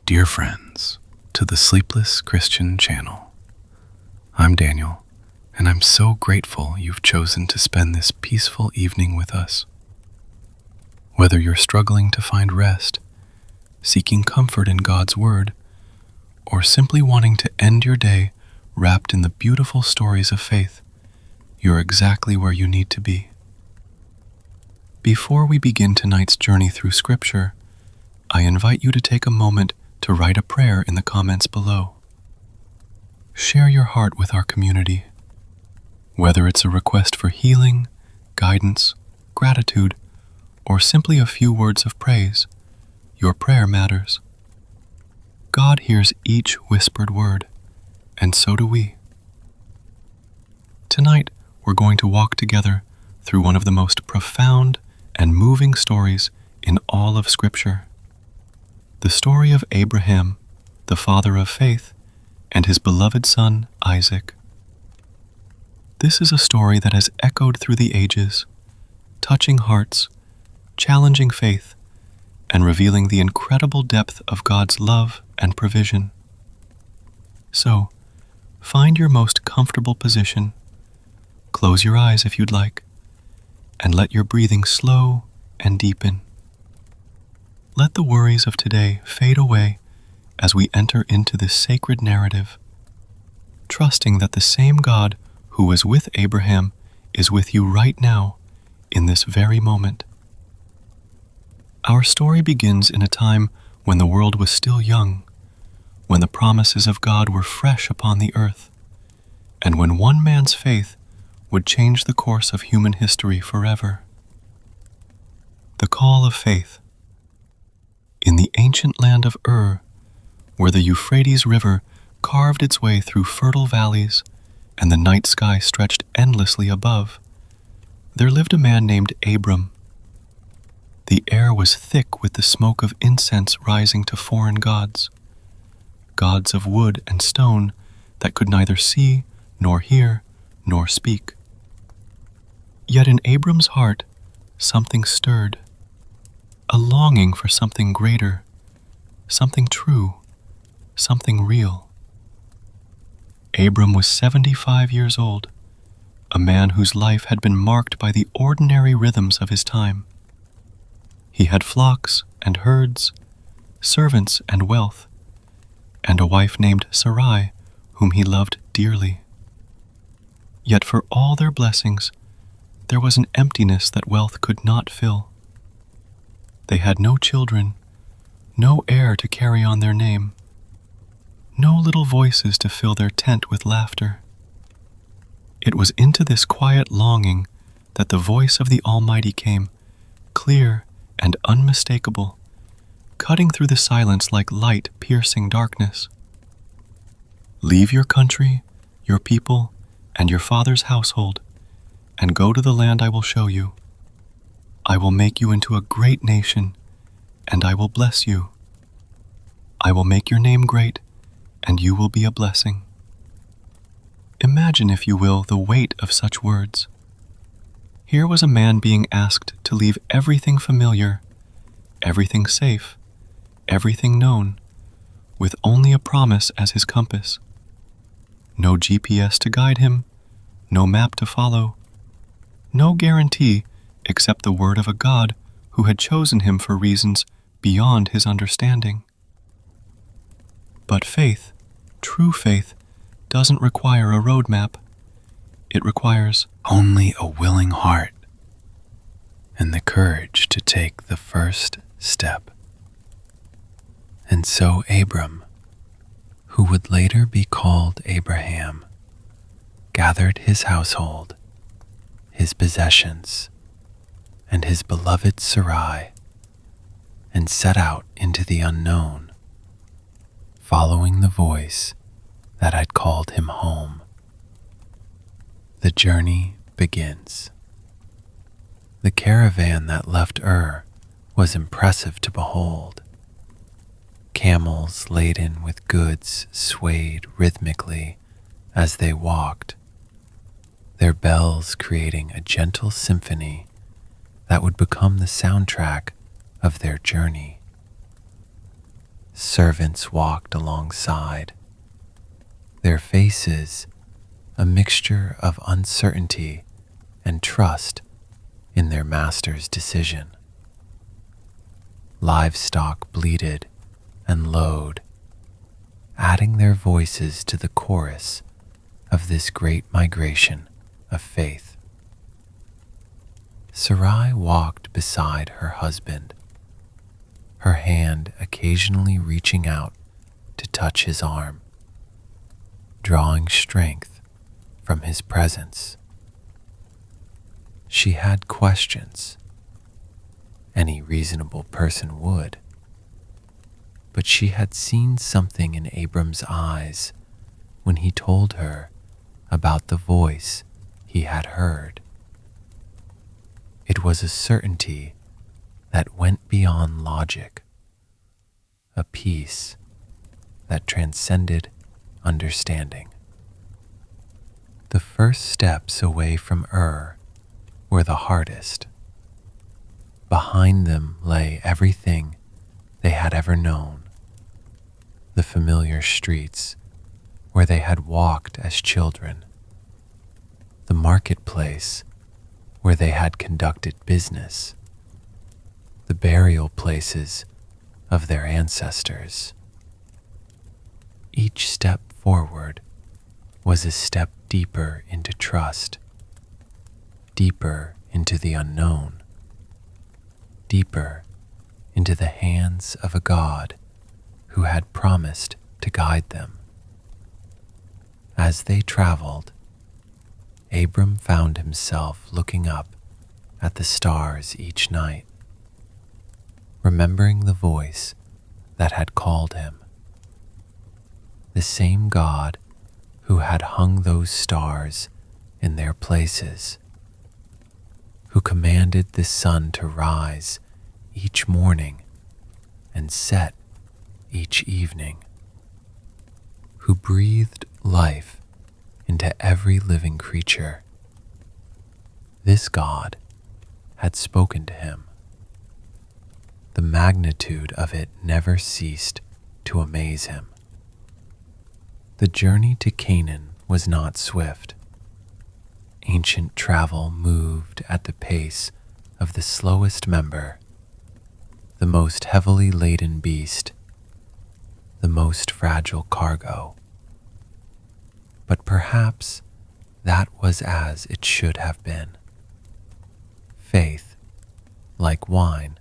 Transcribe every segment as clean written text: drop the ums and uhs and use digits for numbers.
Dear friends, to the Sleepless Christian channel. I'm Daniel, and I'm so grateful you've chosen to spend this peaceful evening with us. Whether you're struggling to find rest, seeking comfort in God's Word, or simply wanting to end your day wrapped in the beautiful stories of faith, you're exactly where you need to be. Before we begin tonight's journey through Scripture, I invite you to take a moment to write a prayer in the comments below. Share your heart with our community. Whether it's a request for healing, guidance, gratitude, or simply a few words of praise, your prayer matters. God hears each whispered word, and so do we. Tonight, we're going to walk together through one of the most profound and moving stories in all of Scripture. The story of Abraham, the father of faith, and his beloved son, Isaac. This is a story that has echoed through the ages, touching hearts, challenging faith, and revealing the incredible depth of God's love and provision. So, find your most comfortable position, close your eyes if you'd like, and let your breathing slow and deepen. Let the worries of today fade away as we enter into this sacred narrative, trusting that the same God who was with Abraham is with you right now, in this very moment. Our story begins in a time when the world was still young, when the promises of God were fresh upon the earth, and when one man's faith would change the course of human history forever. The call of faith. In the ancient land of Ur, where the Euphrates River carved its way through fertile valleys and the night sky stretched endlessly above, there lived a man named Abram. The air was thick with the smoke of incense rising to foreign gods, gods of wood and stone that could neither see, nor hear, nor speak. Yet in Abram's heart, something stirred. A longing for something greater, something true, something real. Abram was 75 years old, a man whose life had been marked by the ordinary rhythms of his time. He had flocks and herds, servants and wealth, and a wife named Sarai, whom he loved dearly. Yet for all their blessings, there was an emptiness that wealth could not fill. They had no children, no heir to carry on their name, no little voices to fill their tent with laughter. It was into this quiet longing that the voice of the Almighty came, clear and unmistakable, cutting through the silence like light piercing darkness. Leave your country, your people, and your father's household, and go to the land I will show you. I will make you into a great nation, and I will bless you. I will make your name great, and you will be a blessing. Imagine, if you will, the weight of such words. Here was a man being asked to leave everything familiar, everything safe, everything known, with only a promise as his compass. No GPS to guide him, no map to follow, no guarantee except the word of a God who had chosen him for reasons beyond his understanding. But faith, true faith, doesn't require a roadmap. It requires only a willing heart and the courage to take the first step. And so Abram, who would later be called Abraham, gathered his household, his possessions, and his beloved Sarai, and set out into the unknown, following the voice that had called him home. The journey begins. The caravan that left Ur was impressive to behold. Camels laden with goods swayed rhythmically as they walked, their bells creating a gentle symphony that would become the soundtrack of their journey. Servants walked alongside, their faces a mixture of uncertainty and trust in their master's decision. Livestock bleated and lowed, adding their voices to the chorus of this great migration of faith. Sarai walked beside her husband, her hand occasionally reaching out to touch his arm, drawing strength from his presence. She had questions. Any reasonable person would. But she had seen something in Abram's eyes when he told her about the voice he had heard. It was a certainty that went beyond logic, a peace that transcended understanding. The first steps away from Ur were the hardest. Behind them lay everything they had ever known, the familiar streets where they had walked as children, the marketplace where they had conducted business, the burial places of their ancestors. Each step forward was a step deeper into trust, deeper into the unknown, deeper into the hands of a God who had promised to guide them. As they traveled, Abram found himself looking up at the stars each night, remembering the voice that had called him. The same God who had hung those stars in their places, who commanded the sun to rise each morning and set each evening, who breathed life into every living creature. This God had spoken to him. The magnitude of it never ceased to amaze him. The journey to Canaan was not swift. Ancient travel moved at the pace of the slowest member, the most heavily laden beast, the most fragile cargo. But perhaps that was as it should have been. Faith, like wine,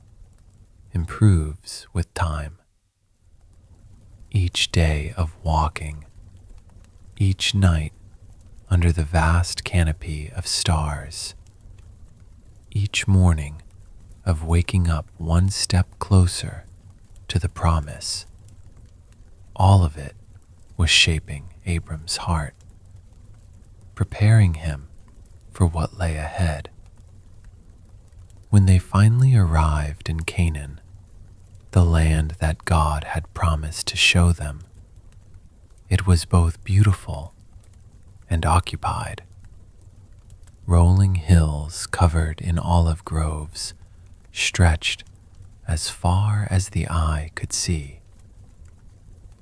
improves with time. Each day of walking, each night under the vast canopy of stars, each morning of waking up one step closer to the promise, all of it was shaping Abram's heart, preparing him for what lay ahead. When they finally arrived in Canaan, the land that God had promised to show them, it was both beautiful and occupied. Rolling hills covered in olive groves stretched as far as the eye could see.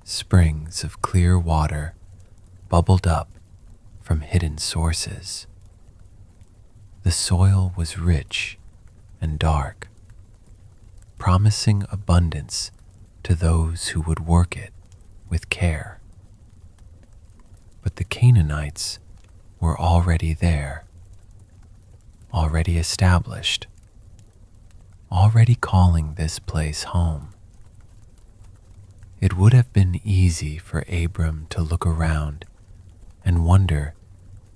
Springs of clear water bubbled up from hidden sources. The soil was rich and dark, promising abundance to those who would work it with care. But the Canaanites were already there, already established, already calling this place home. It would have been easy for Abram to look around and wonder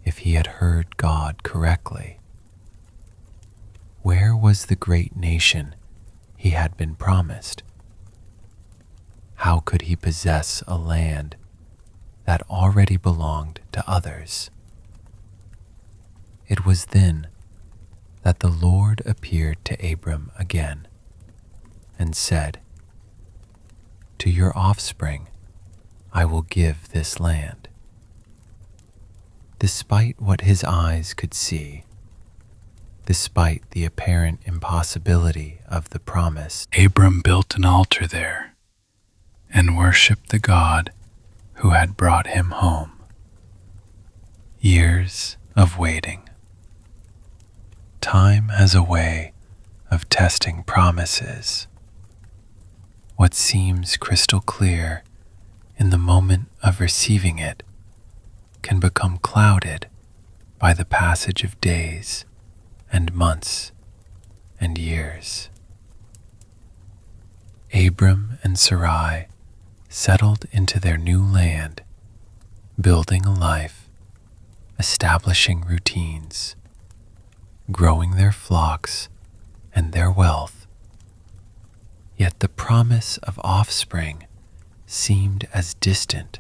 if he had heard God correctly. Where was the great nation he had been promised? How could he possess a land that already belonged to others? It was then that the Lord appeared to Abram again and said, "To your offspring I will give this land." Despite what his eyes could see, despite the apparent impossibility of the promise, Abram built an altar there worshiped the God who had brought him home. Years of waiting. Time has a way of testing promises. What seems crystal clear in the moment of receiving it can become clouded by the passage of days and months and years. Abram and Sarai settled into their new land, building a life, establishing routines, growing their flocks and their wealth. Yet the promise of offspring seemed as distant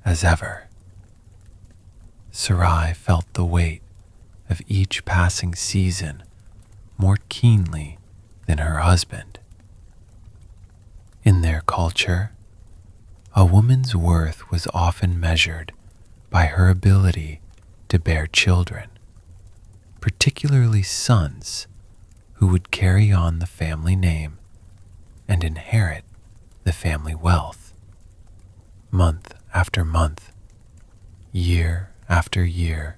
as ever. Sarai felt the weight of each passing season more keenly than her husband. In their culture, a woman's worth was often measured by her ability to bear children, particularly sons who would carry on the family name and inherit the family wealth. Month after month, year after year,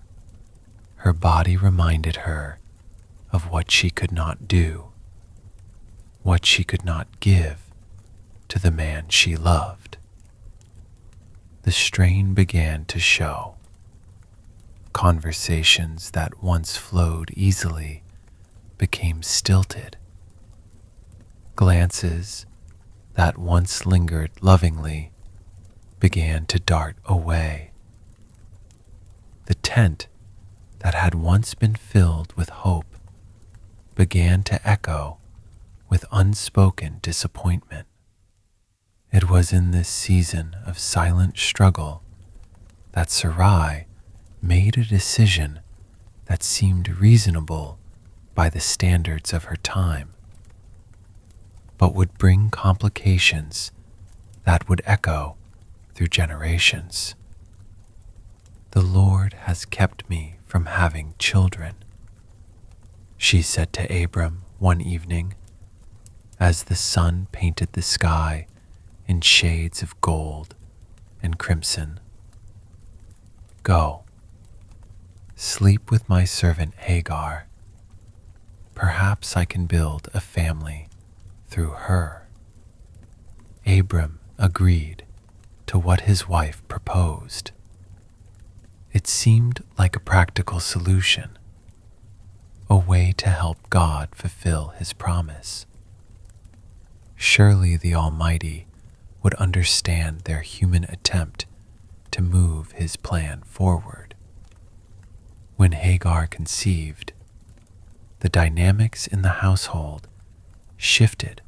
her body reminded her of what she could not do, what she could not give to the man she loved. The strain began to show. Conversations that once flowed easily became stilted. Glances that once lingered lovingly began to dart away. The tent that had once been filled with hope began to echo with unspoken disappointment. It was in this season of silent struggle that Sarai made a decision that seemed reasonable by the standards of her time, but would bring complications that would echo through generations. "The Lord has kept me from having children," she said to Abram one evening as the sun painted the sky in shades of gold and crimson. "Go, sleep with my servant Hagar. Perhaps I can build a family through her." Abram agreed to what his wife proposed. It seemed like a practical solution, a way to help God fulfill his promise. Surely the Almighty would understand their human attempt to move his plan forward. When Hagar conceived, the dynamics in the household shifted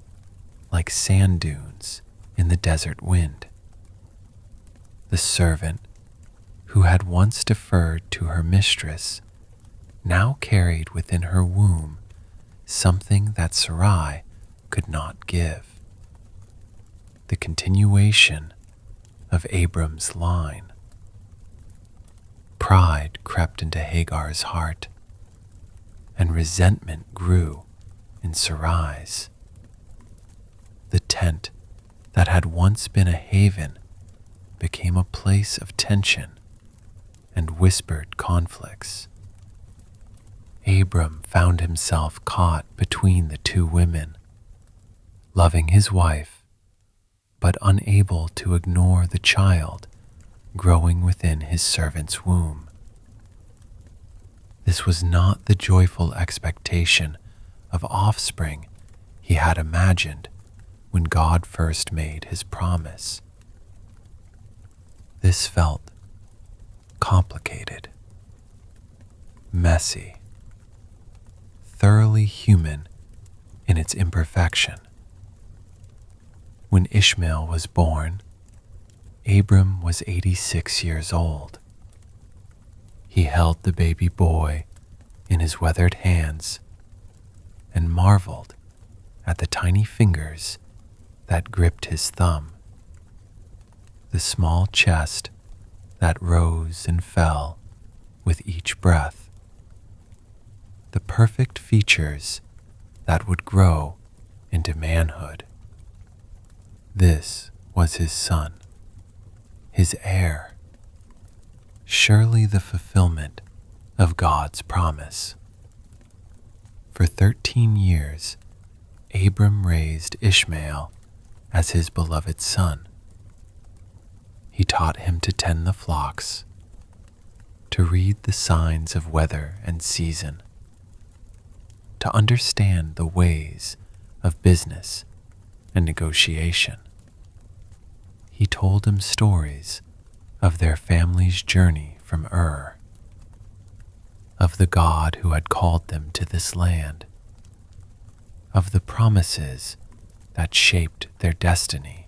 like sand dunes in the desert wind. The servant, who had once deferred to her mistress, now carried within her womb something that Sarai could not give. The continuation of Abram's line. Pride crept into Hagar's heart, and resentment grew in Sarai's. The tent that had once been a haven became a place of tension and whispered conflicts. Abram found himself caught between the two women, loving his wife but unable to ignore the child growing within his servant's womb. This was not the joyful expectation of offspring he had imagined when God first made his promise. This felt complicated, messy, thoroughly human in its imperfection. When Ishmael was born, Abram was 86 years old. He held the baby boy in his weathered hands and marveled at the tiny fingers that gripped his thumb, the small chest that rose and fell with each breath, the perfect features that would grow into manhood. This was his son, his heir, surely the fulfillment of God's promise. For 13 years, Abram raised Ishmael as his beloved son. He taught him to tend the flocks, to read the signs of weather and season, to understand the ways of business and negotiation. He told him stories of their family's journey from Ur, of the God who had called them to this land, of the promises that shaped their destiny.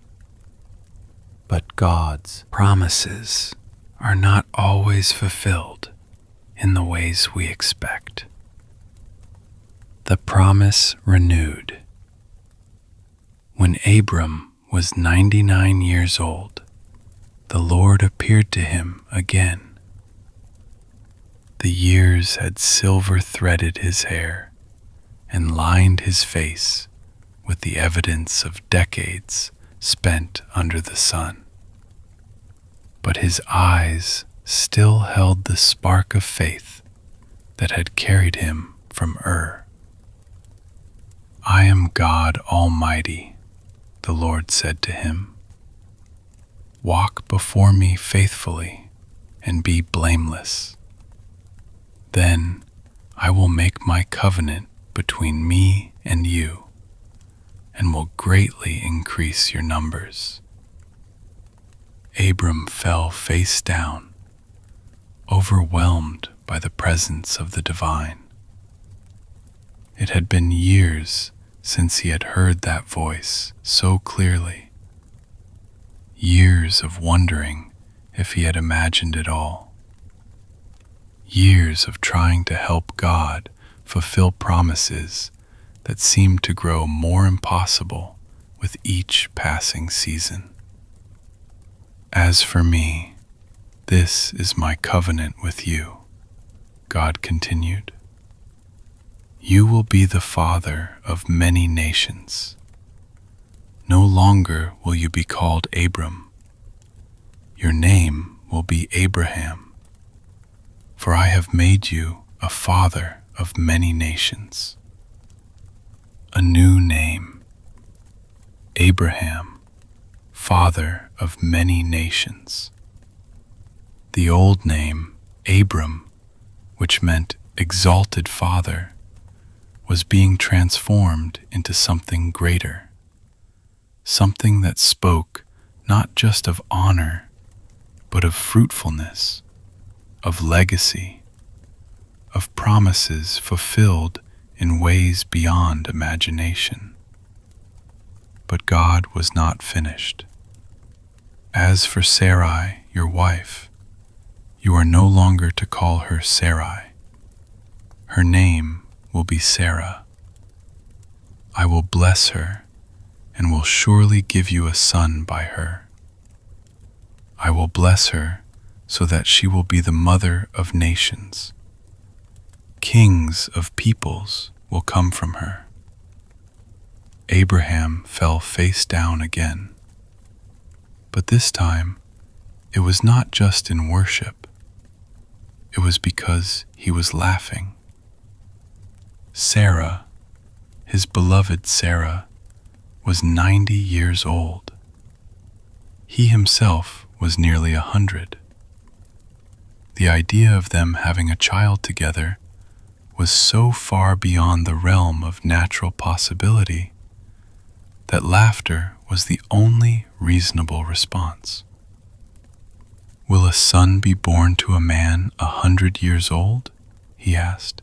But God's promises are not always fulfilled in the ways we expect. The promise renewed. When Abram was 99 years old, the Lord appeared to him again. The years had silver-threaded his hair and lined his face with the evidence of decades spent under the sun. But his eyes still held the spark of faith that had carried him from Ur. "I am God Almighty," the Lord said to him. "Walk before me faithfully and be blameless. Then I will make my covenant between me and you, and will greatly increase your numbers." Abram fell face down, overwhelmed by the presence of the divine. It had been years since he had heard that voice so clearly, years of wondering if he had imagined it all, years of trying to help God fulfill promises that seemed to grow more impossible with each passing season. "As for me, this is my covenant with you," God continued. "You will be the father of many nations. No longer will you be called Abram. Your name will be Abraham, for I have made you a father of many nations." A new name, Abraham, father of many nations. The old name, Abram, which meant exalted father, was being transformed into something greater, something that spoke not just of honor, but of fruitfulness, of legacy, of promises fulfilled in ways beyond imagination. But God was not finished. "As for Sarai, your wife, you are no longer to call her Sarai. Her name will be Sarah. I will bless her and will surely give you a son by her. I will bless her so that she will be the mother of nations. Kings of peoples will come from her." Abraham fell face down again. But this time, it was not just in worship. It was because he was laughing. Sarah, his beloved Sarah, was 90 years old. He himself was nearly 100. The idea of them having a child together was so far beyond the realm of natural possibility that laughter was the only reasonable response. "Will a son be born to a man 100 years old?" he asked.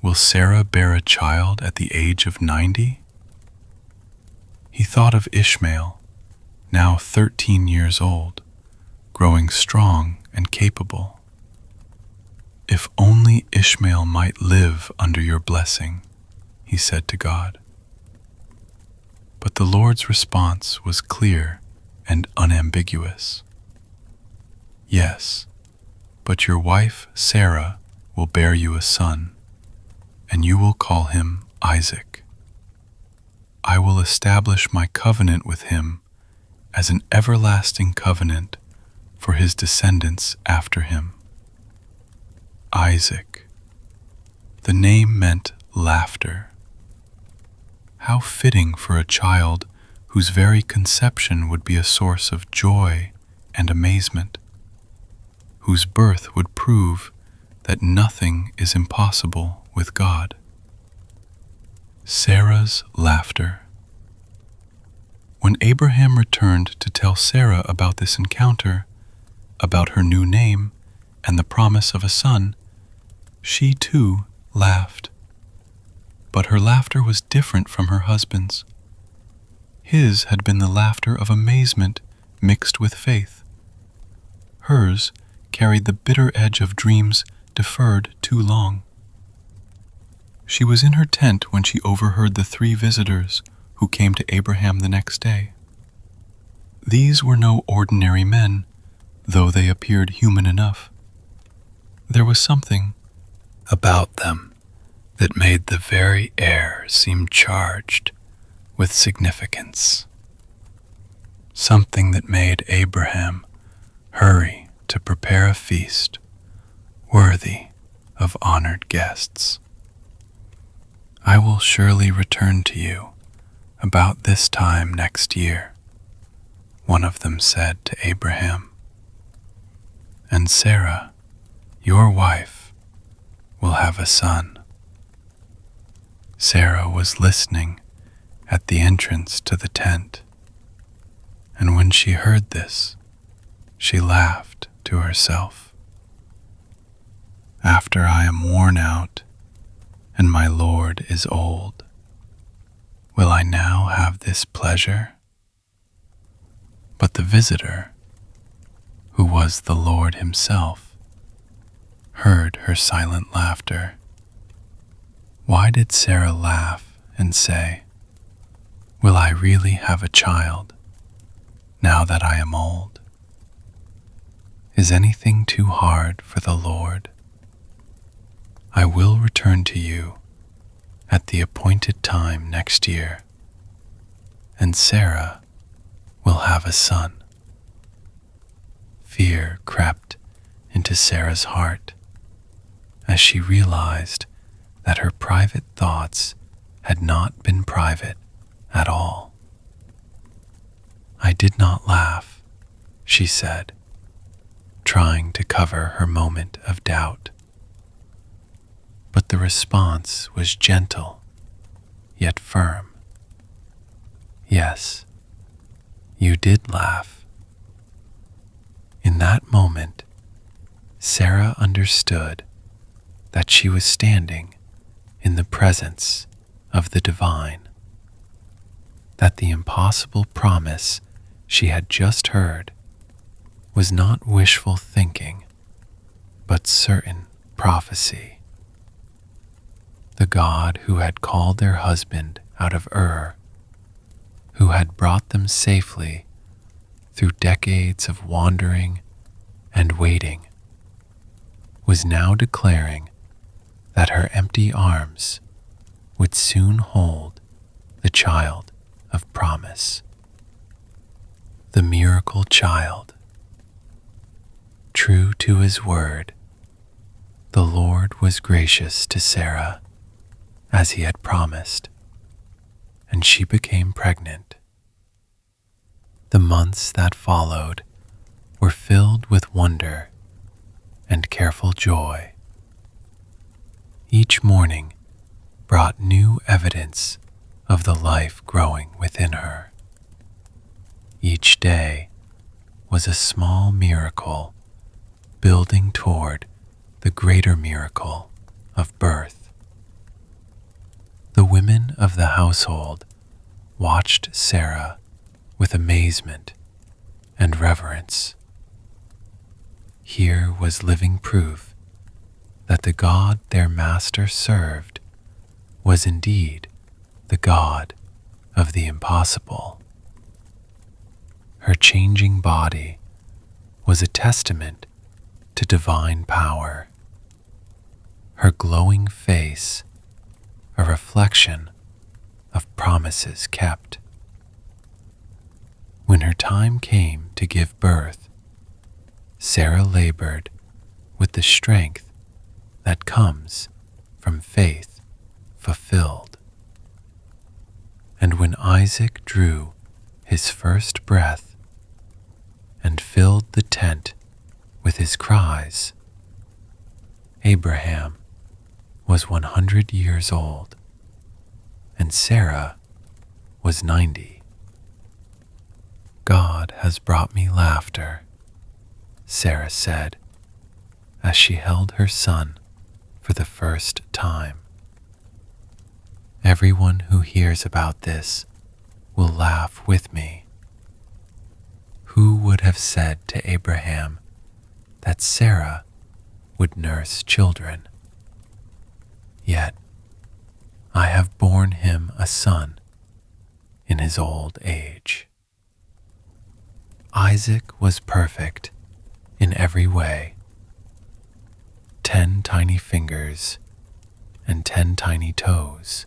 "Will Sarah bear a child at the age of 90? He thought of Ishmael, now 13 years old, growing strong and capable. "If only Ishmael might live under your blessing," he said to God. But the Lord's response was clear and unambiguous. "Yes, but your wife Sarah will bear you a son, and you will call him Isaac. I will establish my covenant with him as an everlasting covenant for his descendants after him. Isaac. The name meant laughter. How fitting for a child whose very conception would be a source of joy and amazement, whose birth would prove that nothing is impossible with God. Sarah's laughter. When Abraham returned to tell Sarah about this encounter, about her new name and the promise of a son, she too laughed. But her laughter was different from her husband's. His had been the laughter of amazement mixed with faith. Hers carried the bitter edge of dreams deferred too long. She was in her tent when she overheard the 3 visitors who came to Abraham the next day. These were no ordinary men, though they appeared human enough. There was something about them that made the very air seem charged with significance. Something that made Abraham hurry to prepare a feast worthy of honored guests. I will surely return to you about this time next year, one of them said to Abraham. And Sarah, your wife, will have a son. Sarah was listening at the entrance to the tent, and when she heard this, she laughed to herself. After I am worn out and my Lord is old, will I now have this pleasure? But the visitor, who was the Lord himself, heard her silent laughter. Why did Sarah laugh and say, "Will I really have a child, now that I am old?" Is anything too hard for the Lord? I will return to you at the appointed time next year, and Sarah will have a son. Fear crept into Sarah's heart as she realized that her private thoughts had not been private at all. I did not laugh, she said, trying to cover her moment of doubt. But the response was gentle, yet firm. Yes, you did laugh. In that moment, Sarah understood that she was standing in the presence of the divine, that the impossible promise she had just heard was not wishful thinking, but certain prophecy. The God who had called their husband out of Ur, who had brought them safely through decades of wandering and waiting, was now declaring that her empty arms would soon hold the child of promise, the miracle child. True to his word, the Lord was gracious to Sarah as he had promised, and she became pregnant. The months that followed were filled with wonder and careful joy. Each morning brought new evidence of the life growing within her. Each day was a small miracle building toward the greater miracle of birth. The women of the household watched Sarah with amazement and reverence. Here was living proof that the God their master served was indeed the God of the impossible. Her changing body was a testament to divine power, her glowing face a reflection of promises kept. When her time came to give birth, Sarah labored with the strength that comes from faith fulfilled. And when Isaac drew his first breath and filled the tent with his cries, Abraham was 100 years old and Sarah was 90. God has brought me laughter, Sarah said as she held her son for the first time. Everyone who hears about this will laugh with me. Who would have said to Abraham that Sarah would nurse children? Yet I have borne him a son in his old age. Isaac was perfect in every way. 10 tiny fingers and 10 tiny toes.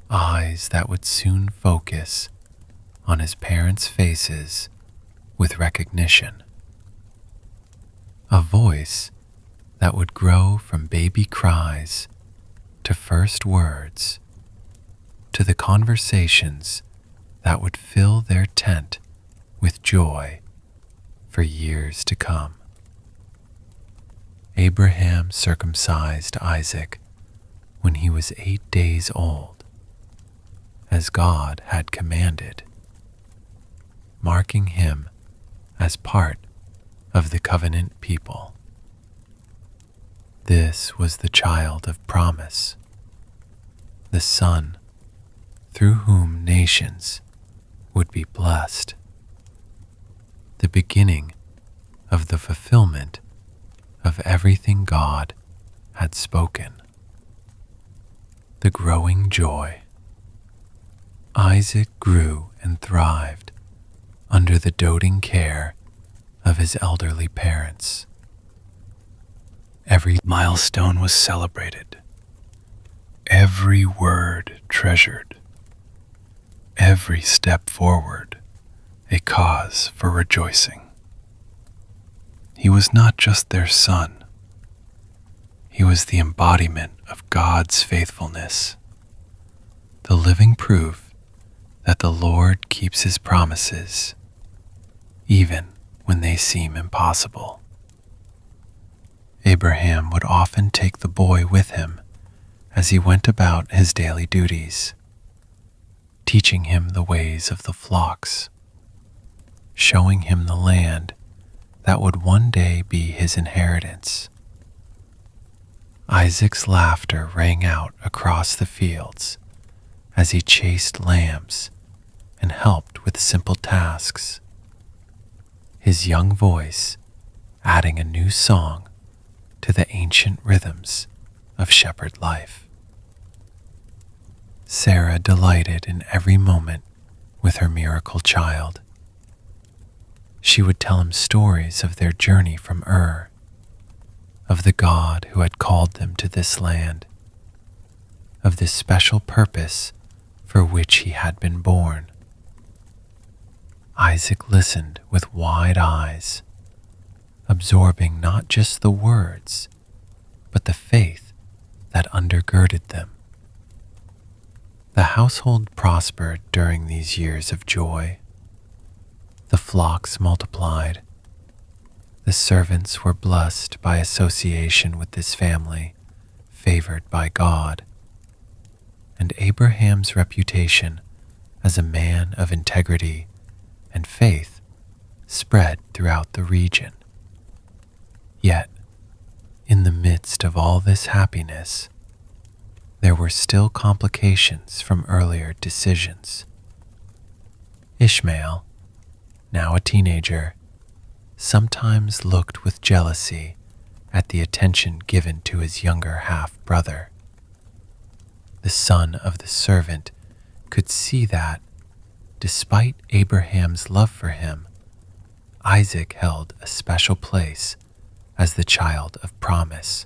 Eyes that would soon focus on his parents' faces with recognition. A voice that would grow from baby cries to first words, to the conversations that would fill their tent with joy for years to come. Abraham circumcised Isaac when he was 8 days old, as God had commanded, marking him as part of the covenant people. This was the child of promise, the son through whom nations would be blessed, the beginning of the fulfillment of everything God had spoken. The growing joy. Isaac grew and thrived under the doting care of his elderly parents. Every milestone was celebrated, every word treasured, every step forward a cause for rejoicing. He was not just their son. He was the embodiment of God's faithfulness, the living proof that the Lord keeps his promises, even when they seem impossible. Abraham would often take the boy with him as he went about his daily duties, teaching him the ways of the flocks, showing him the land that would one day be his inheritance. Isaac's laughter rang out across the fields as he chased lambs and helped with simple tasks, his young voice adding a new song to the ancient rhythms of shepherd life. Sarah delighted in every moment with her miracle child. She would tell him stories of their journey from Ur, of the God who had called them to this land, of this special purpose for which he had been born. Isaac listened with wide eyes, absorbing not just the words, but the faith that undergirded them. The household prospered during these years of joy. The flocks multiplied. The servants were blessed by association with this family, favored by God. And Abraham's reputation as a man of integrity and faith spread throughout the region. Yet, in the midst of all this happiness, there were still complications from earlier decisions. Ishmael, now a teenager, sometimes looked with jealousy at the attention given to his younger half-brother. The son of the servant could see that, despite Abraham's love for him, Isaac held a special place as the child of promise,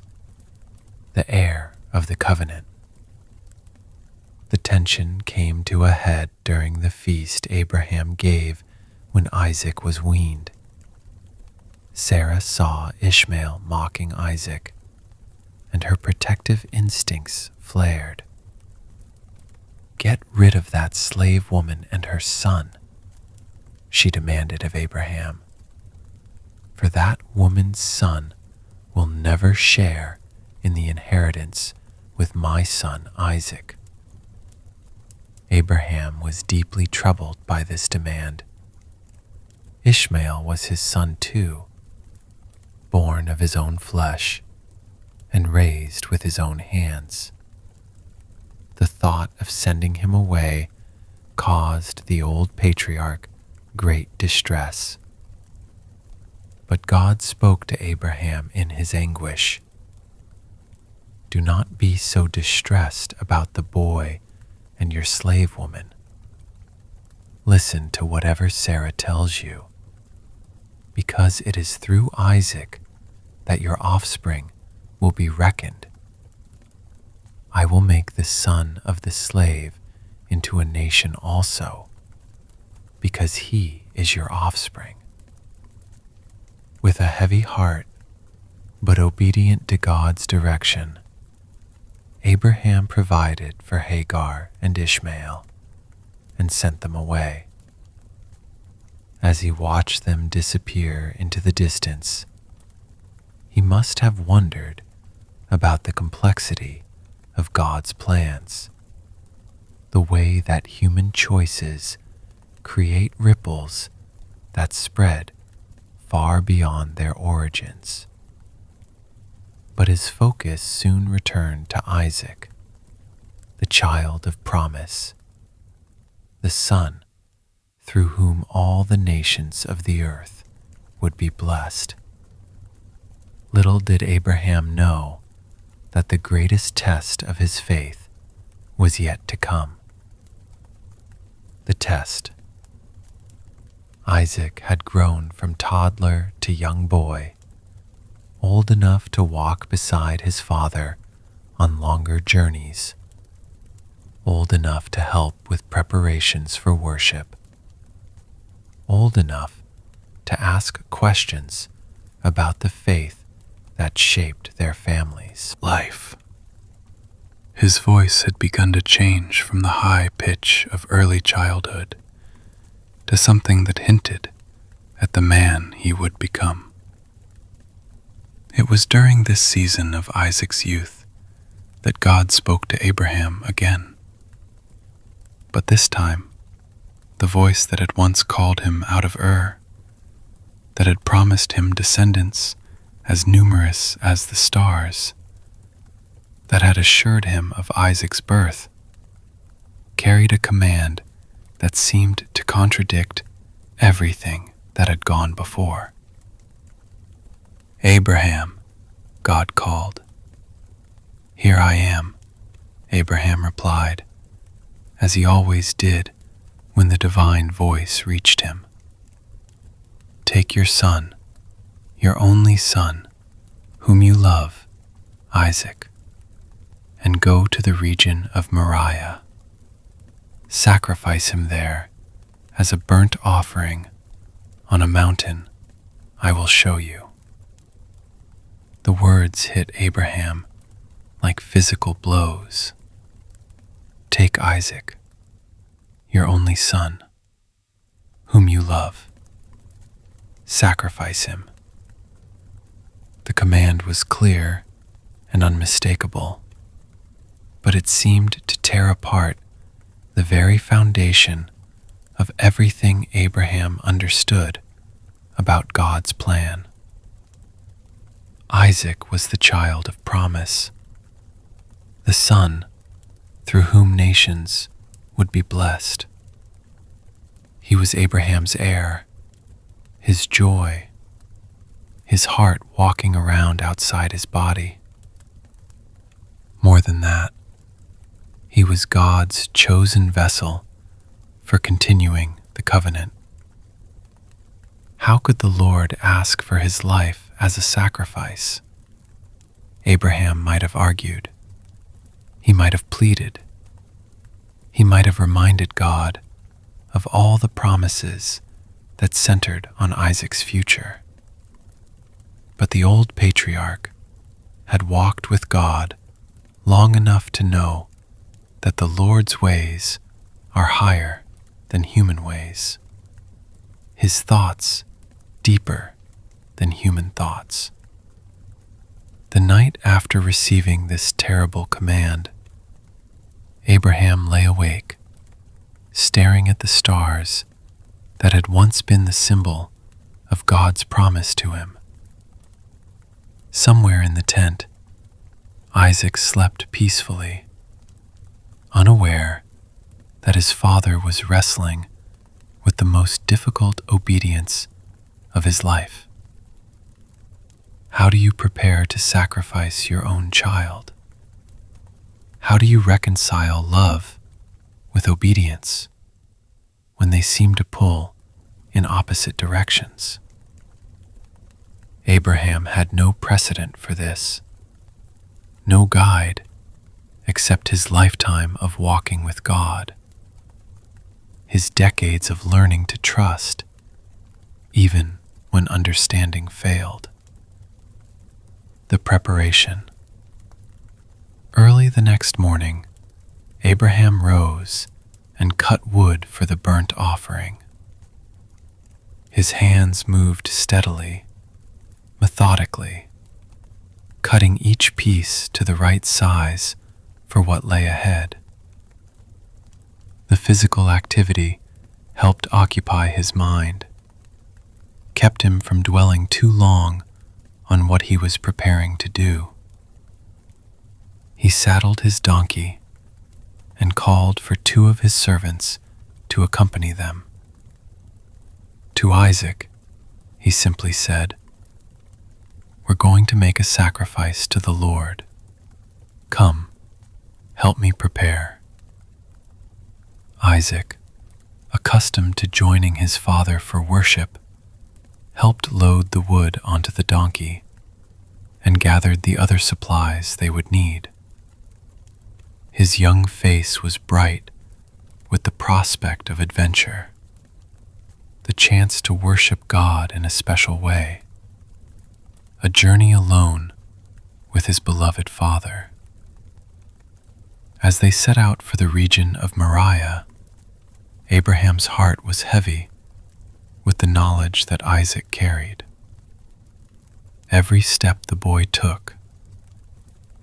the heir of the covenant. The tension came to a head during the feast Abraham gave when Isaac was weaned. Sarah saw Ishmael mocking Isaac, and her protective instincts flared. "Get rid of that slave woman and her son," she demanded of Abraham, "for that woman's son will never share in the inheritance with my son Isaac." Abraham was deeply troubled by this demand. Ishmael was his son too, born of his own flesh and raised with his own hands. The thought of sending him away caused the old patriarch great distress. But God spoke to Abraham in his anguish. "Do not be so distressed about the boy and your slave woman. Listen to whatever Sarah tells you, because it is through Isaac that your offspring will be reckoned. I will make the son of the slave into a nation also, because he is your offspring." With a heavy heart, but obedient to God's direction, Abraham provided for Hagar and Ishmael and sent them away. As he watched them disappear into the distance, he must have wondered about the complexity of God's plans, the way that human choices create ripples that spread far beyond their origins. But his focus soon returned to Isaac, the child of promise, the son through whom all the nations of the earth would be blessed. Little did Abraham know that the greatest test of his faith was yet to come. The test. Isaac had grown from toddler to young boy, old enough to walk beside his father on longer journeys, old enough to help with preparations for worship, old enough to ask questions about the faith that shaped their families' life. His voice had begun to change from the high pitch of early childhood to something that hinted at the man he would become. It was during this season of Isaac's youth that God spoke to Abraham again. But this time, the voice that had once called him out of Ur, that had promised him descendants as numerous as the stars, that had assured him of Isaac's birth, carried a command that seemed to contradict everything that had gone before. "Abraham," God called. "Here I am," Abraham replied, as he always did when the divine voice reached him. "Take your son, your only son, whom you love, Isaac, and go to the region of Moriah. Sacrifice him there as a burnt offering on a mountain I will show you." The words hit Abraham like physical blows. "Take Isaac, your only son, whom you love. Sacrifice him." The command was clear and unmistakable, but it seemed to tear apart the very foundation of everything Abraham understood about God's plan. Isaac was the child of promise, the son through whom nations would be blessed. He was Abraham's heir, his joy, his heart walking around outside his body. More than that, he was God's chosen vessel for continuing the covenant. How could the Lord ask for his life as a sacrifice? Abraham might have argued. He might have pleaded. He might have reminded God of all the promises that centered on Isaac's future. But the old patriarch had walked with God long enough to know that the Lord's ways are higher than human ways, His thoughts deeper than human thoughts. The night after receiving this terrible command, Abraham lay awake, staring at the stars that had once been the symbol of God's promise to him. Somewhere in the tent, Isaac slept peacefully, unaware that his father was wrestling with the most difficult obedience of his life. How do you prepare to sacrifice your own child? How do you reconcile love with obedience when they seem to pull in opposite directions? Abraham had no precedent for this, no guide except his lifetime of walking with God, his decades of learning to trust, even when understanding failed. The preparation. Early the next morning, Abraham rose and cut wood for the burnt offering. His hands moved steadily, methodically, cutting each piece to the right size for what lay ahead. The physical activity helped occupy his mind, kept him from dwelling too long on what he was preparing to do. He saddled his donkey and called for 2 of his servants to accompany them. To Isaac, he simply said, "We're going to make a sacrifice to the Lord. Come, help me prepare." Isaac, accustomed to joining his father for worship, helped load the wood onto the donkey and gathered the other supplies they would need. His young face was bright with the prospect of adventure, the chance to worship God in a special way, a journey alone with his beloved father. As they set out for the region of Moriah, Abraham's heart was heavy with the knowledge that Isaac carried. Every step the boy took,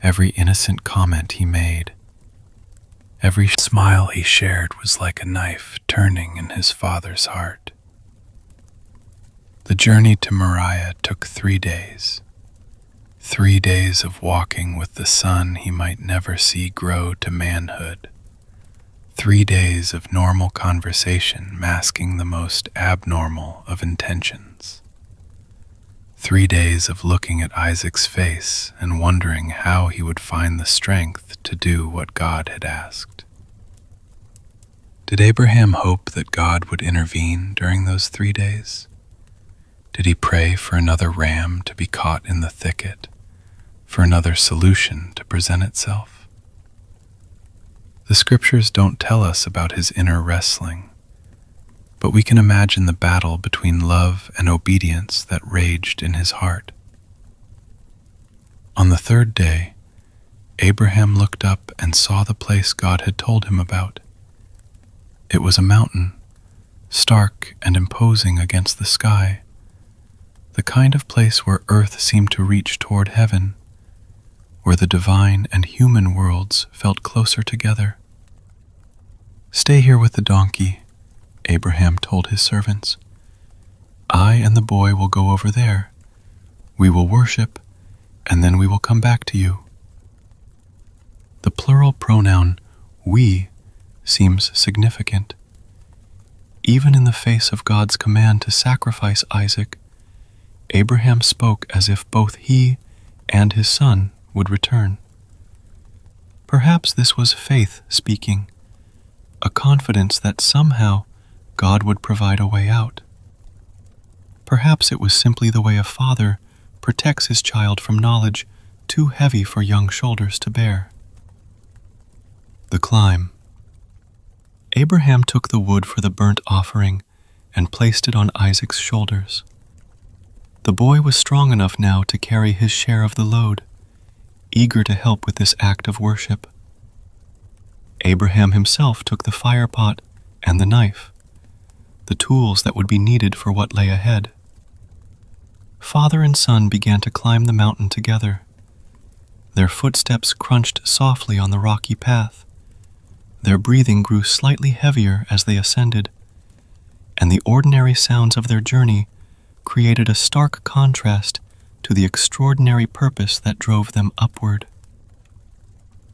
every innocent comment he made, every smile he shared was like a knife turning in his father's heart. The journey to Moriah took 3 days. 3 days of walking with the son he might never see grow to manhood. 3 days of normal conversation masking the most abnormal of intentions. 3 days of looking at Isaac's face and wondering how he would find the strength to do what God had asked. Did Abraham hope that God would intervene during those 3 days? Did he pray for another ram to be caught in the thicket, for another solution to present itself? The scriptures don't tell us about his inner wrestling, but we can imagine the battle between love and obedience that raged in his heart. On the 3rd day, Abraham looked up and saw the place God had told him about. It was a mountain, stark and imposing against the sky, the kind of place where earth seemed to reach toward heaven, where the divine and human worlds felt closer together. "Stay here with the donkey," Abraham told his servants. "I and the boy will go over there. We will worship, and then we will come back to you." The plural pronoun "we" seems significant. Even in the face of God's command to sacrifice Isaac, Abraham spoke as if both he and his son would return. Perhaps this was faith speaking, a confidence that somehow God would provide a way out. Perhaps it was simply the way a father protects his child from knowledge too heavy for young shoulders to bear. The climb. Abraham took the wood for the burnt offering and placed it on Isaac's shoulders. The boy was strong enough now to carry his share of the load, eager to help with this act of worship. Abraham himself took the fire pot and the knife, the tools that would be needed for what lay ahead. Father and son began to climb the mountain together. Their footsteps crunched softly on the rocky path. Their breathing grew slightly heavier as they ascended, and the ordinary sounds of their journey created a stark contrast to the extraordinary purpose that drove them upward.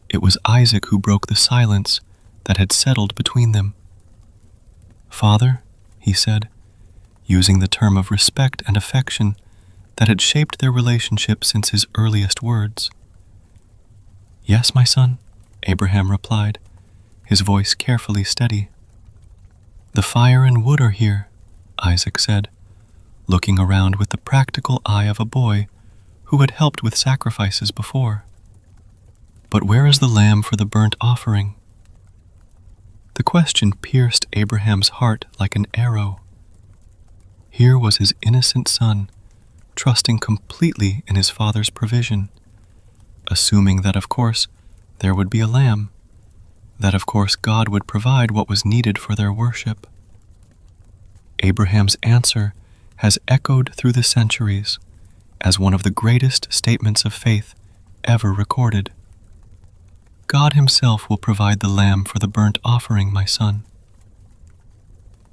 It was Isaac who broke the silence that had settled between them. "Father," he said, using the term of respect and affection that had shaped their relationship since his earliest words. "Yes, my son," Abraham replied, his voice carefully steady. "The fire and wood are here," Isaac said, looking around with the practical eye of a boy who had helped with sacrifices before. "But where is the lamb for the burnt offering?" The question pierced Abraham's heart like an arrow. Here was his innocent son, trusting completely in his father's provision, assuming that, of course, there would be a lamb, that, of course, God would provide what was needed for their worship. Abraham's answer has echoed through the centuries as one of the greatest statements of faith ever recorded. "God himself will provide the lamb for the burnt offering, my son."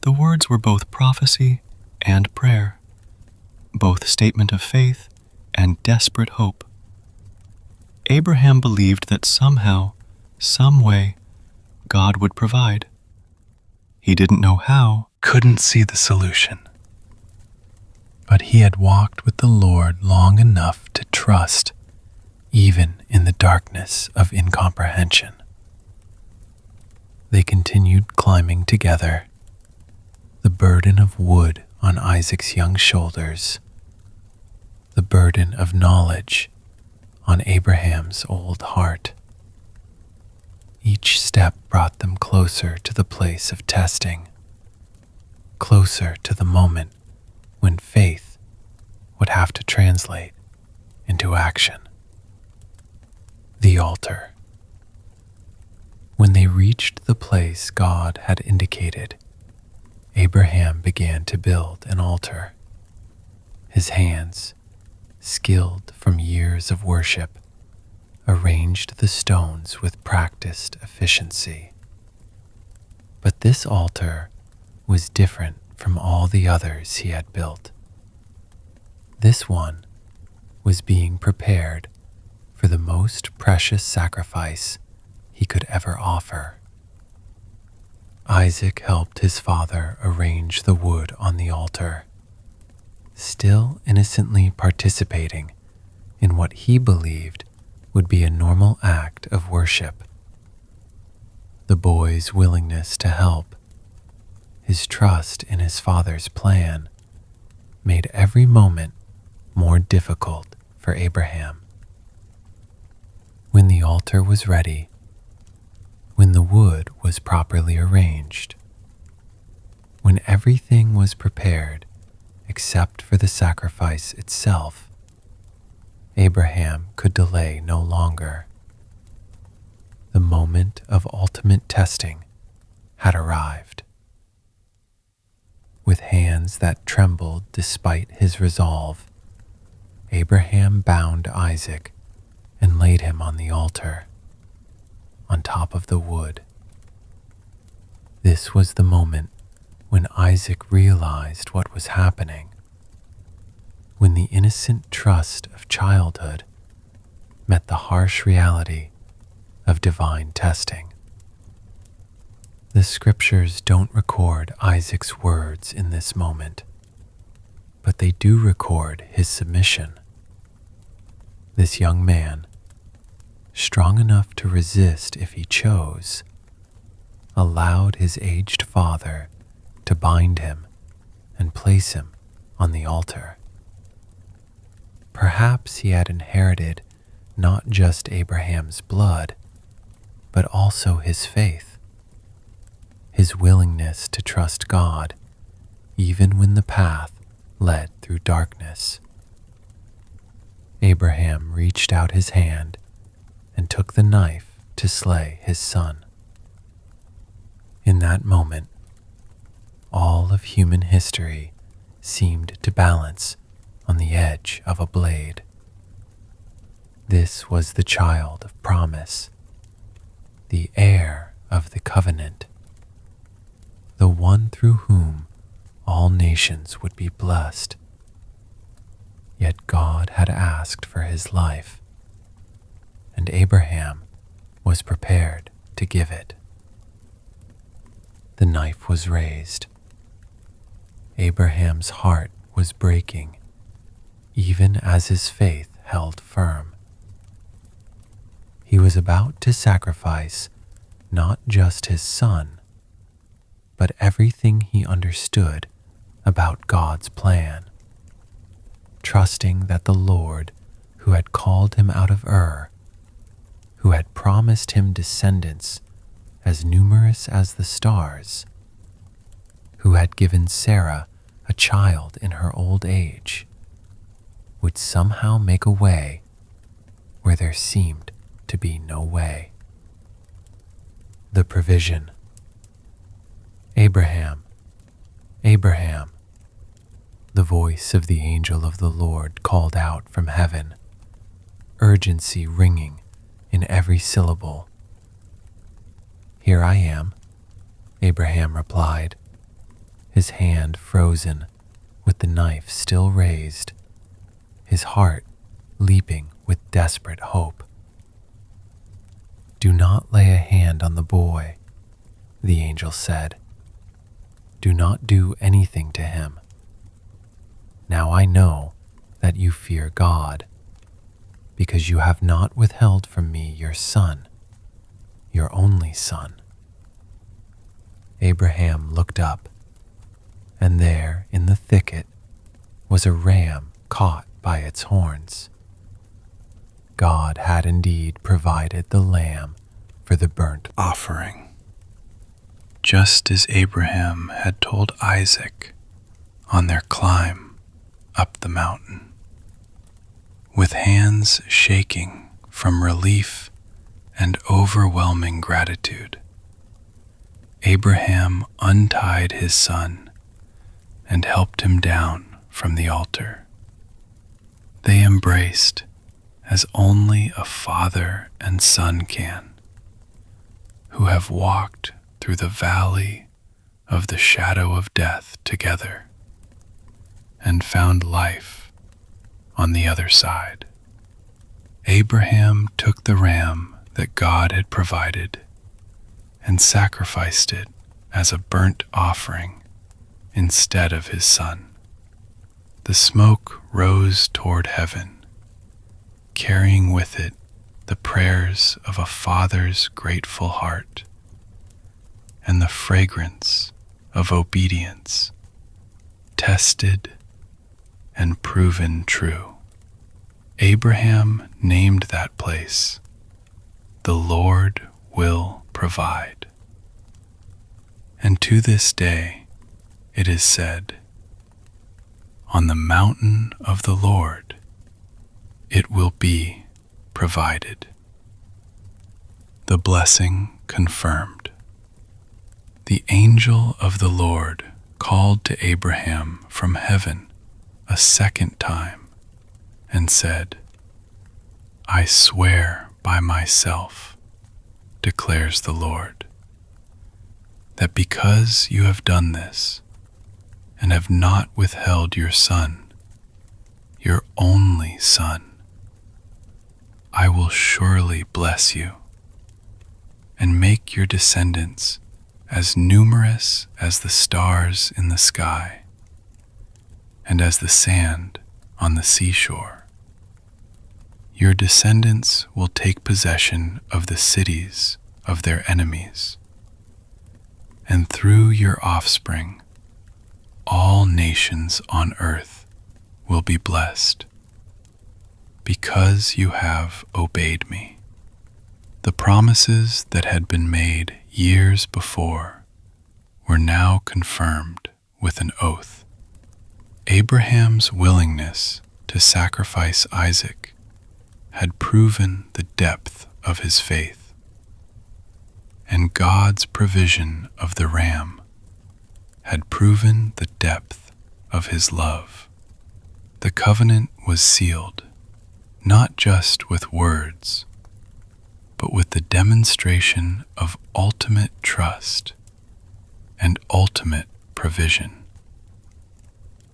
The words were both prophecy and prayer, both statement of faith and desperate hope. Abraham believed that somehow, some way, God would provide. He didn't know how, couldn't see the solution. But he had walked with the Lord long enough to trust, even in the darkness of incomprehension. They continued climbing together, the burden of wood on Isaac's young shoulders, the burden of knowledge on Abraham's old heart. Each step brought them closer to the place of testing, closer to the moment when faith would have to translate into action. The altar. When they reached the place God had indicated, Abraham began to build an altar. His hands, skilled from years of worship, arranged the stones with practiced efficiency. But this altar was different from all the others he had built. This one was being prepared for the most precious sacrifice he could ever offer. Isaac helped his father arrange the wood on the altar, still innocently participating in what he believed would be a normal act of worship. The boy's willingness to help, his trust in his father's plan, made every moment more difficult for Abraham. When the altar was ready, when the wood was properly arranged, when everything was prepared except for the sacrifice itself, Abraham could delay no longer. The moment of ultimate testing had arrived. With hands that trembled despite his resolve, Abraham bound Isaac and laid him on the altar, on top of the wood. This was the moment when Isaac realized what was happening, when the innocent trust of childhood met the harsh reality of divine testing. The scriptures don't record Isaac's words in this moment, but they do record his submission. This young man, strong enough to resist if he chose, allowed his aged father to bind him and place him on the altar. Perhaps he had inherited not just Abraham's blood, but also his faith. his willingness to trust God even when the path led through darkness. Abraham reached out his hand and took the knife to slay his son. In that moment, all of human history seemed to balance on the edge of a blade. This was the child of promise, the heir of the covenant, the one through whom all nations would be blessed. Yet God had asked for his life, and Abraham was prepared to give it. The knife was raised. Abraham's heart was breaking, even as his faith held firm. He was about to sacrifice not just his son, but everything he understood about God's plan, trusting that the Lord, who had called him out of Ur, who had promised him descendants as numerous as the stars, who had given Sarah a child in her old age, would somehow make a way where there seemed to be no way. The provision. Abraham, Abraham, the voice of the angel of the Lord called out from heaven, urgency ringing in every syllable. Here I am, Abraham replied, his hand frozen with the knife still raised, his heart leaping with desperate hope. Do not lay a hand on the boy, the angel said. Do not do anything to him. Now I know that you fear God, because you have not withheld from me your son, your only son. Abraham looked up, and there in the thicket was a ram caught by its horns. God had indeed provided the lamb for the burnt offering, just as Abraham had told Isaac on their climb up the mountain. With hands shaking from relief and overwhelming gratitude, Abraham untied his son and helped him down from the altar. They embraced as only a father and son can, who have walked through the valley of the shadow of death together and found life on the other side. Abraham took the ram that God had provided and sacrificed it as a burnt offering instead of his son. The smoke rose toward heaven, carrying with it the prayers of a father's grateful heart and the fragrance of obedience, tested and proven true. Abraham named that place, "The Lord will provide." And to this day it is said, "On the mountain of the Lord it will be provided." The blessing confirmed. The angel of the Lord called to Abraham from heaven a second time and said, "I swear by myself, declares the Lord, that because you have done this and have not withheld your son, your only son, I will surely bless you and make your descendants as numerous as the stars in the sky and as the sand on the seashore. Your descendants will take possession of the cities of their enemies, and through your offspring, all nations on earth will be blessed, because you have obeyed me." The promises that had been made years before were now confirmed with an oath. Abraham's willingness to sacrifice Isaac had proven the depth of his faith, and God's provision of the ram had proven the depth of his love. The covenant was sealed, not just with words, but with the demonstration of ultimate trust and ultimate provision.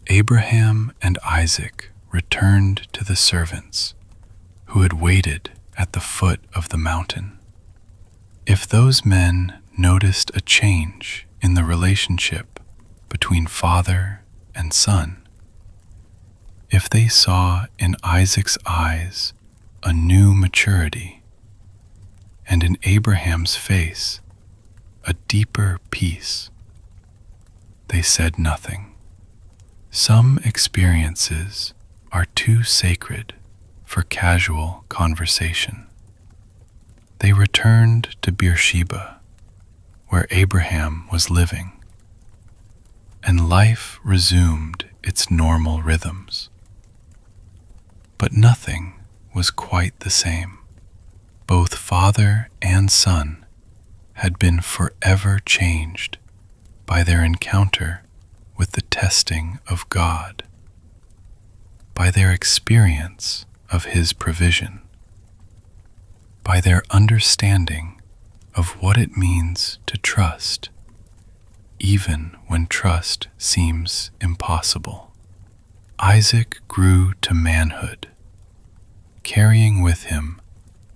Abraham and Isaac returned to the servants who had waited at the foot of the mountain. If those men noticed a change in the relationship between father and son, if they saw in Isaac's eyes a new maturity, and in Abraham's face a deeper peace, they said nothing. Some experiences are too sacred for casual conversation. They returned to Beersheba, where Abraham was living, and life resumed its normal rhythms. But nothing was quite the same. Both father and son had been forever changed by their encounter with the testing of God, by their experience of His provision, by their understanding of what it means to trust, even when trust seems impossible. Isaac grew to manhood, carrying with him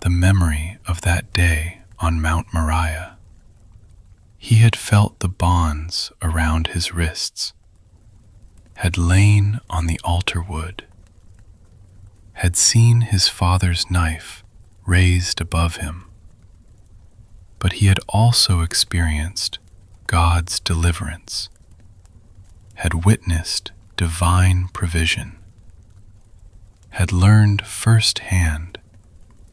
the memory of that day on Mount Moriah. He had felt the bonds around his wrists, had lain on the altar wood, had seen his father's knife raised above him, but he had also experienced God's deliverance, had witnessed divine provision, had learned firsthand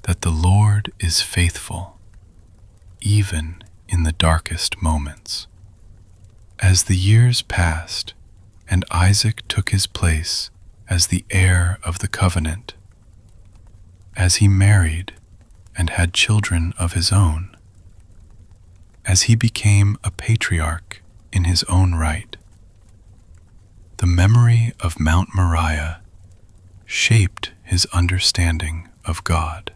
that the Lord is faithful, even in the darkest moments. As the years passed and Isaac took his place as the heir of the covenant, as he married and had children of his own, as he became a patriarch in his own right, the memory of Mount Moriah shaped his understanding of God.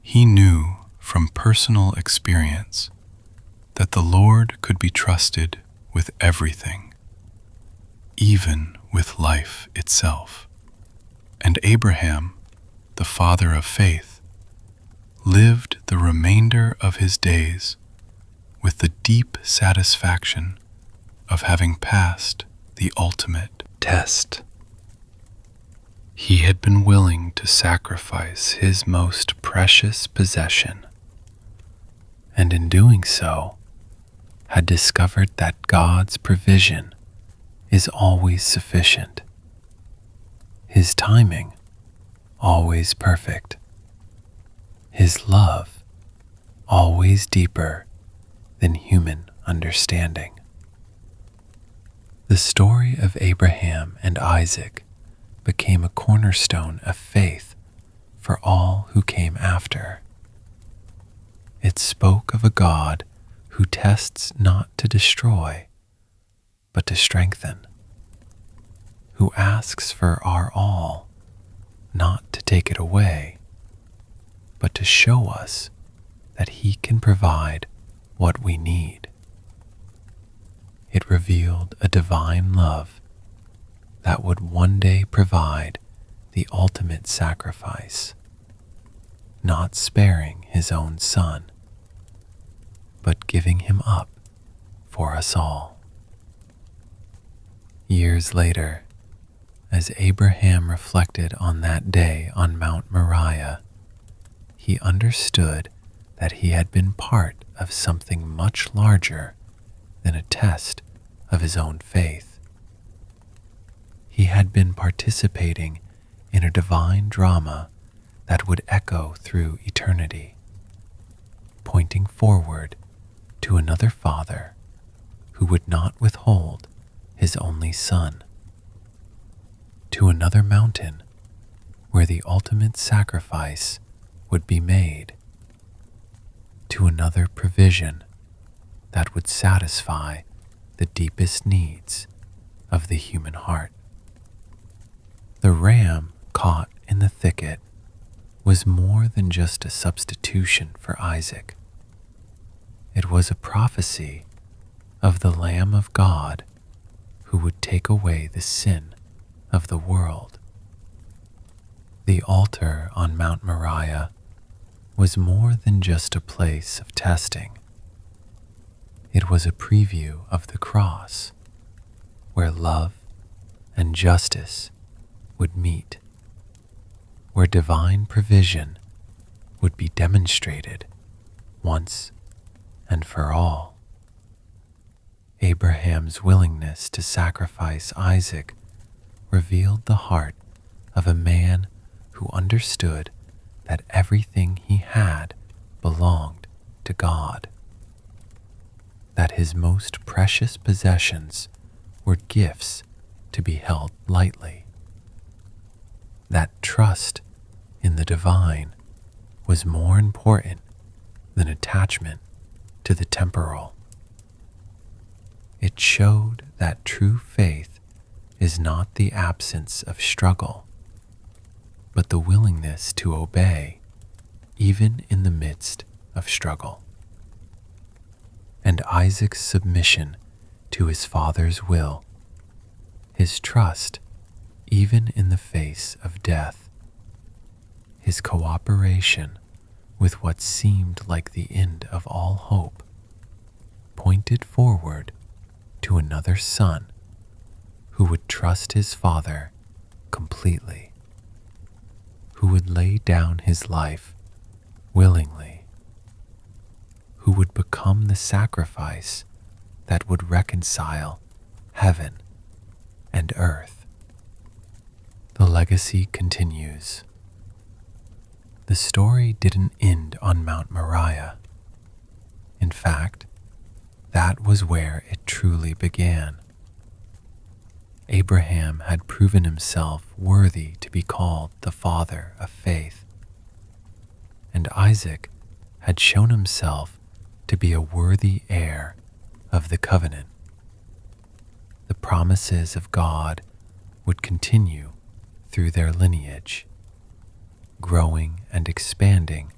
He knew from personal experience that the Lord could be trusted with everything, even with life itself. And Abraham, the father of faith, lived the remainder of his days with the deep satisfaction of having passed the ultimate test. He had been willing to sacrifice his most precious possession, and in doing so, had discovered that God's provision is always sufficient, His timing always perfect, His love always deeper than human understanding. The story of Abraham and Isaac became a cornerstone of faith for all who came after. It spoke of a God who tests not to destroy, but to strengthen, who asks for our all, not to take it away, but to show us that He can provide what we need. It revealed a divine love that would one day provide the ultimate sacrifice, not sparing His own Son, but giving Him up for us all. Years later, as Abraham reflected on that day on Mount Moriah, he understood that he had been part of something much larger than a test of his own faith. He had been participating in a divine drama that would echo through eternity, pointing forward to another Father who would not withhold his only son, to another mountain where the ultimate sacrifice would be made, to another provision that would satisfy the deepest needs of the human heart. The ram caught in the thicket was more than just a substitution for Isaac. It was a prophecy of the Lamb of God who would take away the sin of the world. The altar on Mount Moriah was more than just a place of testing. It was a preview of the cross, where love and justice would meet, where divine provision would be demonstrated once and for all. Abraham's willingness to sacrifice Isaac revealed the heart of a man who understood that everything he had belonged to God, that his most precious possessions were gifts to be held lightly, that trust in the divine was more important than attachment to the temporal. It showed that true faith is not the absence of struggle, but the willingness to obey even in the midst of struggle. And Isaac's submission to his father's will, his trust even in the face of death, his cooperation with what seemed like the end of all hope, pointed forward to another son who would trust his father completely, who would lay down his life willingly, who would become the sacrifice that would reconcile heaven and earth. The legacy continues. The story didn't end on Mount Moriah. In fact, that was where it truly began. Abraham had proven himself worthy to be called the father of faith, and Isaac had shown himself to be a worthy heir of the covenant. The promises of God would continue through their lineage, growing and expanding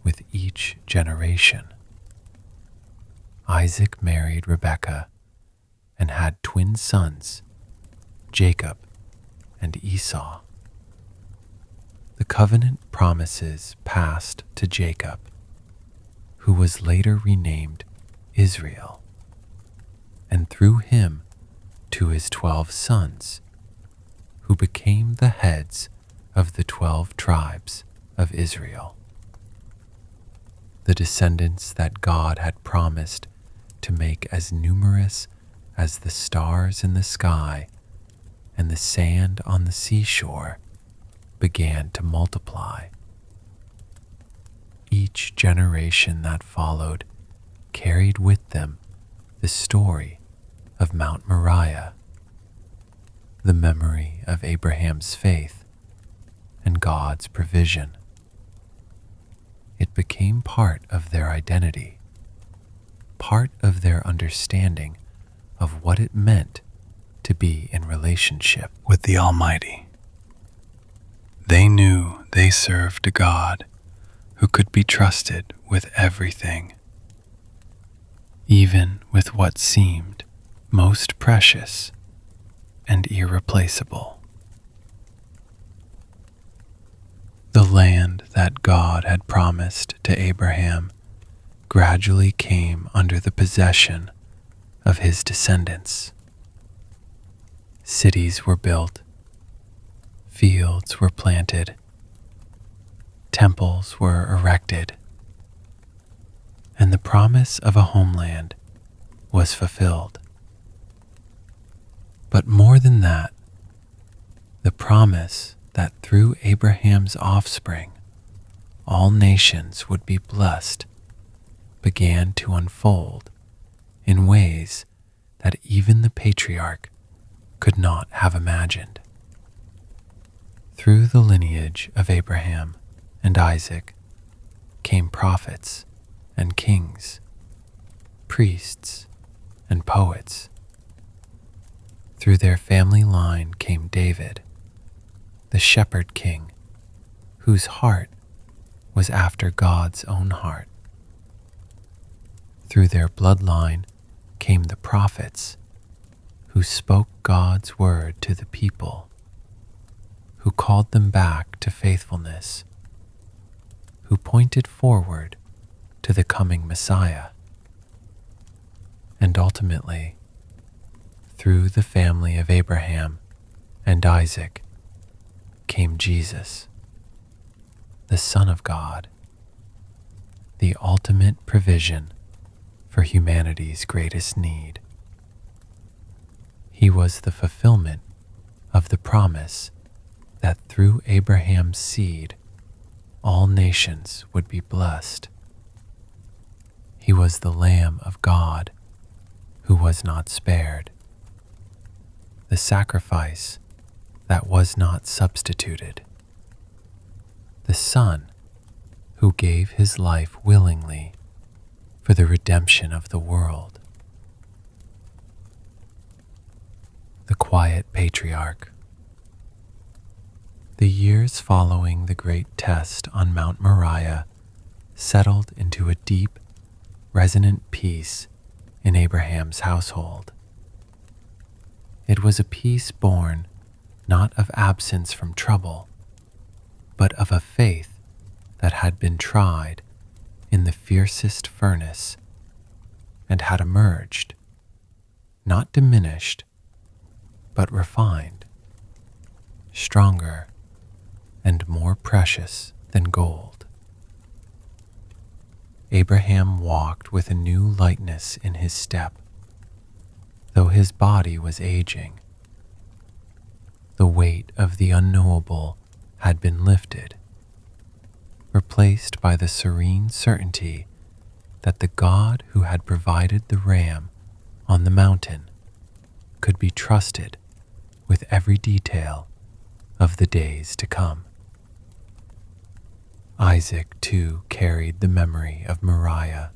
with each generation. Isaac married Rebekah and had twin sons, Jacob and Esau. The covenant promises passed to Jacob, who was later renamed Israel, and through him to his 12 sons, who became the heads of the 12 tribes of Israel. The descendants that God had promised to make as numerous as the stars in the sky and the sand on the seashore began to multiply. Each generation that followed carried with them the story of Mount Moriah, the memory of Abraham's faith and God's provision. It became part of their identity, part of their understanding of what it meant to be in relationship with the Almighty. They knew they served a God who could be trusted with everything, even with what seemed most precious and irreplaceable. The land that God had promised to Abraham gradually came under the possession of his descendants. Cities were built, fields were planted, temples were erected, and the promise of a homeland was fulfilled. But more than that, the promise that through Abraham's offspring all nations would be blessed began to unfold in ways that even the patriarch could not have imagined. Through the lineage of Abraham and Isaac came prophets and kings, priests and poets. Through their family line came David, the shepherd king, whose heart was after God's own heart. Through their bloodline came the prophets, who spoke God's word to the people, who called them back to faithfulness, who pointed forward to the coming Messiah. And ultimately, through the family of Abraham and Isaac came Jesus, the Son of God, the ultimate provision for humanity's greatest need. He was the fulfillment of the promise that through Abraham's seed all nations would be blessed. He was the Lamb of God who was not spared, the sacrifice that was not substituted, the Son who gave his life willingly for the redemption of the world. The quiet patriarch. The years following the great test on Mount Moriah settled into a deep, resonant peace in Abraham's household. It was a peace born not of absence from trouble, but of a faith that had been tried in the fiercest furnace and had emerged, not diminished, but refined, stronger and more precious than gold. Abraham walked with a new lightness in his step, though his body was aging. The weight of the unknowable had been lifted, replaced by the serene certainty that the God who had provided the ram on the mountain could be trusted with every detail of the days to come. Isaac too carried the memory of Moriah,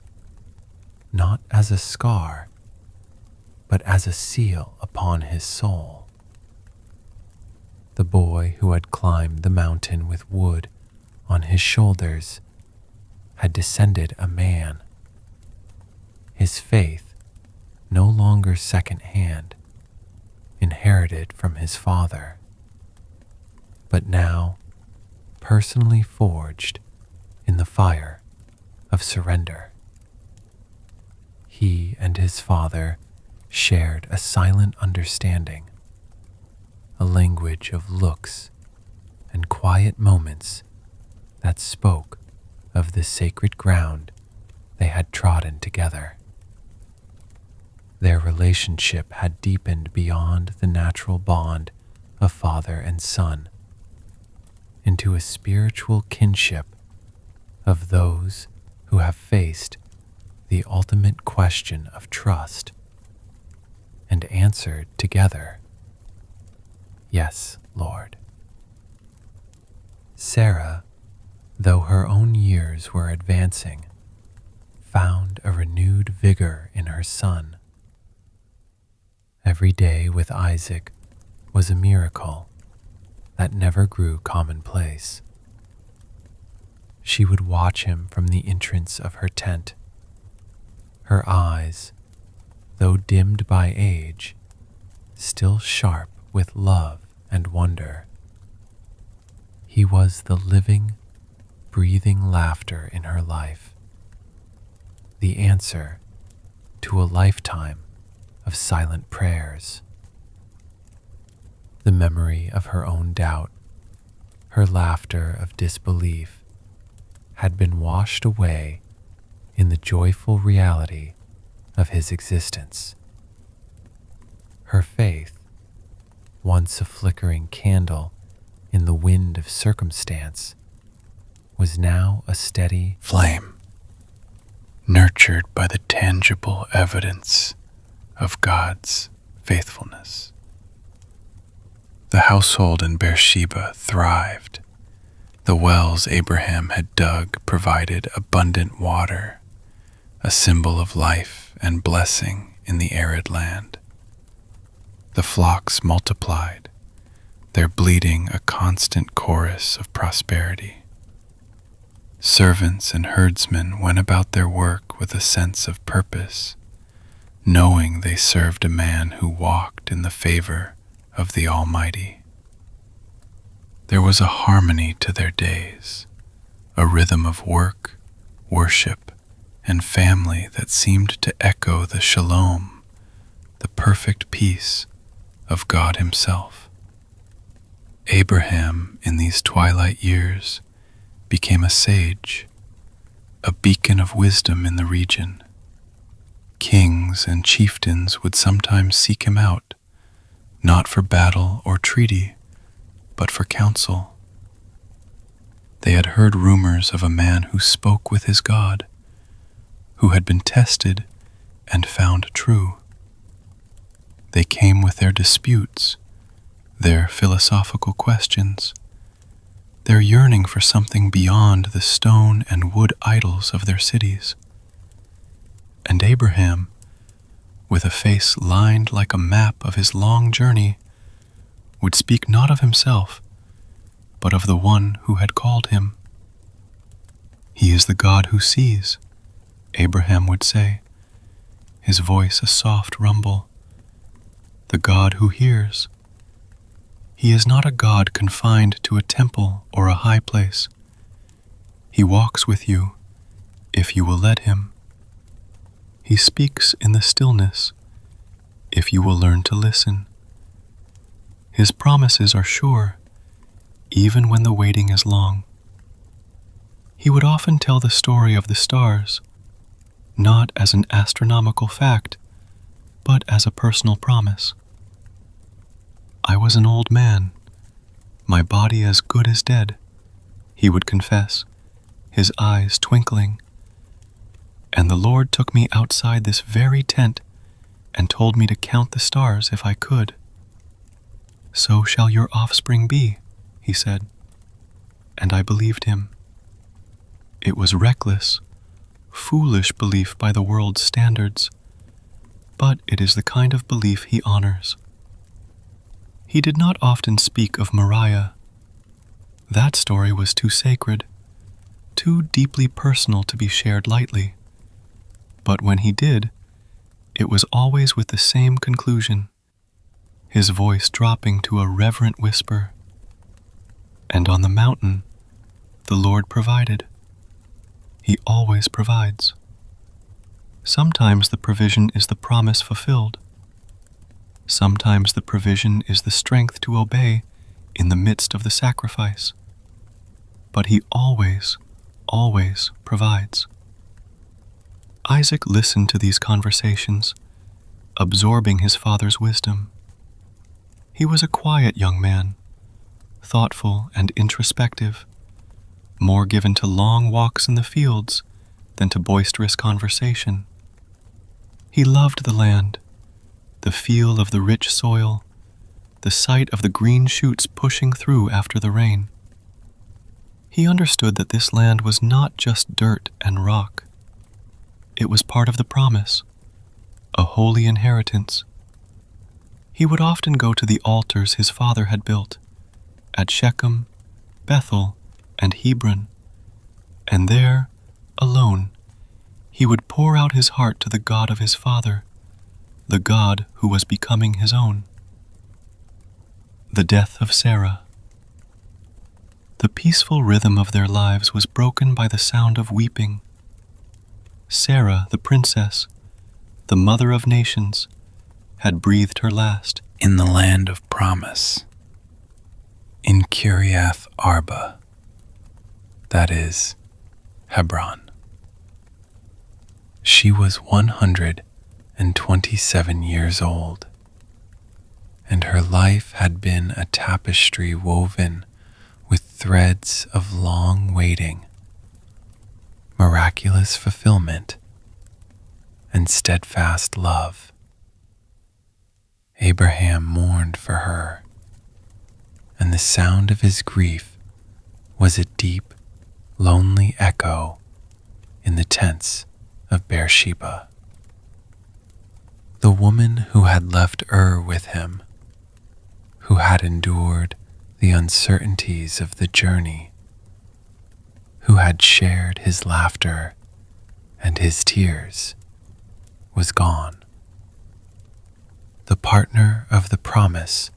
not as a scar, but as a seal upon his soul. The boy who had climbed the mountain with wood on his shoulders had descended a man. His faith, no longer second-hand, inherited from his father, but now personally forged in the fire of surrender. He and his father shared a silent understanding, a language of looks and quiet moments that spoke of the sacred ground they had trodden together. Their relationship had deepened beyond the natural bond of father and son into a spiritual kinship of those who have faced the ultimate question of trust and answered together, "Yes, Lord." Sarah, though her own years were advancing, found a renewed vigor in her son. Every day with Isaac was a miracle that never grew commonplace. She would watch him from the entrance of her tent, her eyes, though dimmed by age, still sharp with love and wonder. He was the living, breathing laughter in her life, the answer to a lifetime of silent prayers. The memory of her own doubt, her laughter of disbelief, had been washed away in the joyful reality of his existence. Her faith, once a flickering candle in the wind of circumstance, was now a steady flame, nurtured by the tangible evidence of God's faithfulness. The household in Beersheba thrived. The wells Abraham had dug provided abundant water, a symbol of life and blessing in the arid land. The flocks multiplied, their bleating a constant chorus of prosperity. Servants and herdsmen went about their work with a sense of purpose, knowing they served a man who walked in the favor of the Almighty. There was a harmony to their days, a rhythm of work, worship, and family that seemed to echo the shalom, the perfect peace of God Himself. Abraham, in these twilight years, became a sage, a beacon of wisdom in the region. Kings and chieftains would sometimes seek him out, not for battle or treaty, but for counsel. They had heard rumors of a man who spoke with his God, who had been tested and found true. They came with their disputes, their philosophical questions, their yearning for something beyond the stone and wood idols of their cities. And Abraham, with a face lined like a map of his long journey, would speak not of himself, but of the one who had called him. "He is the God who sees," Abraham would say, his voice a soft rumble. "The God who hears. He is not a God confined to a temple or a high place. He walks with you, if you will let Him. He speaks in the stillness, if you will learn to listen. His promises are sure, even when the waiting is long." He would often tell the story of the stars, not as an astronomical fact, but as a personal promise. "I was an old man, my body as good as dead," he would confess, his eyes twinkling. "And the Lord took me outside this very tent and told me to count the stars if I could. 'So shall your offspring be,' he said. And I believed him. It was reckless, foolish belief by the world's standards, but it is the kind of belief he honors. He did not often speak of Moriah. That story was too sacred, too deeply personal to be shared lightly. But when he did, it was always with the same conclusion, his voice dropping to a reverent whisper. And on the mountain, the Lord provided. He always provides. Sometimes the provision is the promise fulfilled. Sometimes the provision is the strength to obey in the midst of the sacrifice. But He always, always provides. Isaac listened to these conversations, absorbing his father's wisdom. He was a quiet young man, thoughtful and introspective, more given to long walks in the fields than to boisterous conversation. He loved the land, the feel of the rich soil, the sight of the green shoots pushing through after the rain. He understood that this land was not just dirt and rock. It was part of the promise, a holy inheritance. He would often go to the altars his father had built, at Shechem, Bethel, and Hebron, and there, alone, he would pour out his heart to the God of his father, the God who was becoming his own. The death of Sarah. The peaceful rhythm of their lives was broken by the sound of weeping. Sarah, the princess, the mother of nations, had breathed her last in the land of promise, in Kiriath Arba, that is, Hebron. She was 127 years old, and her life had been a tapestry woven with threads of long waiting, miraculous fulfillment, and steadfast love. Abraham mourned for her, and the sound of his grief was a deep, lonely echo in the tents of Beersheba. The woman who had left Ur with him, who had endured the uncertainties of the journey, who had shared his laughter and his tears, was gone. The partner of the promise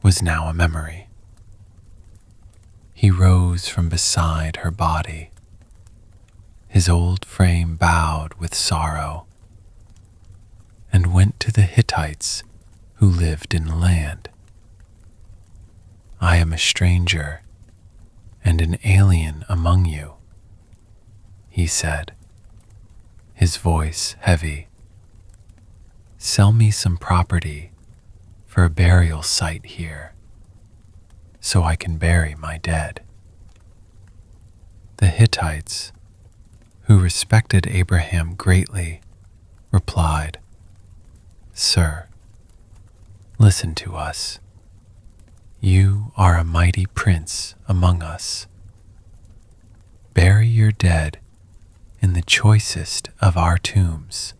was now a memory. He rose from beside her body, his old frame bowed with sorrow, and went to the Hittites who lived in the land. I am a stranger and an alien among you, he said, his voice heavy. Sell me some property for a burial site here, so I can bury my dead. The Hittites, who respected Abraham greatly, replied, Sir, listen to us. You are a mighty prince among us. Bury your dead in the choicest of our tombs.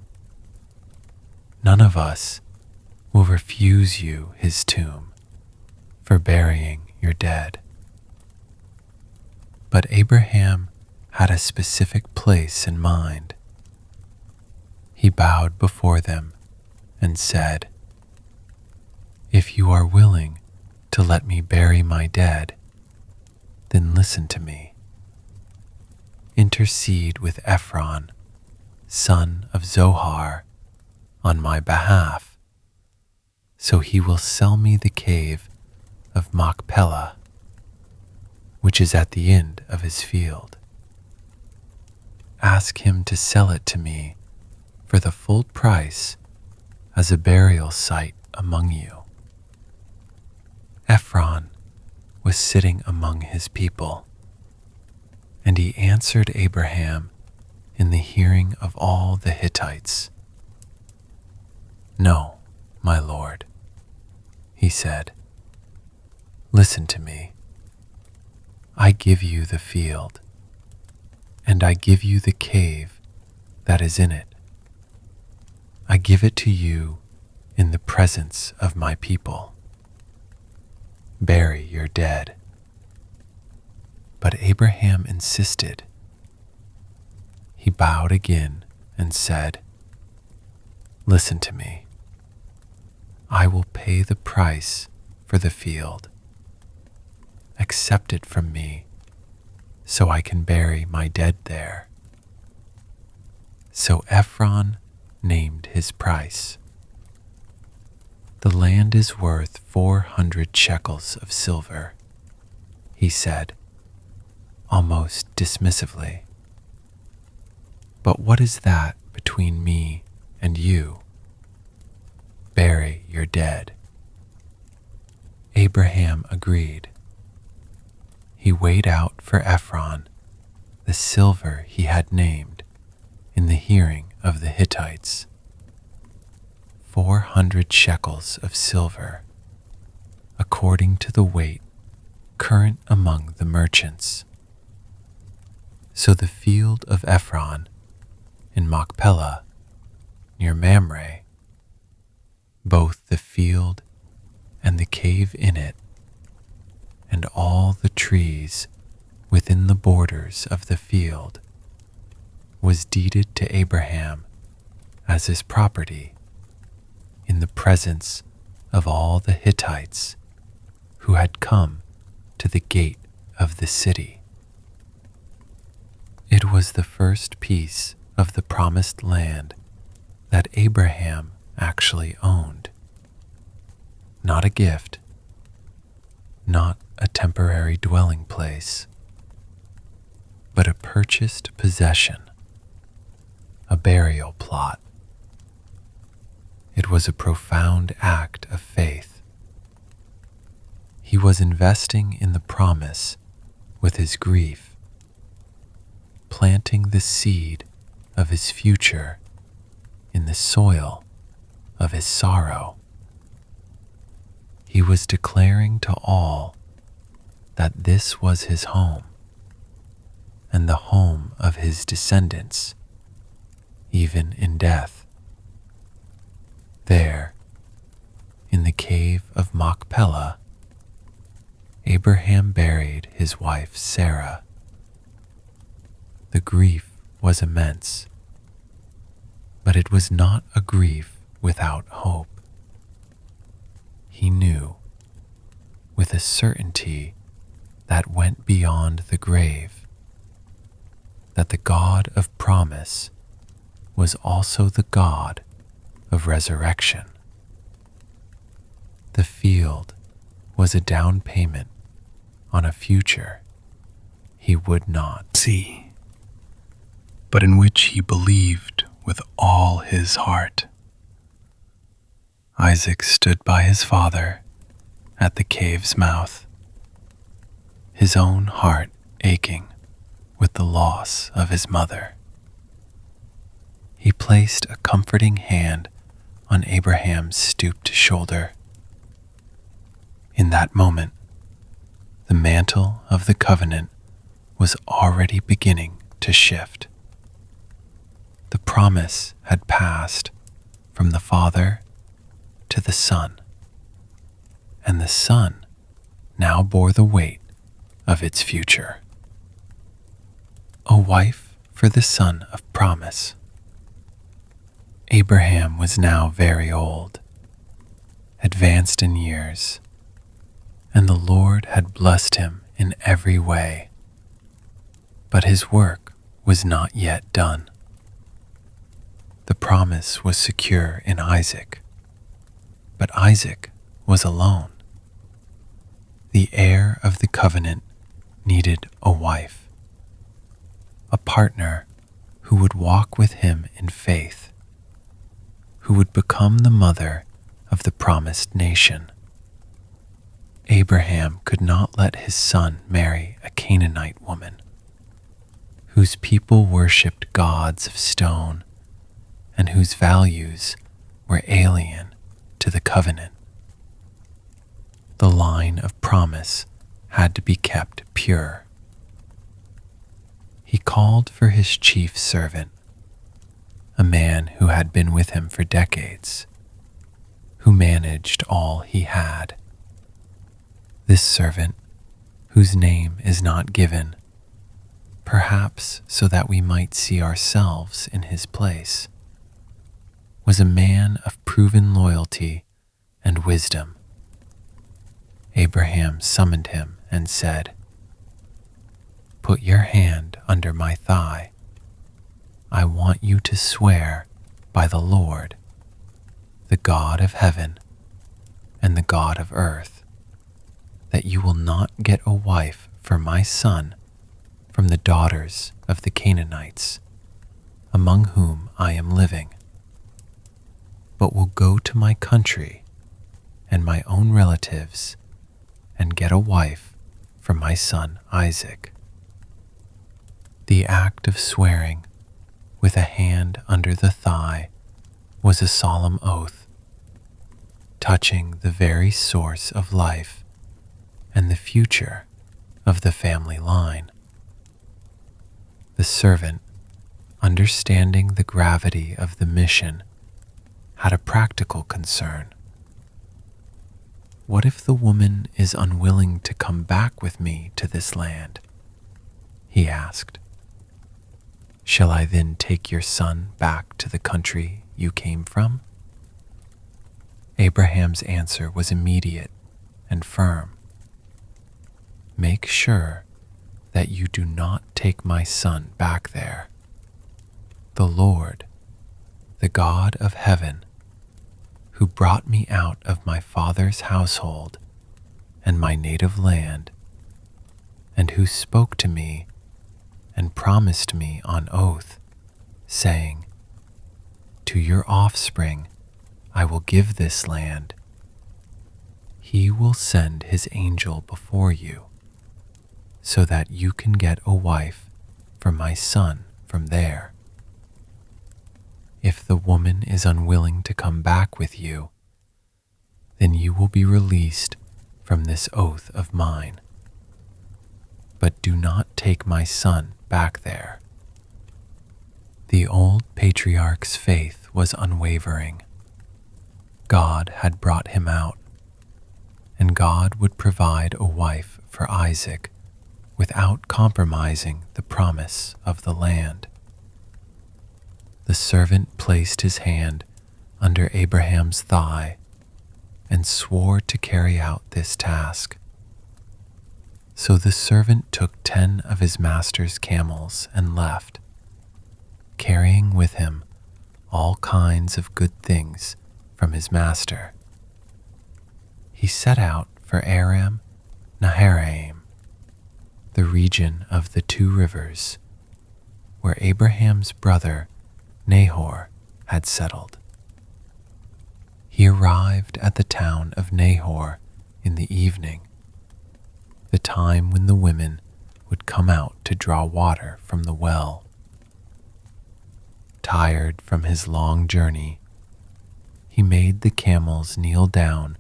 None of us will refuse you his tomb for burying your dead. But Abraham had a specific place in mind. He bowed before them and said, If you are willing to let me bury my dead, then listen to me. Intercede with Ephron, son of Zohar, on my behalf, so he will sell me the cave of Machpelah, which is at the end of his field. Ask him to sell it to me for the full price as a burial site among you. Ephron was sitting among his people, and he answered Abraham in the hearing of all the Hittites. No, my lord, he said. Listen to me. I give you the field, and I give you the cave that is in it. I give it to you in the presence of my people. Bury your dead. But Abraham insisted. He bowed again and said, Listen to me. I will pay the price for the field. Accept it from me so I can bury my dead there. So Ephron named his price. The land is worth 400 shekels of silver, he said, almost dismissively. But what is that between me and you? Bury your dead. Abraham agreed. He weighed out for Ephron the silver he had named in the hearing of the Hittites. 400 shekels of silver, according to the weight current among the merchants. So the field of Ephron in Machpelah, near Mamre, both the field and the cave in it, and all the trees within the borders of the field, was deeded to Abraham as his property in the presence of all the Hittites who had come to the gate of the city. It was the first piece of the promised land that Abraham actually owned. Not a gift, not a temporary dwelling place, but a purchased possession, a burial plot. It was a profound act of faith. He was investing in the promise with his grief, planting the seed of his future in the soil of his sorrow. He was declaring to all that this was his home and the home of his descendants, even in death. There, in the cave of Machpelah, Abraham buried his wife Sarah. The grief was immense, but it was not a grief without hope. He knew, with a certainty that went beyond the grave, that the God of promise was also the God of resurrection. The field was a down payment on a future he would not see, but in which he believed with all his heart. Isaac stood by his father at the cave's mouth, his own heart aching with the loss of his mother. He placed a comforting hand on Abraham's stooped shoulder. In that moment, the mantle of the covenant was already beginning to shift. The promise had passed from the father to the son, and the son now bore the weight of its future. A wife for the son of promise. Abraham was now very old, advanced in years, and the Lord had blessed him in every way. But his work was not yet done. The promise was secure in Isaac, but Isaac was alone. The heir of the covenant needed a wife, a partner who would walk with him in faith, who would become the mother of the promised nation. Abraham could not let his son marry a Canaanite woman, whose people worshipped gods of stone and whose values were alien to the covenant. The line of promise had to be kept pure. He called for his chief servant, a man who had been with him for decades, who managed all he had. This servant, whose name is not given, perhaps so that we might see ourselves in his place, was a man of proven loyalty and wisdom. Abraham summoned him and said, "Put your hand under my thigh. I want you to swear by the Lord, the God of heaven and the God of earth, that you will not get a wife for my son from the daughters of the Canaanites, among whom I am living, but will go to my country and my own relatives and get a wife for my son Isaac." The act of swearing with a hand under the thigh was a solemn oath, touching the very source of life and the future of the family line. The servant, understanding the gravity of the mission, had a practical concern. What if the woman is unwilling to come back with me to this land? He asked. Shall I then take your son back to the country you came from? Abraham's answer was immediate and firm. Make sure that you do not take my son back there. The Lord, the God of heaven, who brought me out of my father's household and my native land, and who spoke to me and promised me on oath, saying, "To your offspring I will give this land." He will send his angel before you, so that you can get a wife for my son from there. If the woman is unwilling to come back with you, then you will be released from this oath of mine. But do not take my son back there." The old patriarch's faith was unwavering. God had brought him out, and God would provide a wife for Isaac without compromising the promise of the land. The servant placed his hand under Abraham's thigh and swore to carry out this task. So the servant took 10 of his master's camels and left, carrying with him all kinds of good things from his master. He set out for Aram Naharaim, the region of the 2 rivers, where Abraham's brother Nahor had settled. He arrived at the town of Nahor in the evening, the time when the women would come out to draw water from the well. Tired from his long journey, he made the camels kneel down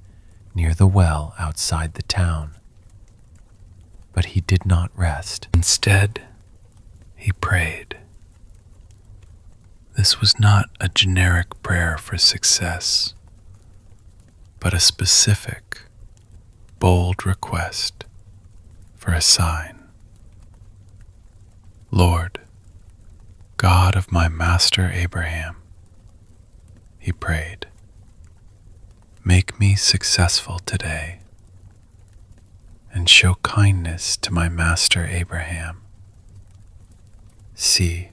near the well outside the town. But he did not rest. Instead, he prayed. This was not a generic prayer for success, but a specific, bold request for a sign. "Lord, God of my master Abraham," he prayed, "make me successful today and show kindness to my master Abraham. See,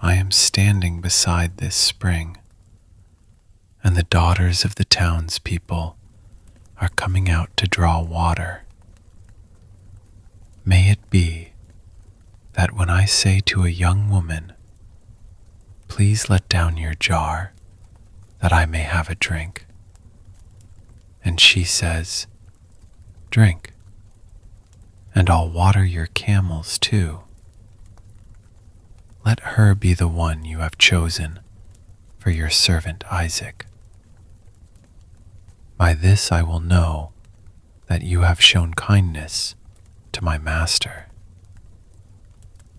I am standing beside this spring, and the daughters of the townspeople are coming out to draw water. May it be that when I say to a young woman, 'Please let down your jar that I may have a drink,' and she says, 'Drink, and I'll water your camels too,' let her be the one you have chosen for your servant Isaac. By this I will know that you have shown kindness to my master."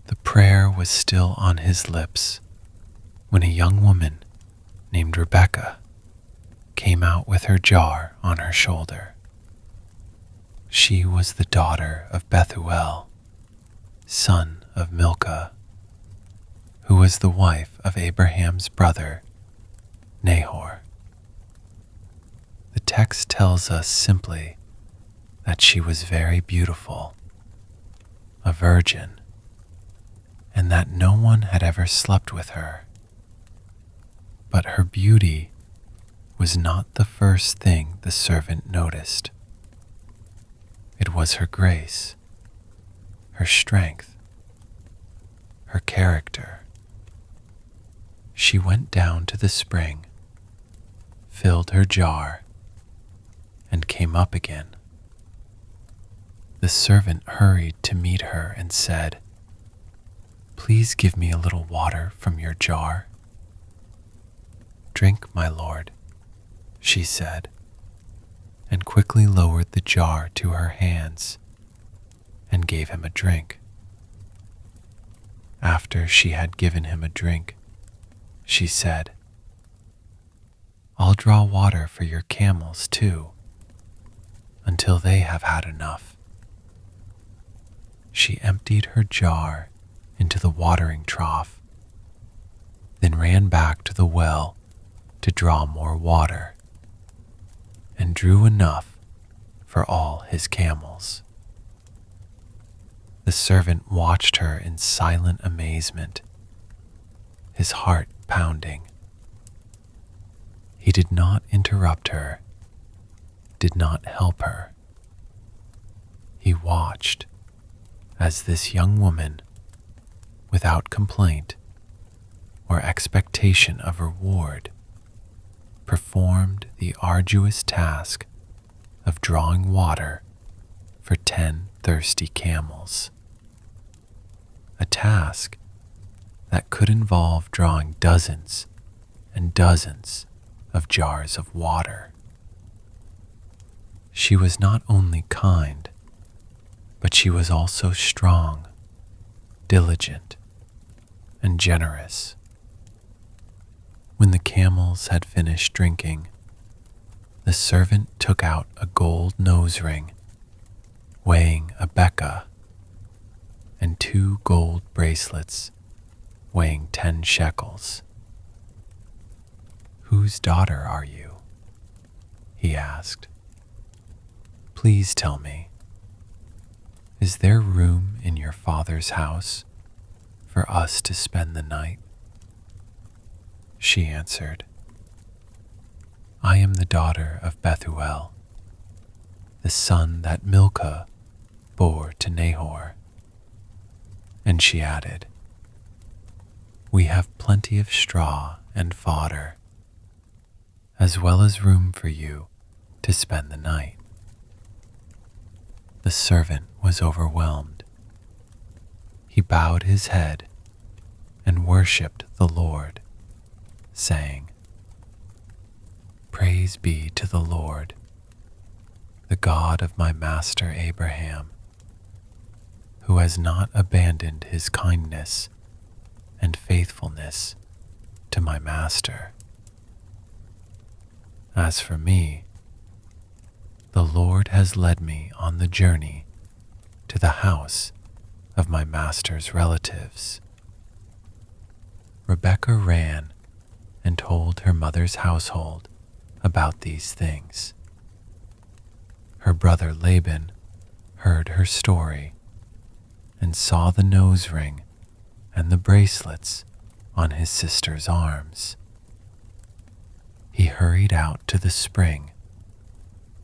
The prayer was still on his lips when a young woman named Rebekah came out with her jar on her shoulder. She was the daughter of Bethuel, son of Milcah, who was the wife of Abraham's brother, Nahor. The text tells us simply that she was very beautiful, a virgin, and that no one had ever slept with her. But her beauty was not the first thing the servant noticed. It was her grace, her strength, her character. She went down to the spring, filled her jar, and came up again. The servant hurried to meet her and said, "Please give me a little water from your jar." "Drink, my lord," she said, and quickly lowered the jar to her hands and gave him a drink. After she had given him a drink, she said, "I'll draw water for your camels too, until they have had enough." She emptied her jar into the watering trough, then ran back to the well to draw more water, and drew enough for all his camels. The servant watched her in silent amazement, his heart pounding. He did not interrupt her, did not help her. He watched as this young woman, without complaint or expectation of reward, performed the arduous task of drawing water for 10 thirsty camels. A task that could involve drawing dozens and dozens of jars of water. She was not only kind, but she was also strong, diligent, and generous. When the camels had finished drinking, the servant took out a gold nose ring weighing a beka and 2 gold bracelets weighing 10 shekels. "Whose daughter are you?" he asked. "Please tell me, is there room in your father's house for us to spend the night?" She answered, "I am the daughter of Bethuel, the son that Milcah bore to Nahor." And she added, "We have plenty of straw and fodder, as well as room for you to spend the night." The servant was overwhelmed. He bowed his head and worshipped the Lord, saying, "Praise be to the Lord, the God of my master Abraham, who has not abandoned his kindness and faithfulness to my master. As for me, the Lord has led me on the journey to the house of my master's relatives." Rebekah ran and told her mother's household about these things. Her brother Laban heard her story and saw the nose ring and the bracelets on his sister's arms. He hurried out to the spring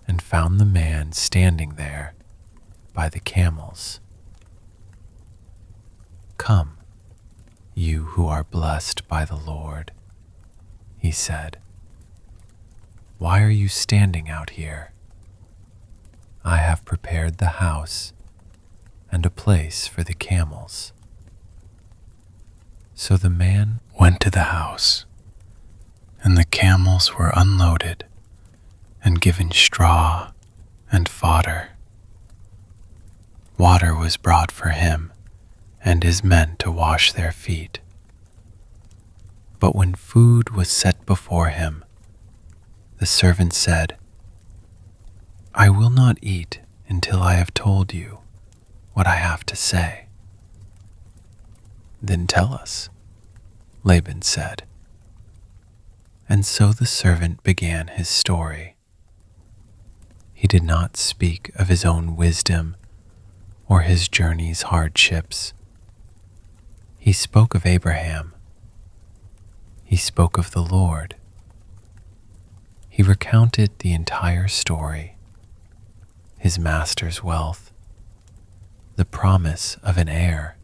and found the man standing there by the camels. "Come, you who are blessed by the Lord," he said. "Why are you standing out here? I have prepared the house and a place for the camels." So the man Went to the house, and the camels were unloaded and given straw and fodder. Water was brought for him and his men to wash their feet. But when food was set before him, the servant said, "I will not eat until I have told you what I have to say." "Then tell us," Laban said. And so the servant began his story. He did not speak of his own wisdom or his journey's hardships. He spoke of Abraham. He spoke of the Lord. He recounted the entire story, his master's wealth, the promise of an heir,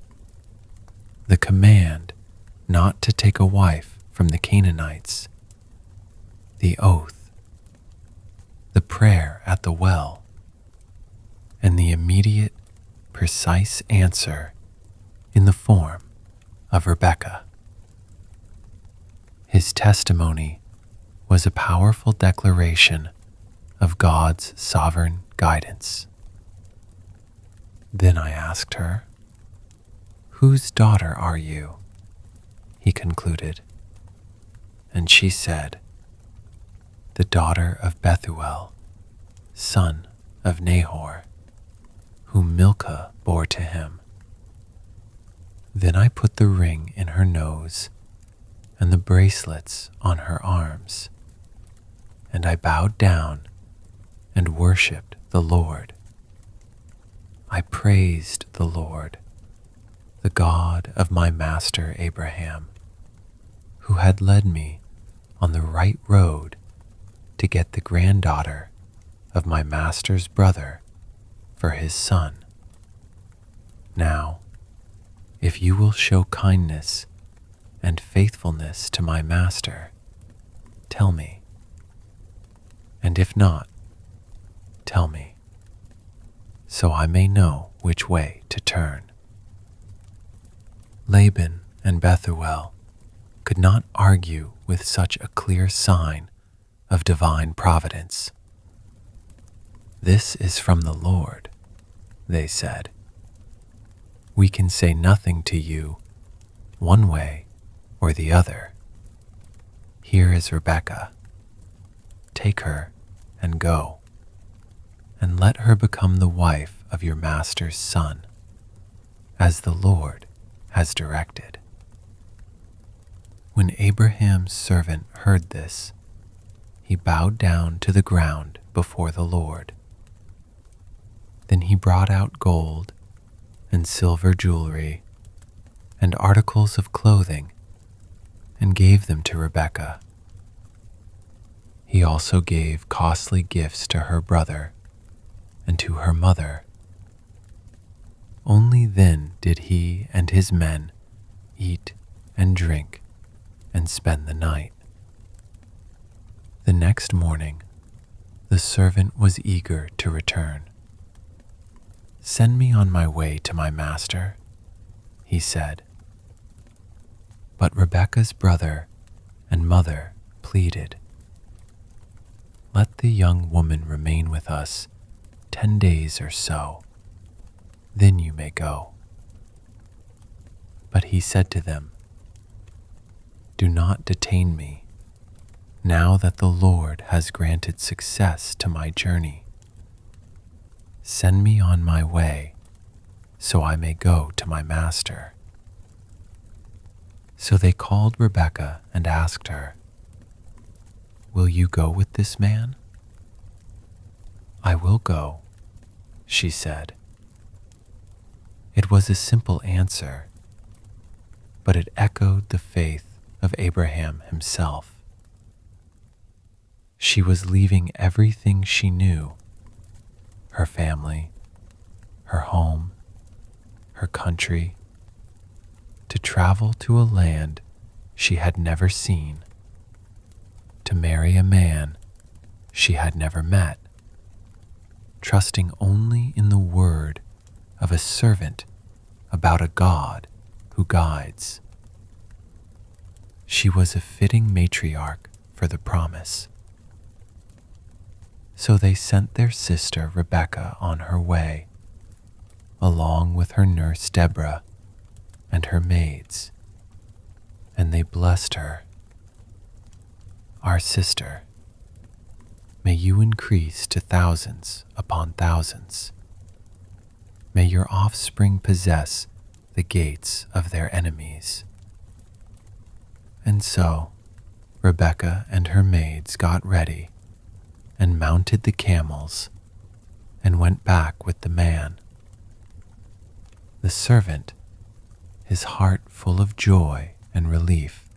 the command not to take a wife from the Canaanites, the oath, the prayer at the well, and the immediate, precise answer in the form of Rebekah. His testimony was a powerful declaration of God's sovereign guidance. Then I asked her, "Whose daughter are you?" he concluded. And she said, "The daughter of Bethuel, son of Nahor, whom Milcah bore to him." Then I put the ring in her nose and the bracelets on her arms, and I bowed down and worshipped the Lord. I praised the Lord, the God of my master Abraham, who had led me on the right road to get the granddaughter of my master's brother for his son. Now, if you will show kindness and faithfulness to my master, tell me. And if not, tell me, so I may know which way to turn." Laban and Bethuel could not argue with such a clear sign of divine providence. "This is from the Lord," they said. "We can say nothing to you one way or the other. Here is Rebekah. Take her and go, and let her become the wife of your master's son, as the Lord has directed." When Abraham's servant heard this, he bowed down to the ground before the Lord. Then he brought out gold and silver jewelry and articles of clothing and gave them to Rebekah. He also gave costly gifts to her brother and to her mother. Only then did he and his men eat and drink and spend the night. The next morning, the servant was eager to return. "Send me on my way to my master," he said. But Rebekah's brother and mother pleaded, "Let the young woman remain with us 10 days or so, then you may go." But he said to them, "Do not detain me, now that the Lord has granted success to my journey. Send me on my way, so I may go to my master." So they called Rebekah and asked her, "Will you go with this man?" "I will go," she said. It was a simple answer, but it echoed the faith of Abraham himself. She was leaving everything she knew, her family, her home, her country, to travel to a land she had never seen, to marry a man she had never met, trusting only in the word of a servant about a God who guides. She was a fitting matriarch for the promise. So they sent their sister Rebekah on her way, along with her nurse Deborah and her maids, and they blessed her. "Our sister, may you increase to thousands upon thousands. May your offspring possess the gates of their enemies." And so Rebekah and her maids got ready and mounted the camels and went back with the man. The servant, his heart full of joy and relief,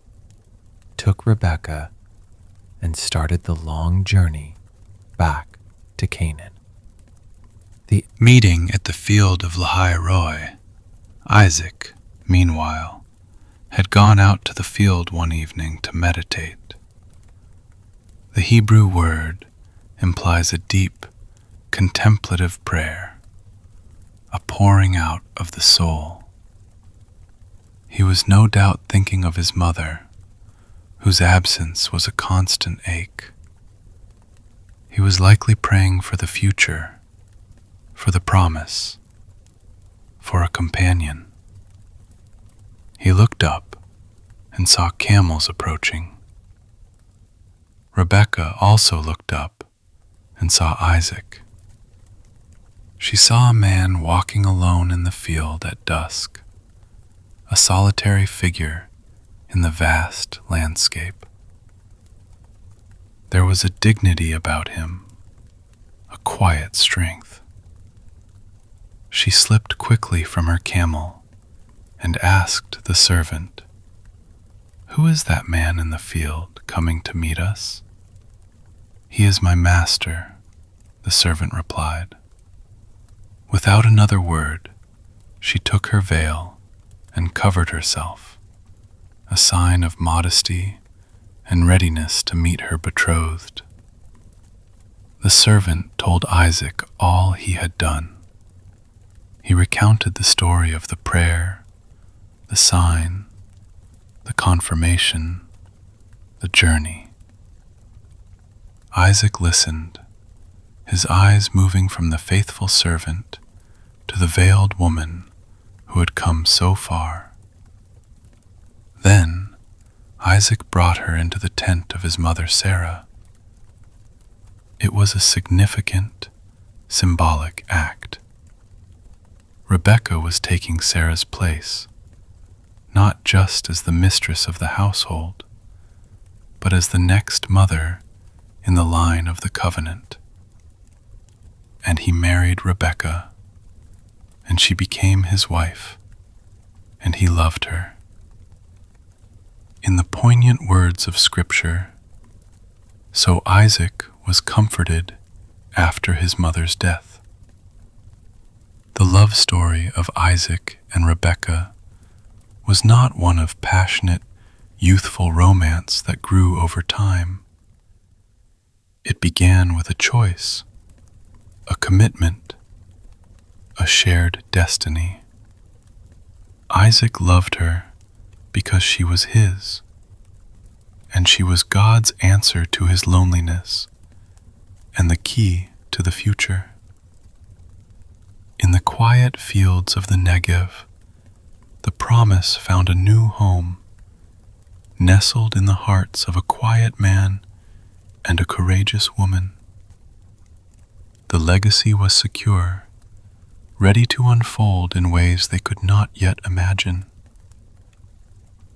took Rebekah and started the long journey back to Canaan. The meeting at the field of Lahai-roi, Isaac, meanwhile, had gone out to the field one evening to meditate. The Hebrew word implies a deep, contemplative prayer, a pouring out of the soul. He was no doubt thinking of his mother, whose absence was a constant ache. He was likely praying for the future, for the promise, for a companion. He looked up and saw camels approaching. Rebekah also looked up and saw Isaac. She saw a man walking alone in the field at dusk, a solitary figure in the vast landscape. There was a dignity about him, a quiet strength. She slipped quickly from her camel and asked the servant, "Who is that man in the field coming to meet us?" "He is my master," the servant replied. Without another word, she took her veil and covered herself, a sign of modesty and readiness to meet her betrothed. The servant told Isaac all he had done. He recounted the story of the prayer, the sign, the confirmation, the journey. Isaac listened, his eyes moving from the faithful servant to the veiled woman who had come so far. Then Isaac brought her into the tent of his mother Sarah. It was a significant, symbolic act. Rebekah was taking Sarah's place, not just as the mistress of the household, but as the next mother in the line of the covenant. And he married Rebekah, and she became his wife, and he loved her. In the poignant words of Scripture, so Isaac was comforted after his mother's death. The love story of Isaac and Rebekah was not one of passionate, youthful romance that grew over time. It began with a choice, a commitment, a shared destiny. Isaac loved her because she was his, and she was God's answer to his loneliness and the key to the future. In the quiet fields of the Negev, the promise found a new home, nestled in the hearts of a quiet man and a courageous woman. The legacy was secure, ready to unfold in ways they could not yet imagine.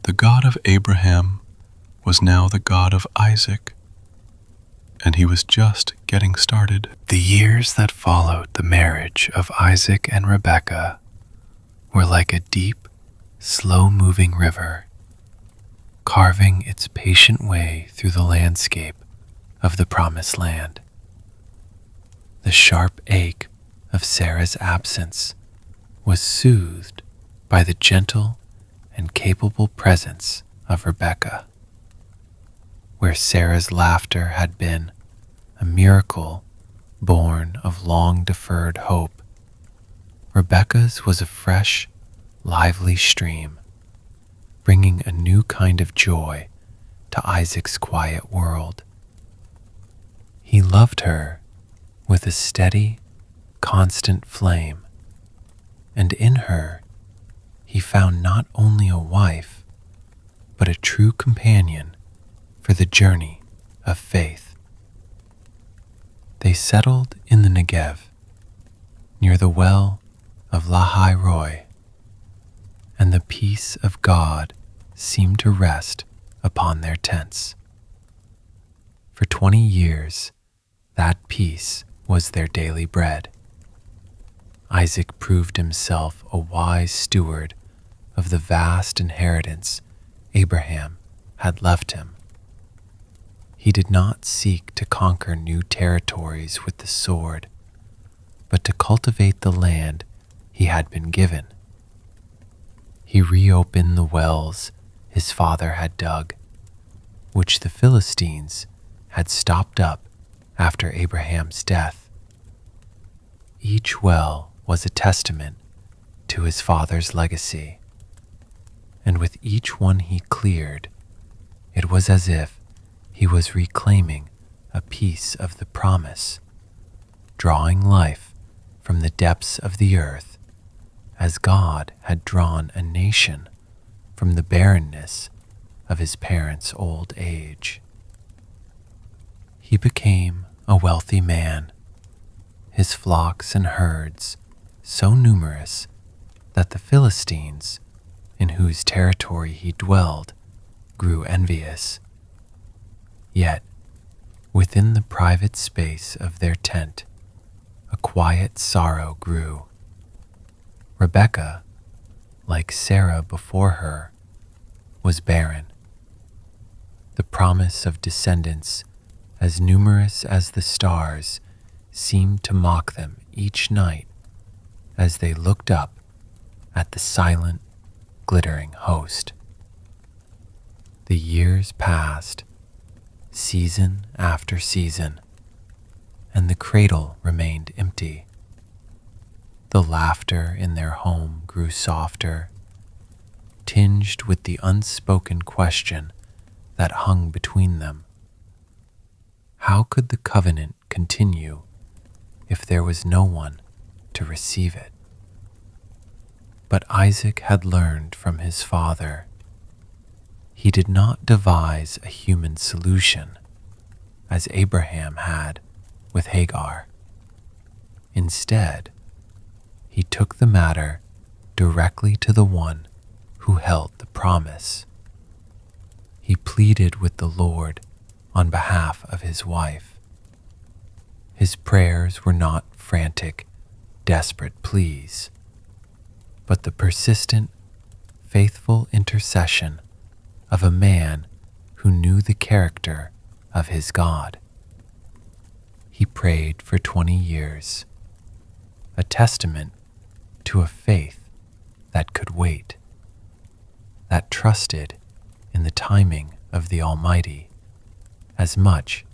The God of Abraham was now the God of Isaac, and he was just getting started. The years that followed the marriage of Isaac and Rebekah were like a deep, slow-moving river, carving its patient way through the landscape of the Promised Land. The sharp ache of Sarah's absence was soothed by the gentle and capable presence of Rebekah. Where Sarah's laughter had been a miracle born of long-deferred hope, Rebekah's was a fresh, lively stream, bringing a new kind of joy to Isaac's quiet world. He loved her with a steady, constant flame, and in her he found not only a wife, but a true companion for the journey of faith. They settled in the Negev, near the well of Lahai Roi, and the peace of God seemed to rest upon their tents. For 20 years, that peace was their daily bread. Isaac proved himself a wise steward of the vast inheritance Abraham had left him. He did not seek to conquer new territories with the sword, but to cultivate the land he had been given. He reopened the wells his father had dug, which the Philistines had stopped up after Abraham's death. Each well was a testament to his father's legacy, and with each one he cleared, it was as if he was reclaiming a piece of the promise, drawing life from the depths of the earth, as God had drawn a nation from the barrenness of his parents' old age. He became a wealthy man, his flocks and herds so numerous that the Philistines, in whose territory he dwelled, grew envious. Yet, within the private space of their tent, a quiet sorrow grew. Rebekah, like Sarah before her, was barren. The promise of descendants as numerous as the stars seemed to mock them each night as they looked up at the silent, glittering host. The years passed, season after season, and the cradle remained empty. The laughter in their home grew softer, tinged with the unspoken question that hung between them. How could the covenant continue if there was no one to receive it. But Isaac had learned from his father. He did not devise a human solution, as Abraham had with Hagar. Instead, he took the matter directly to the one who held the promise. He pleaded with the Lord on behalf of his wife. His prayers were not frantic, desperate pleas, but the persistent, faithful intercession of a man who knew the character of his God. He prayed for 20 years, a testament to a faith that could wait, that trusted in the timing of the Almighty as much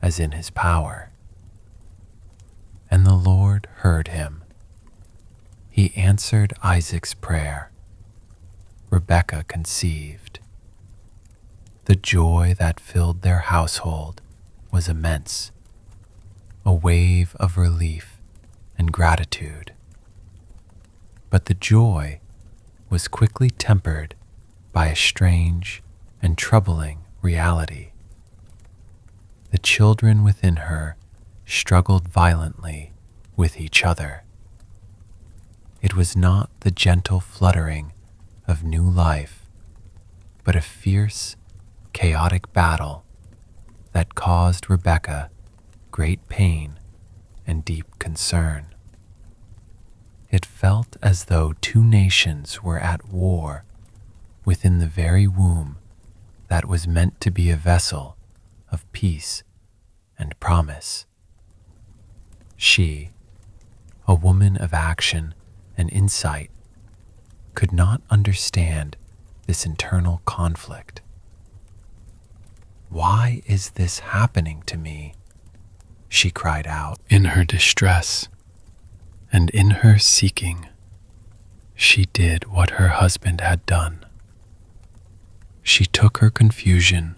as in his power. And the Lord heard him. He answered Isaac's prayer. Rebekah conceived. The joy that filled their household was immense, a wave of relief and gratitude. But the joy was quickly tempered by a strange and troubling reality. The children within her struggled violently with each other. It was not the gentle fluttering of new life, but a fierce, chaotic battle that caused Rebekah great pain and deep concern. It felt as though two nations were at war within the very womb that was meant to be a vessel of peace and promise. She, a woman of action and insight, could not understand this internal conflict. "Why is this happening to me?" she cried out. In her distress and in her seeking, she did what her husband had done. She took her confusion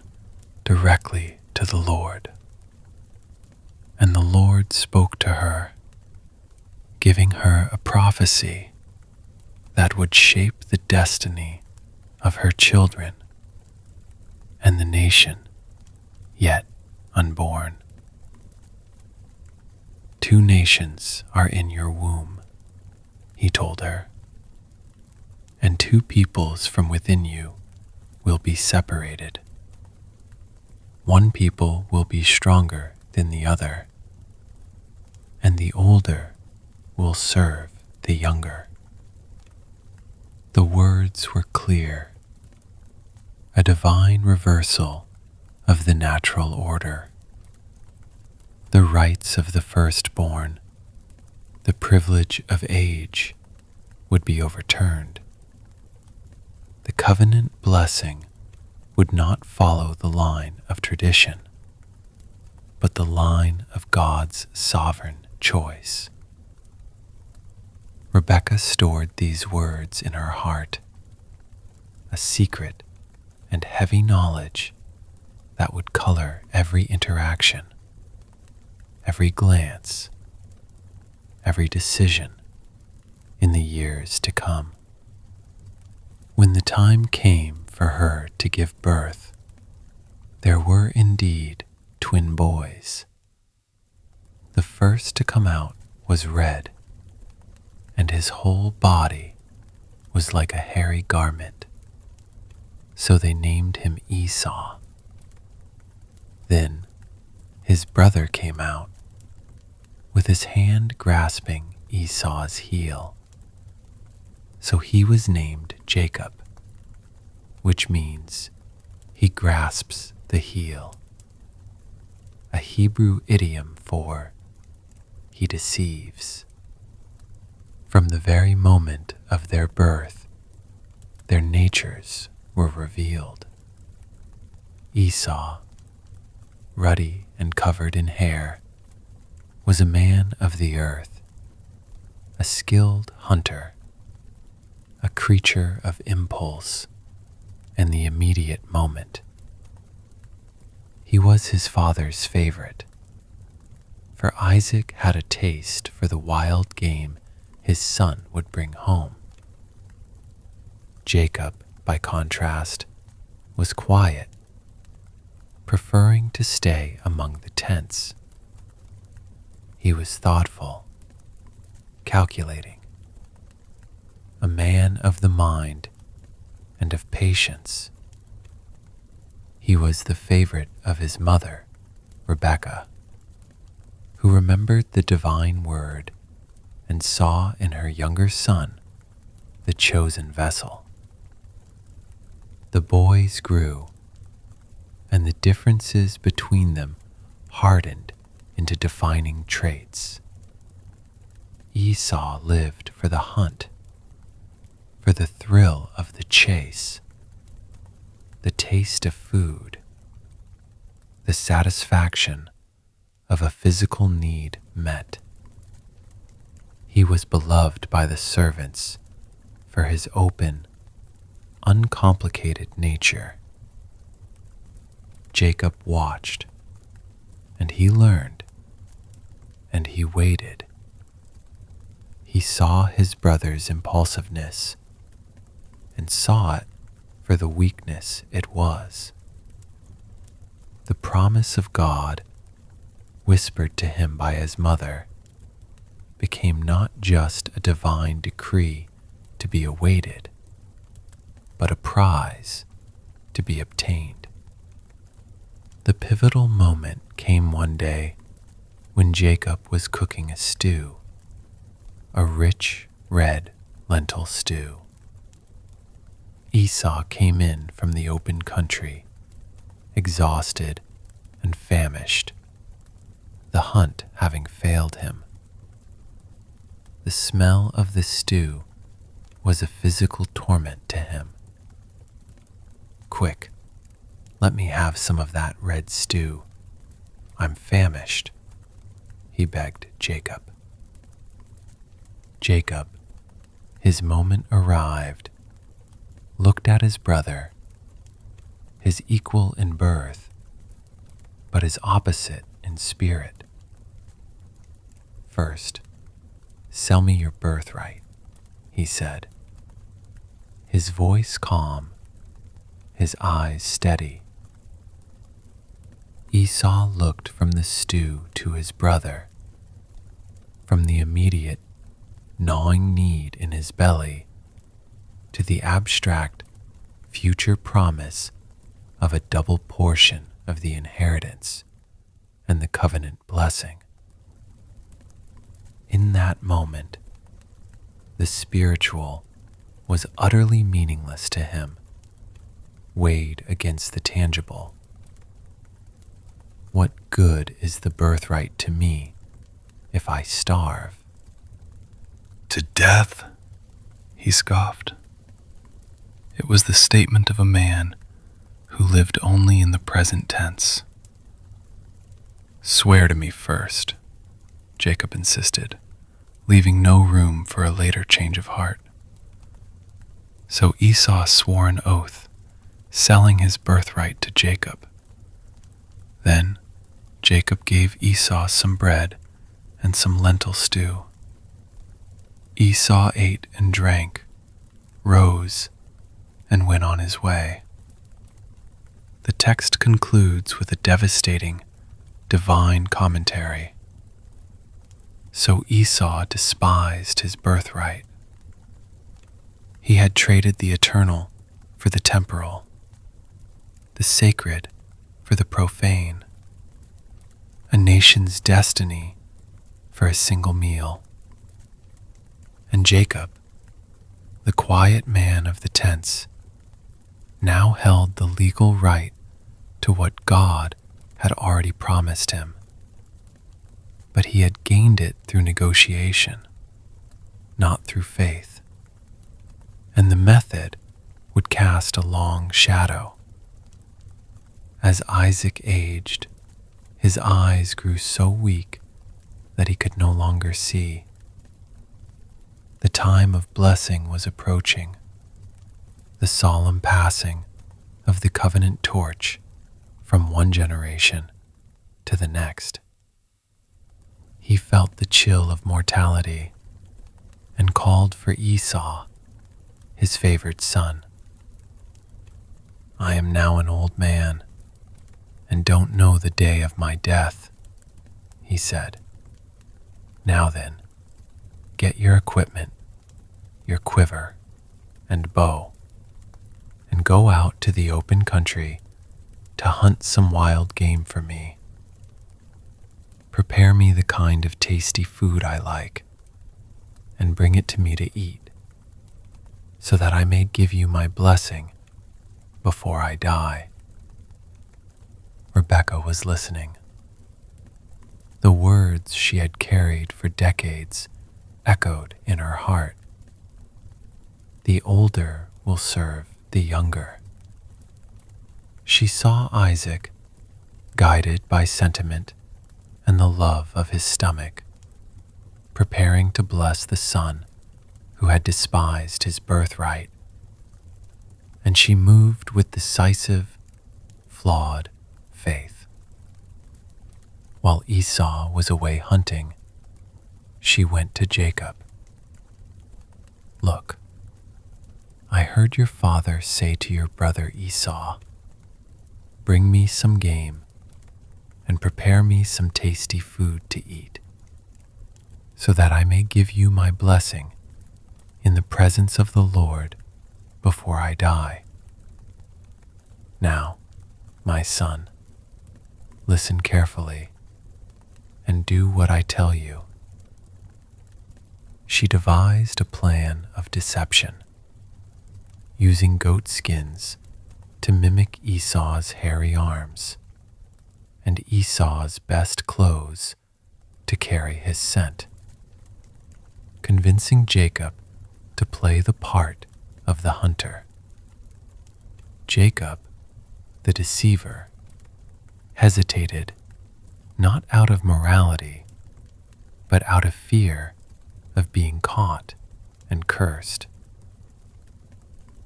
directly to the Lord. And the Lord spoke to her, giving her a prophecy that would shape the destiny of her children and the nation yet unborn. "Two nations are in your womb," he told her, "and two peoples from within you will be separated. One people will be stronger than the other, and the older will serve the younger." The words were clear, a divine reversal of the natural order. The rights of the firstborn, the privilege of age, would be overturned. The covenant blessing would not follow the line of tradition, but the line of God's sovereign choice. Rebekah stored these words in her heart, a secret and heavy knowledge that would color every interaction, every glance, every decision in the years to come. When the time came for her to give birth, there were indeed twin boys. The first to come out was red, and his whole body was like a hairy garment, so they named him Esau. Then his brother came out, with his hand grasping Esau's heel, so he was named Jacob, which means he grasps the heel, a Hebrew idiom for he deceives. From the very moment of their birth, their natures were revealed. Esau, ruddy and covered in hair, was a man of the earth, a skilled hunter, a creature of impulse and the immediate moment. He was his father's favorite, for Isaac had a taste for the wild game his son would bring home. Jacob, by contrast, was quiet, preferring to stay among the tents. He was thoughtful, calculating, a man of the mind and of patience. He was the favorite of his mother, Rebekah, who remembered the divine word and saw in her younger son the chosen vessel. The boys grew, and the differences between them hardened into defining traits. Esau lived for the hunt, for the thrill of the chase, the taste of food, the satisfaction of a physical need met. He was beloved by the servants for his open, uncomplicated nature. Jacob watched, and he learned, and he waited. He saw his brother's impulsiveness and saw it for the weakness it was. The promise of God, whispered to him by his mother, became not just a divine decree to be awaited, but a prize to be obtained. The pivotal moment came one day when Jacob was cooking a stew, a rich red lentil stew. Esau came in from the open country, exhausted and famished, the hunt having failed him. The smell of the stew was a physical torment to him. "Quick, let me have some of that red stew. I'm famished," he begged Jacob. Jacob, his moment arrived, looked at his brother, his equal in birth, but his opposite in spirit. "First, sell me your birthright," he said, his voice calm, his eyes steady. Esau looked from the stew to his brother, from the immediate, gnawing need in his belly to the abstract, future promise of a double portion of the inheritance and the covenant blessing. In that moment, the spiritual was utterly meaningless to him, weighed against the tangible. What good is the birthright to me if I starve? To death, he scoffed. It was the statement of a man who lived only in the present tense. "Swear to me first," Jacob insisted, leaving no room for a later change of heart. So Esau swore an oath, selling his birthright to Jacob. Then Jacob gave Esau some bread and some lentil stew. Esau ate and drank, rose, and went on his way. The text concludes with a devastating, divine commentary. So Esau despised his birthright. He had traded the eternal for the temporal, the sacred for the profane, a nation's destiny for a single meal. And Jacob, the quiet man of the tents, now held the legal right to what God had already promised him. But he had gained it through negotiation, not through faith. And the method would cast a long shadow. As Isaac aged, his eyes grew so weak that he could no longer see. The time of blessing was approaching, the solemn passing of the covenant torch from one generation to the next. He felt the chill of mortality and called for Esau, his favored son. I am now an old man and don't know the day of my death, he said. Now then, get your equipment, your quiver and bow, and go out to the open country to hunt some wild game for me. Prepare me the kind of tasty food I like, and bring it to me to eat, so that I may give you my blessing before I die. Rebecca was listening. The words she had carried for decades echoed in her heart. The older will serve the younger. She saw Isaac, guided by sentiment and the love of his stomach, preparing to bless the son who had despised his birthright. And she moved with decisive, flawed faith. While Esau was away hunting, she went to Jacob. Look, I heard your father say to your brother Esau, bring me some game and prepare me some tasty food to eat, so that I may give you my blessing in the presence of the Lord before I die. Now, my son, listen carefully and do what I tell you. She devised a plan of deception, using goat skins to mimic Esau's hairy arms and Esau's best clothes to carry his scent, convincing Jacob to play the part of the hunter. Jacob, the deceiver, hesitated not out of morality, but out of fear of being caught and cursed.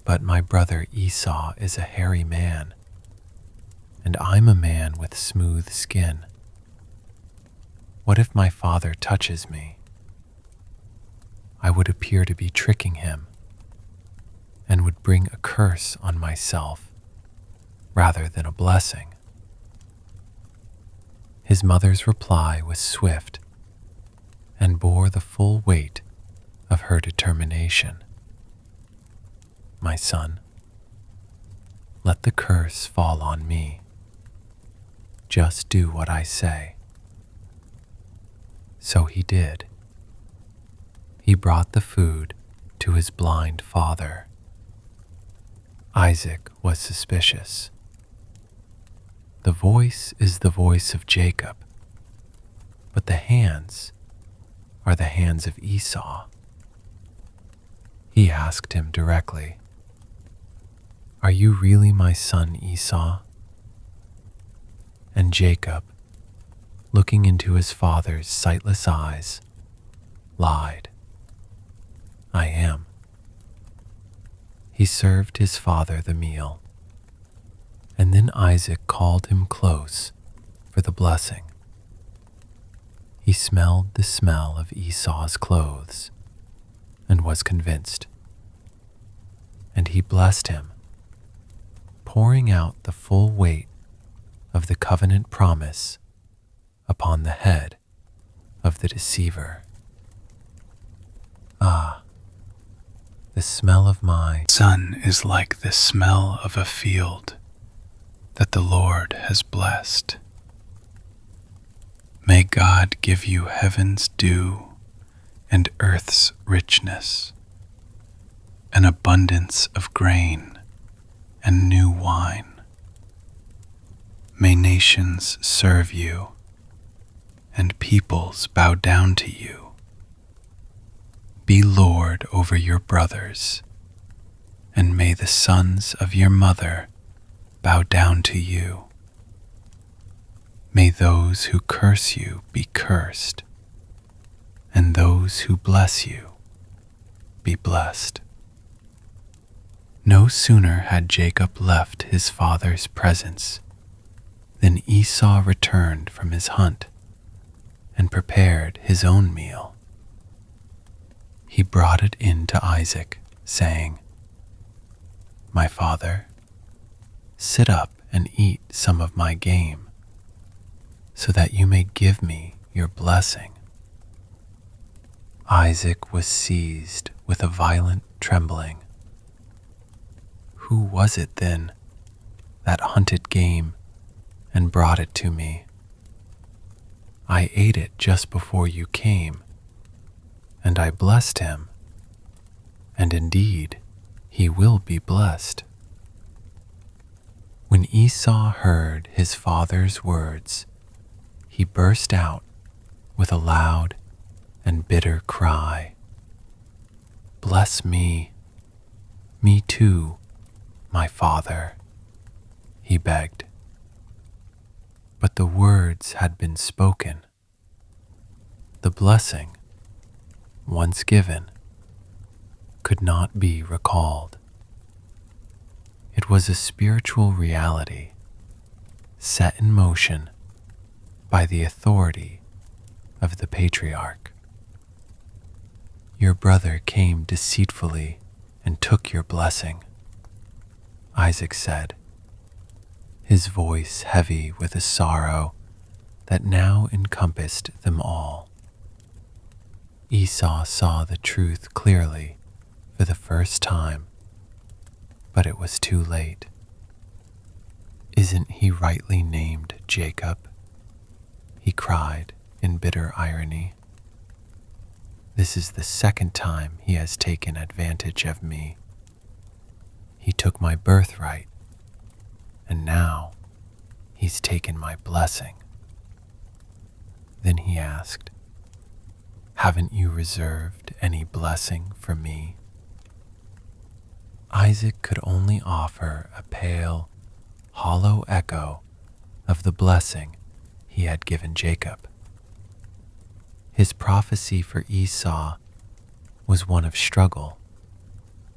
But my brother Esau is a hairy man, and I'm a man with smooth skin. What if my father touches me? I would appear to be tricking him and would bring a curse on myself rather than a blessing. His mother's reply was swift and bore the full weight of her determination. My son, let the curse fall on me. Just do what I say. So he did. He brought the food to his blind father. Isaac was suspicious. The voice is the voice of Jacob, but the hands are the hands of Esau. He asked him directly, "Are you really my son Esau?" And Jacob, looking into his father's sightless eyes, lied, "I am." He served his father the meal, and then Isaac called him close for the blessing. He smelled the smell of Esau's clothes and was convinced, and he blessed him, pouring out the full weight of the covenant promise upon the head of the deceiver. Ah, the smell of my Son is like the smell of a field that the Lord has blessed. May God give you heaven's dew and earth's richness, an abundance of grain and new wine. May nations serve you and peoples bow down to you. Be Lord over your brothers, and may the sons of your mother bow down to you. May those who curse you be cursed, and those who bless you be blessed. No sooner had Jacob left his father's presence than Esau returned from his hunt and prepared his own meal. He brought it in to Isaac, saying, "My father, sit up and eat some of my game, so that you may give me your blessing." Isaac was seized with a violent trembling. Who was it then that hunted game and brought it to me? I ate it just before you came, and I blessed him, and indeed he will be blessed. When Esau heard his father's words, he burst out with a loud and bitter cry. "Bless me too, my father," he begged. But the words had been spoken. The blessing, once given, could not be recalled. It was a spiritual reality set in motion by the authority of the patriarch. "Your brother came deceitfully and took your blessing," Isaac said, his voice heavy with a sorrow that now encompassed them all. Esau saw the truth clearly for the first time, but it was too late. "Isn't he rightly named Jacob?" he cried in bitter irony. "This is the second time he has taken advantage of me. He took my birthright, and now he's taken my blessing." Then he asked, "Haven't you reserved any blessing for me?" Isaac could only offer a pale, hollow echo of the blessing he had given Jacob. His prophecy for Esau was one of struggle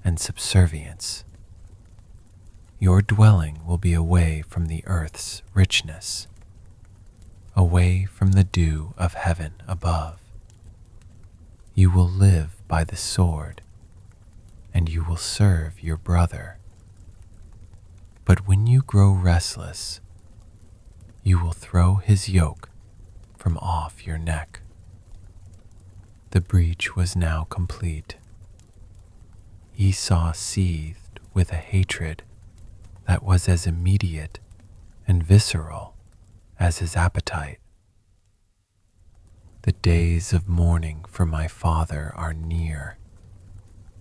and subservience. "Your dwelling will be away from the earth's richness, away from the dew of heaven above. You will live by the sword, and you will serve your brother. But when you grow restless, you will throw his yoke from off your neck." The breach was now complete. Esau seethed with a hatred that was as immediate and visceral as his appetite. "The days of mourning for my father are near,"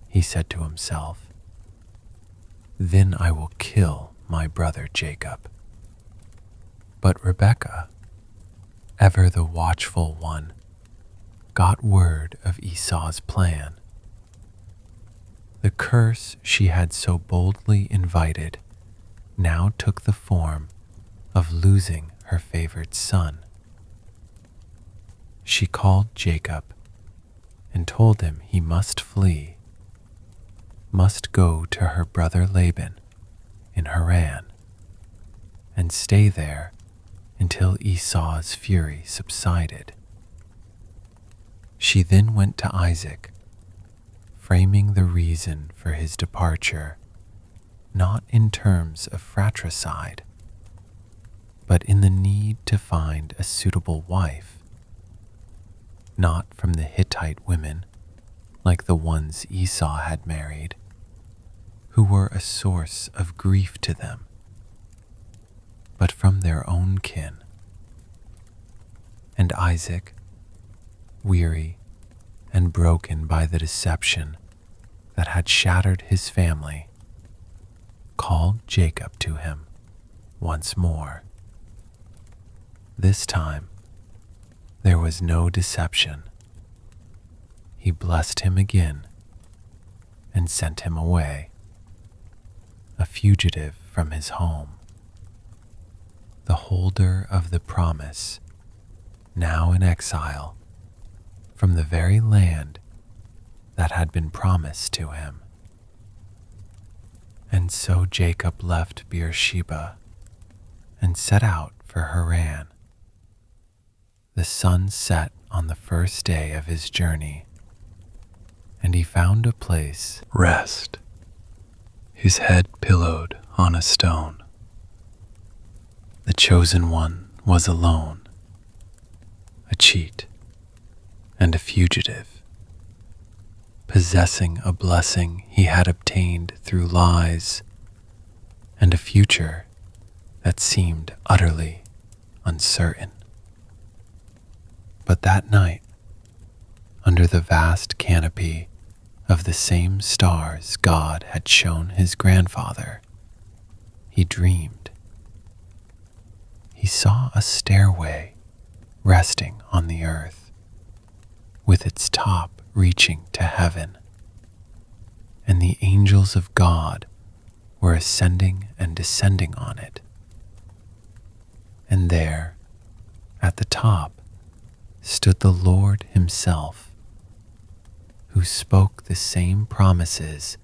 he said to himself. "Then I will kill my brother Jacob." But Rebekah, ever the watchful one, got word of Esau's plan. The curse she had so boldly invited now took the form of losing her favored son. She called Jacob and told him he must flee, must go to her brother Laban in Haran, and stay there until Esau's fury subsided. She then went to Isaac, framing the reason for his departure not in terms of fratricide, but in the need to find a suitable wife, not from the Hittite women like the ones Esau had married, who were a source of grief to them, but from their own kin. And Isaac, weary and broken by the deception that had shattered his family, called Jacob to him once more. This time, there was no deception. He blessed him again and sent him away, a fugitive from his home, the holder of the promise, now in exile from the very land that had been promised to him. And so Jacob left Beersheba and set out for Haran. The sun set on the first day of his journey, and he found a place Rest, his head pillowed on a stone. The chosen one was alone, a cheat and a fugitive, possessing a blessing he had obtained through lies and a future that seemed utterly uncertain. But that night, under the vast canopy of the same stars God had shown his grandfather, he dreamed. He saw a stairway resting on the earth, with its top reaching to heaven, and the angels of God were ascending and descending on it. And there, at the top, stood the Lord himself, who spoke the same promises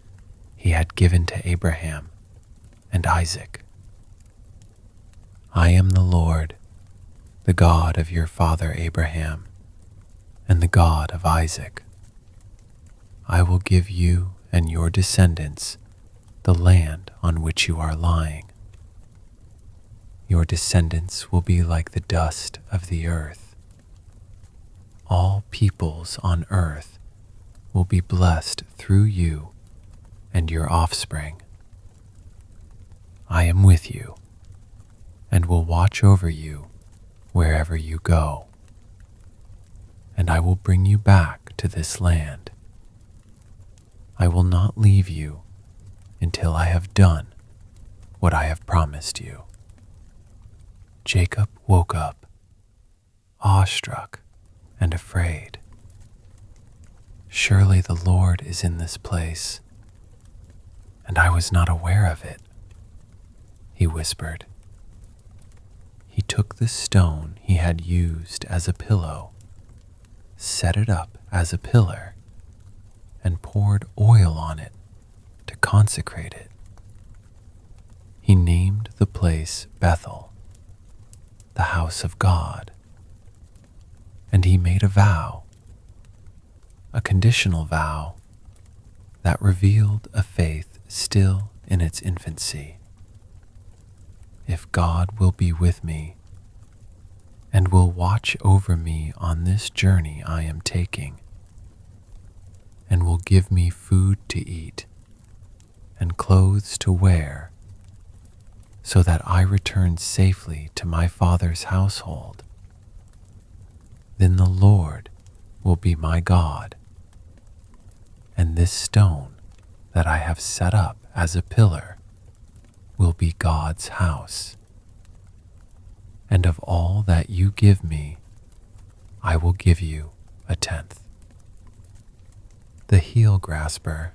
he had given to Abraham and Isaac. I am the Lord, the God of your father Abraham, and the God of Isaac. I will give you and your descendants the land on which you are lying. Your descendants will be like the dust of the earth. All peoples on earth will be blessed through you and your offspring. I am with you and will watch over you wherever you go, and I will bring you back to this land. I will not leave you until I have done what I have promised you. Jacob woke up, awestruck and afraid. Surely the Lord is in this place, and I was not aware of it, he whispered. He took the stone he had used as a pillow, set it up as a pillar, and poured oil on it to consecrate it. He named the place Bethel, the house of God, and he made a vow, a conditional vow that revealed a faith still in its infancy. If God will be with me and will watch over me on this journey I am taking, and will give me food to eat and clothes to wear, so that I return safely to my father's household, then the Lord will be my God, and this stone that I have set up as a pillar will be God's house. And of all that you give me, I will give you a tenth. The heel grasper,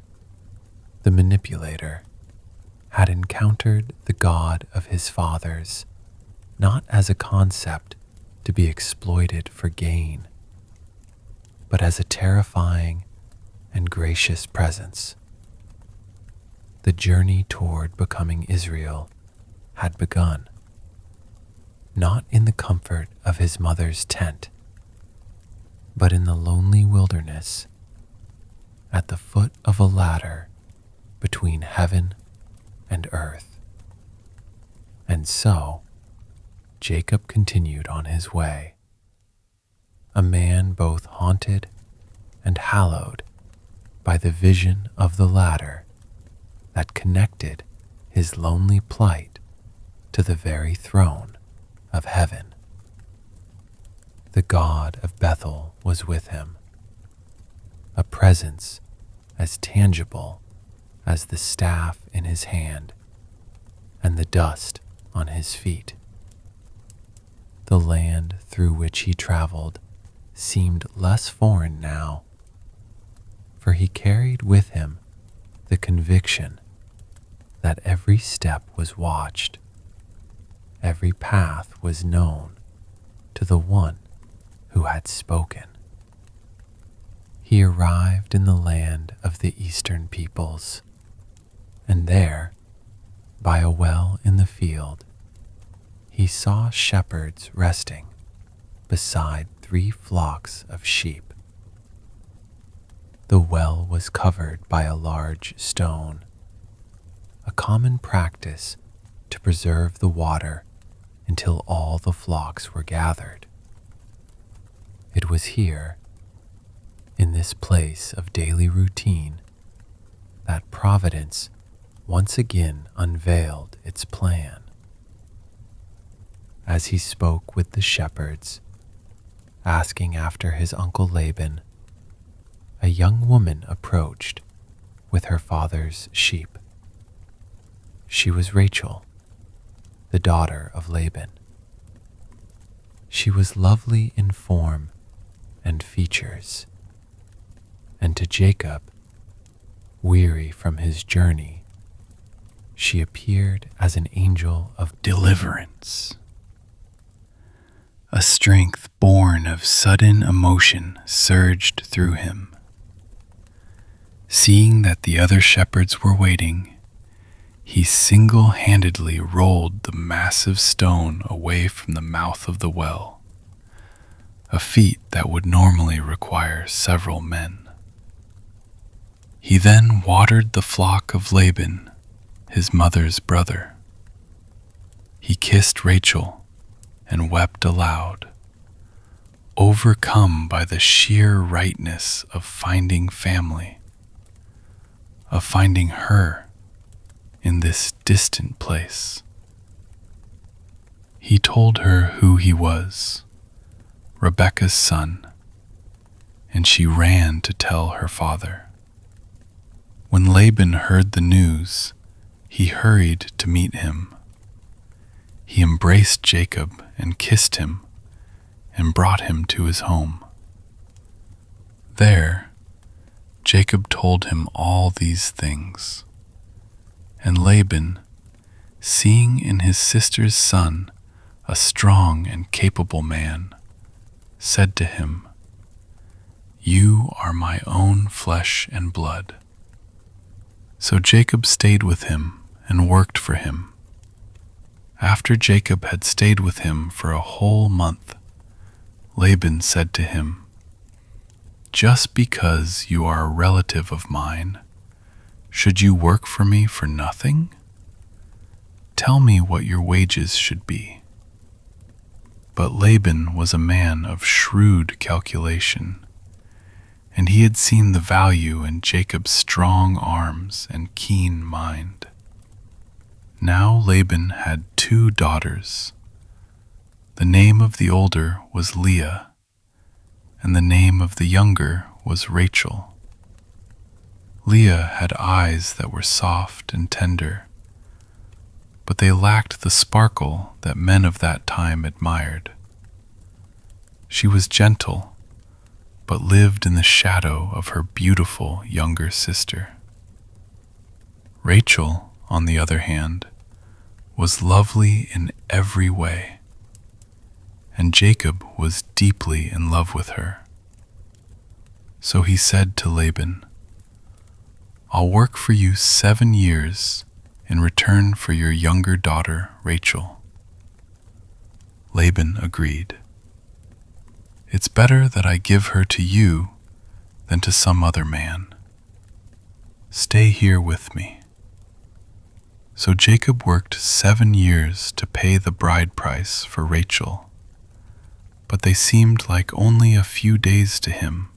the manipulator, had encountered the God of his fathers not as a concept to be exploited for gain, but as a terrifying and gracious presence. The journey toward becoming Israel had begun, not in the comfort of his mother's tent, but in the lonely wilderness, at the foot of a ladder between heaven and earth. And so, Jacob continued on his way, a man both haunted and hallowed by the vision of the ladder that connected his lonely plight to the very throne of heaven. The God of Bethel was with him, a presence as tangible as the staff in his hand and the dust on his feet. The land through which he traveled seemed less foreign now, for he carried with him the conviction that every step was watched, every path was known to the one who had spoken. He arrived in the land of the eastern peoples, and there, by a well in the field, he saw shepherds resting beside 3 flocks of sheep. The well was covered by a large stone, a common practice to preserve the water until all the flocks were gathered. It was here, in this place of daily routine, that Providence once again unveiled its plan. As he spoke with the shepherds, asking after his uncle Laban, a young woman approached with her father's sheep. She was Rachel, the daughter of Laban. She was lovely in form and features, and to Jacob, weary from his journey, she appeared as an angel of Deliverance. A strength born of sudden emotion surged through him. Seeing that the other shepherds were waiting, he single-handedly rolled the massive stone away from the mouth of the well, a feat that would normally require several men. He then watered the flock of Laban, his mother's brother. He kissed Rachel and wept aloud, overcome by the sheer rightness of finding family, of finding her in this distant place. He told her who he was, Rebekah's son, and she ran to tell her father. When Laban heard the news, he hurried to meet him. He embraced Jacob and kissed him and brought him to his home. There, Jacob told him all these things, and Laban, seeing in his sister's son a strong and capable man, said to him, "You are my own flesh and blood." So Jacob stayed with him and worked for him. After Jacob had stayed with him for a whole month, Laban said to him, "Just because you are a relative of mine, should you work for me for nothing? Tell me what your wages should be." But Laban was a man of shrewd calculation, and he had seen the value in Jacob's strong arms and keen mind. Now Laban had 2 daughters. The name of the older was Leah, and the name of the younger was Rachel. Leah had eyes that were soft and tender, but they lacked the sparkle that men of that time admired. She was gentle, but lived in the shadow of her beautiful younger sister. Rachel, on the other hand, was lovely in every way, and Jacob was deeply in love with her. So he said to Laban, "I'll work for you 7 years in return for your younger daughter, Rachel." Laban agreed. "It's better that I give her to you than to some other man. Stay here with me." So Jacob worked 7 years to pay the bride price for Rachel, but they seemed like only a few days to him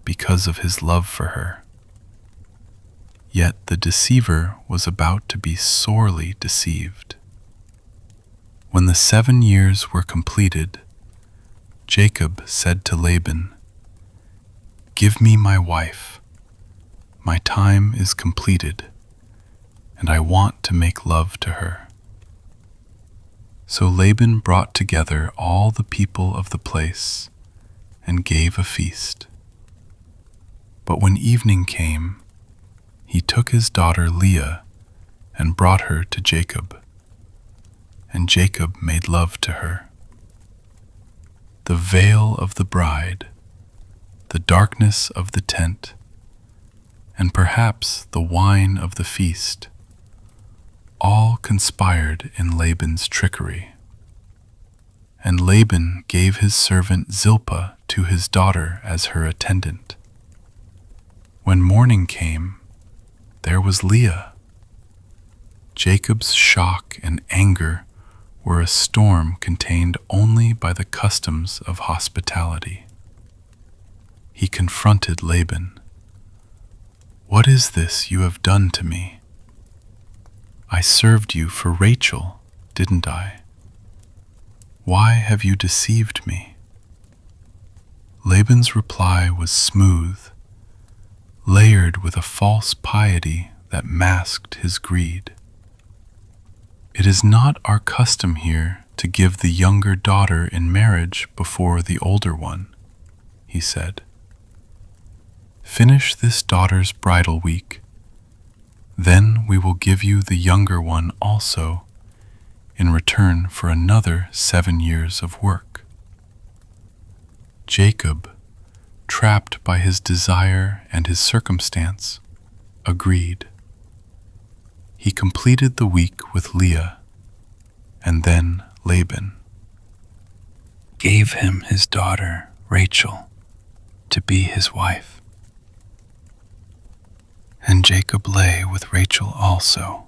because of his love for her. Yet the deceiver was about to be sorely deceived. When the 7 years were completed, Jacob said to Laban, "Give me my wife. My time is completed, and I want to make love to her." So Laban brought together all the people of the place and gave a feast. But when evening came, he took his daughter Leah and brought her to Jacob, and Jacob made love to her. The veil of the bride, the darkness of the tent, and perhaps the wine of the feast, all conspired in Laban's trickery. and Laban gave his servant Zilpah to his daughter as her attendant. When morning came, there was Leah. Jacob's shock and anger were a storm contained only by the customs of hospitality. He confronted Laban. "What is this you have done to me? I served you for Rachel, didn't I? Why have you deceived me?" Laban's reply was smooth, layered with a false piety that masked his greed. "It is not our custom here to give the younger daughter in marriage before the older one," he said. "Finish this daughter's bridal week. Then we will give you the younger one also, in return for another 7 years of work." Jacob, trapped by his desire and his circumstance, agreed. He completed the week with Leah, and then Laban gave him his daughter Rachel to be his wife. And Jacob lay with Rachel also,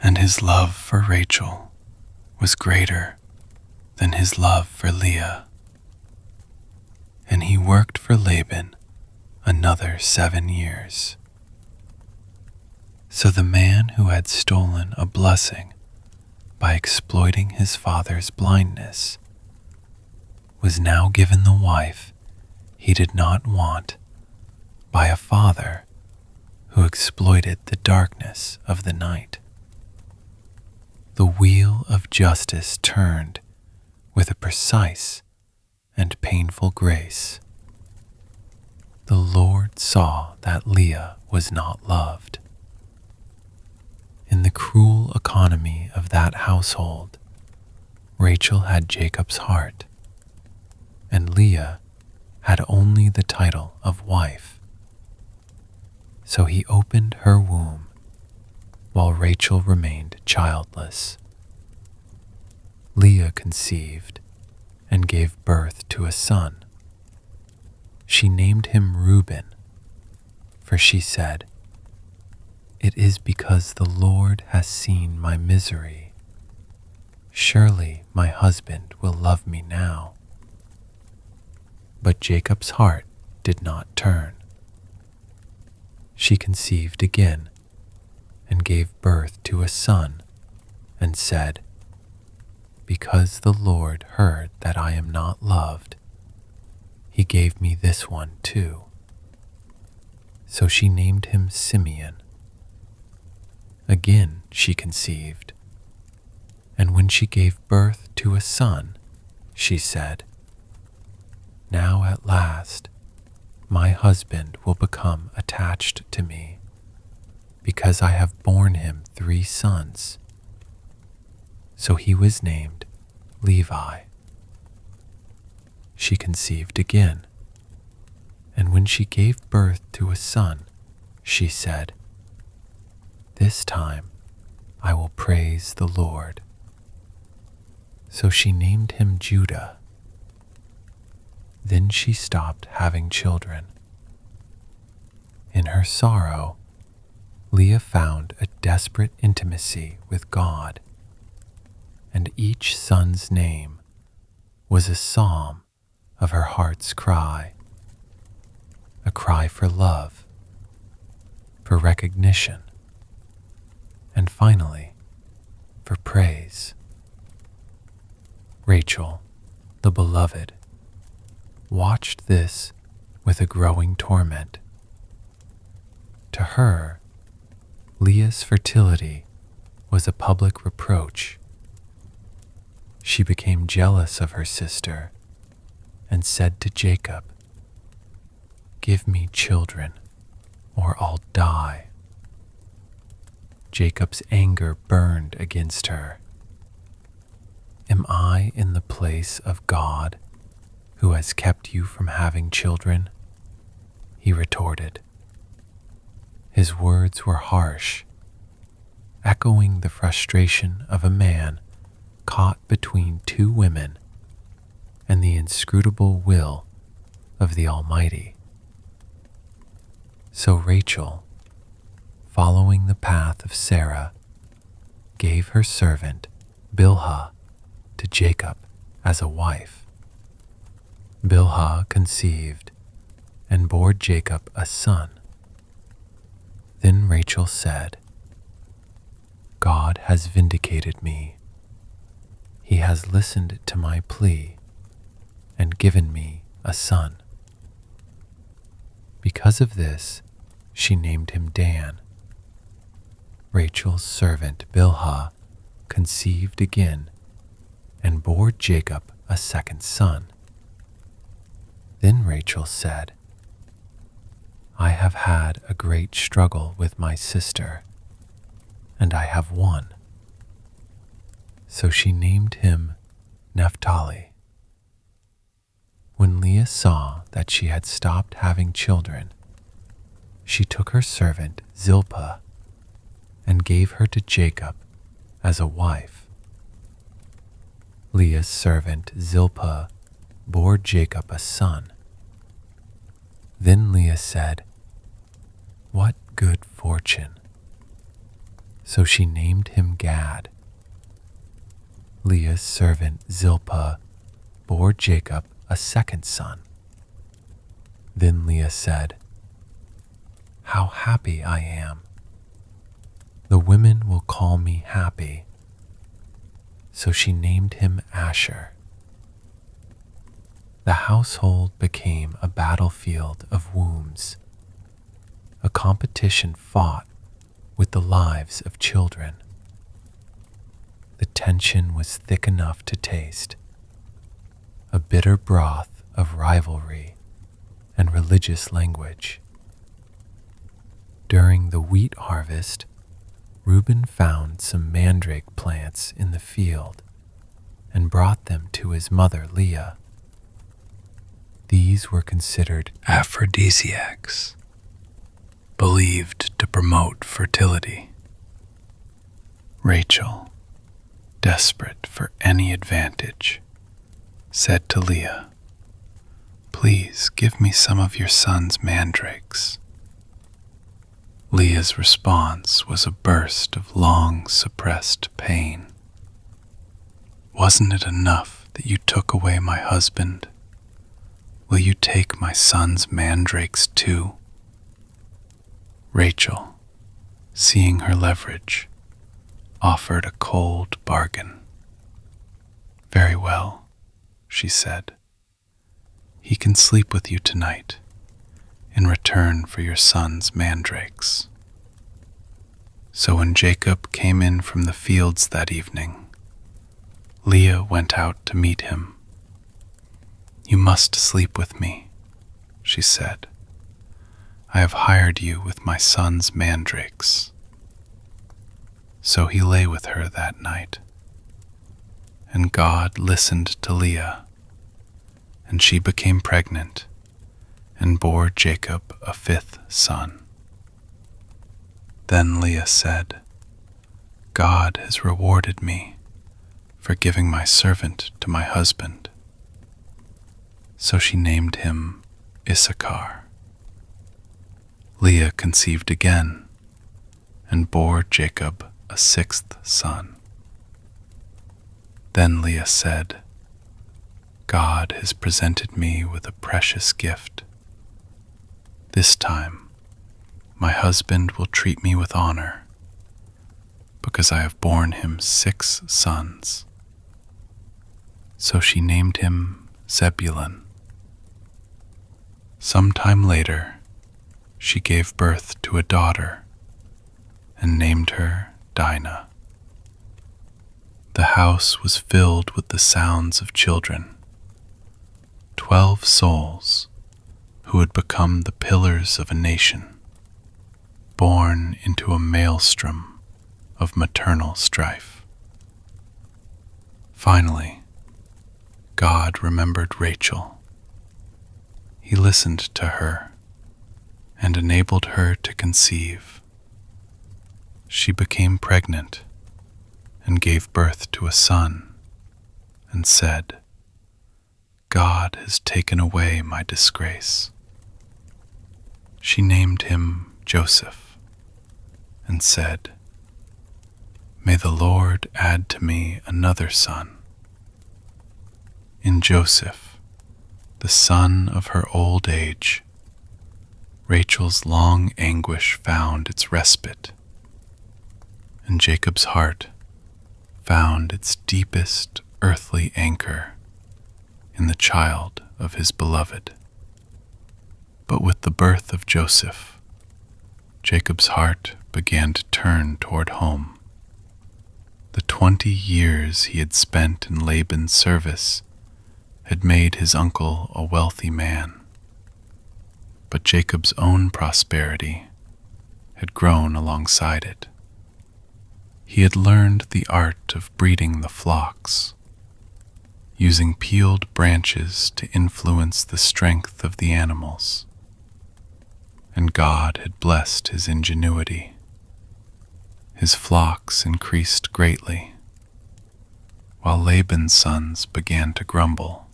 and his love for Rachel was greater than his love for Leah. And he worked for Laban another 7 years. So the man who had stolen a blessing by exploiting his father's blindness was now given the wife he did not want by a father who exploited the darkness of the night. The wheel of justice turned with a precise and painful grace. The Lord saw that Leah was not loved. In the cruel economy of that household, Rachel had Jacob's heart, and Leah had only the title of wife. So he opened her womb while Rachel remained childless. Leah conceived and gave birth to a son. She named him Reuben, for she said, "It is because the Lord has seen my misery. Surely my husband will love me now." But Jacob's heart did not turn. She conceived again and gave birth to a son and said, "Because the Lord heard that I am not loved, he gave me this one too." So she named him Simeon. Again she conceived, and when she gave birth to a son, she said, "Now at last my husband will become attached to me, because I have borne him 3 sons." So he was named Levi. She conceived again, and when she gave birth to a son, she said, "This time I will praise the Lord." So she named him Judah. Then she stopped having children. In her sorrow, Leah found a desperate intimacy with God, and each son's name was a psalm of her heart's cry, a cry for love, for recognition, and finally, for praise. Rachel, the beloved, watched this with a growing torment. To her, Leah's fertility was a public reproach. She became jealous of her sister and said to Jacob, "Give me children, or I'll die." Jacob's anger burned against her. "Am I in the place of God, who has kept you from having children?" he retorted. His words were harsh, echoing the frustration of a man caught between two women and the inscrutable will of the Almighty. So Rachel, following the path of Sarah, gave her servant Bilhah to Jacob as a wife. Bilhah conceived and bore Jacob a son. Then Rachel said, "God has vindicated me. He has listened to my plea and given me a son." Because of this, she named him Dan. Rachel's servant Bilhah conceived again and bore Jacob a second son. Then Rachel said, "I have had a great struggle with my sister, and I have won." So she named him Naphtali. When Leah saw that she had stopped having children, she took her servant Zilpah and gave her to Jacob as a wife. Leah's servant Zilpah bore Jacob a son. Then Leah said, "What good fortune!" So she named him Gad. Leah's servant Zilpah bore Jacob a second son. Then Leah said, "How happy I am! The women will call me happy." So she named him Asher. The household became a battlefield of wombs, a competition fought with the lives of children. The tension was thick enough to taste, a bitter broth of rivalry and religious language. During the wheat harvest, Reuben found some mandrake plants in the field and brought them to his mother Leah. These were considered aphrodisiacs, believed to promote fertility. Rachel, desperate for any advantage, said to Leah, "Please give me some of your son's mandrakes." Leah's response was a burst of long-suppressed pain. "Wasn't it enough that you took away my husband? Will you take my son's mandrakes too?" Rachel, seeing her leverage, offered a cold bargain. "Very well," she said. "He can sleep with you tonight in return for your son's mandrakes." So when Jacob came in from the fields that evening, Leah went out to meet him. "You must sleep with me," she said. "I have hired you with my son's mandrakes." So he lay with her that night. And God listened to Leah, and she became pregnant and bore Jacob a fifth son. Then Leah said, "God has rewarded me for giving my servant to my husband." So she named him Issachar. Leah conceived again and bore Jacob a sixth son. Then Leah said, "God has presented me with a precious gift. This time, my husband will treat me with honor, because I have borne him 6 sons." So she named him Zebulun. Some time later, she gave birth to a daughter and named her Dinah. The house was filled with the sounds of children, 12 souls who had become the pillars of a nation, born into a maelstrom of maternal strife. Finally, God remembered Rachel. He listened to her and enabled her to conceive. She became pregnant and gave birth to a son and said, God has taken away my disgrace. She named him Joseph and said, May the Lord add to me another son. In Joseph, the son of her old age, Rachel's long anguish found its respite, and Jacob's heart found its deepest earthly anchor in the child of his beloved. But with the birth of Joseph, Jacob's heart began to turn toward home. The 20 years he had spent in Laban's service had made his uncle a wealthy man. But Jacob's own prosperity had grown alongside it. He had learned the art of breeding the flocks, using peeled branches to influence the strength of the animals, and God had blessed his ingenuity. His flocks increased greatly, while Laban's sons began to grumble.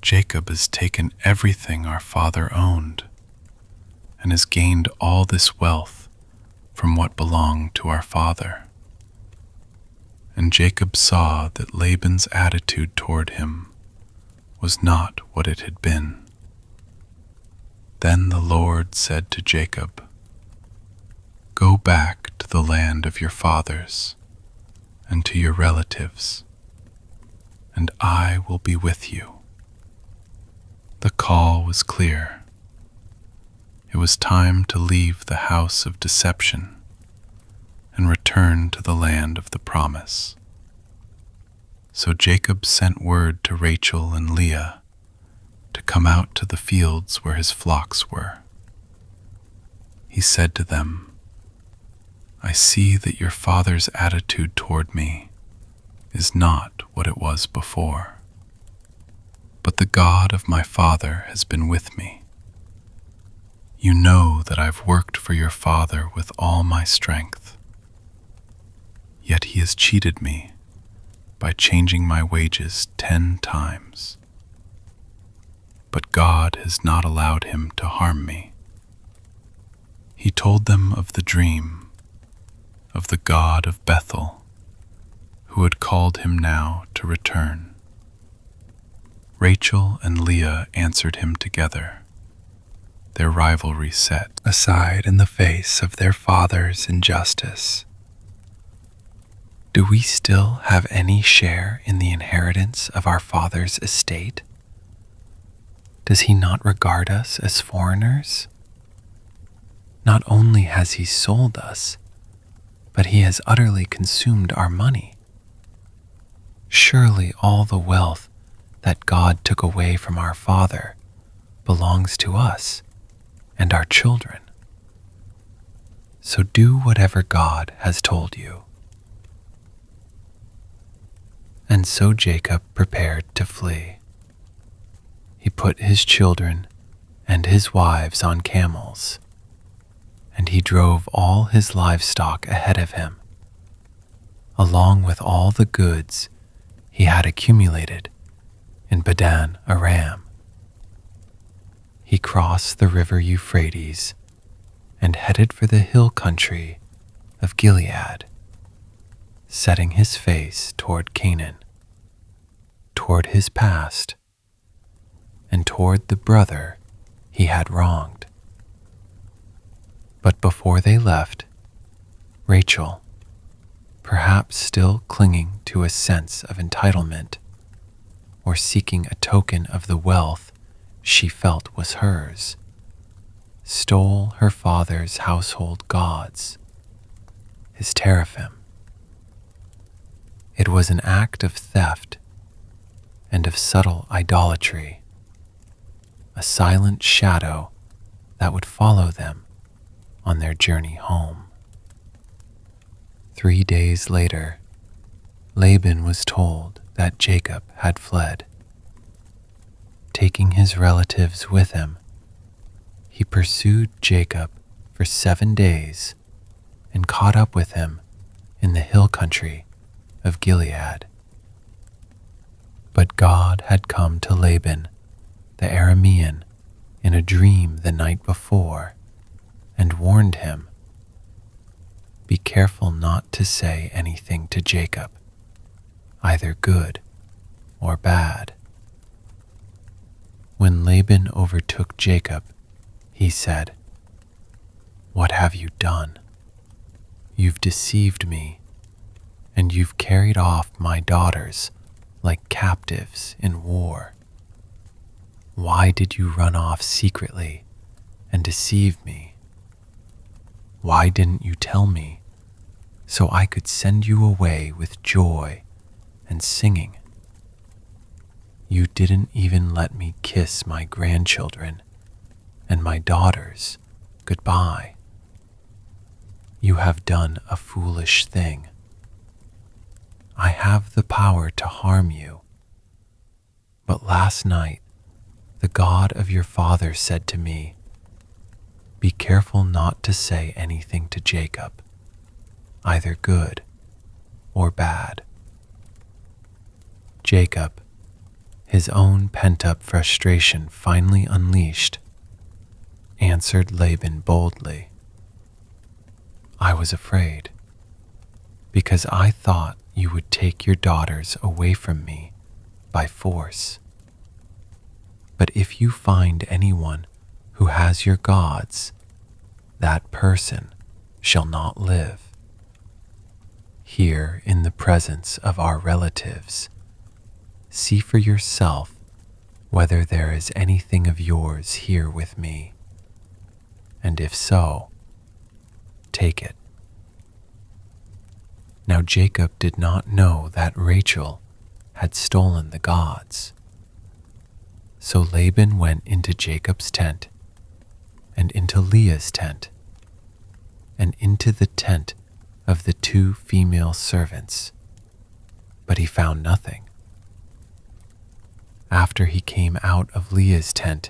Jacob has taken everything our father owned, and has gained all this wealth from what belonged to our father. And Jacob saw that Laban's attitude toward him was not what it had been. Then the Lord said to Jacob, Go back to the land of your fathers and to your relatives, and I will be with you. The call was clear. It was time to leave the house of deception and return to the land of the promise. So Jacob sent word to Rachel and Leah to come out to the fields where his flocks were. He said to them, I see that your father's attitude toward me is not what it was before. But the God of my father has been with me. You know that I've worked for your father with all my strength. Yet he has cheated me by changing my wages 10 times. But God has not allowed him to harm me. He told them of the dream of the God of Bethel, who had called him now to return. Rachel and Leah answered him together, their rivalry set aside in the face of their father's injustice. Do we still have any share in the inheritance of our father's estate? Does he not regard us as foreigners? Not only has he sold us, but he has utterly consumed our money. Surely all the wealth that God took away from our father belongs to us and our children. So do whatever God has told you. And so Jacob prepared to flee. He put his children and his wives on camels, and he drove all his livestock ahead of him, along with all the goods he had accumulated in Padan Aram. He crossed the river Euphrates and headed for the hill country of Gilead, setting his face toward Canaan, toward his past, and toward the brother he had wronged. But before they left, Rachel, perhaps still clinging to a sense of entitlement, or seeking a token of the wealth she felt was hers, stole her father's household gods, his teraphim. It was an act of theft and of subtle idolatry, a silent shadow that would follow them on their journey home. 3 days later, Laban was told that Jacob had fled. Taking his relatives with him, he pursued Jacob for 7 days and caught up with him in the hill country of Gilead. But God had come to Laban, the Aramean, in a dream the night before, and warned him, "Be careful not to say anything to Jacob, either good or bad." When Laban overtook Jacob, he said, "What have you done? You've deceived me, and you've carried off my daughters like captives in war. Why did you run off secretly and deceive me? Why didn't you tell me so I could send you away with joy and singing? You didn't even let me kiss my grandchildren and my daughters goodbye. You have done a foolish thing. I have the power to harm you. But last night, the God of your father said to me, 'Be careful not to say anything to Jacob, either good or bad.'" Jacob, his own pent-up frustration finally unleashed, answered Laban boldly, "I was afraid, because I thought you would take your daughters away from me by force. But if you find anyone who has your gods, that person shall not live. Here in the presence of our relatives, see for yourself whether there is anything of yours here with me, and if so, take it." Now Jacob did not know that Rachel had stolen the gods. So Laban went into Jacob's tent, and into Leah's tent, and into the tent of the 2 female servants, but he found nothing. After he came out of Leah's tent,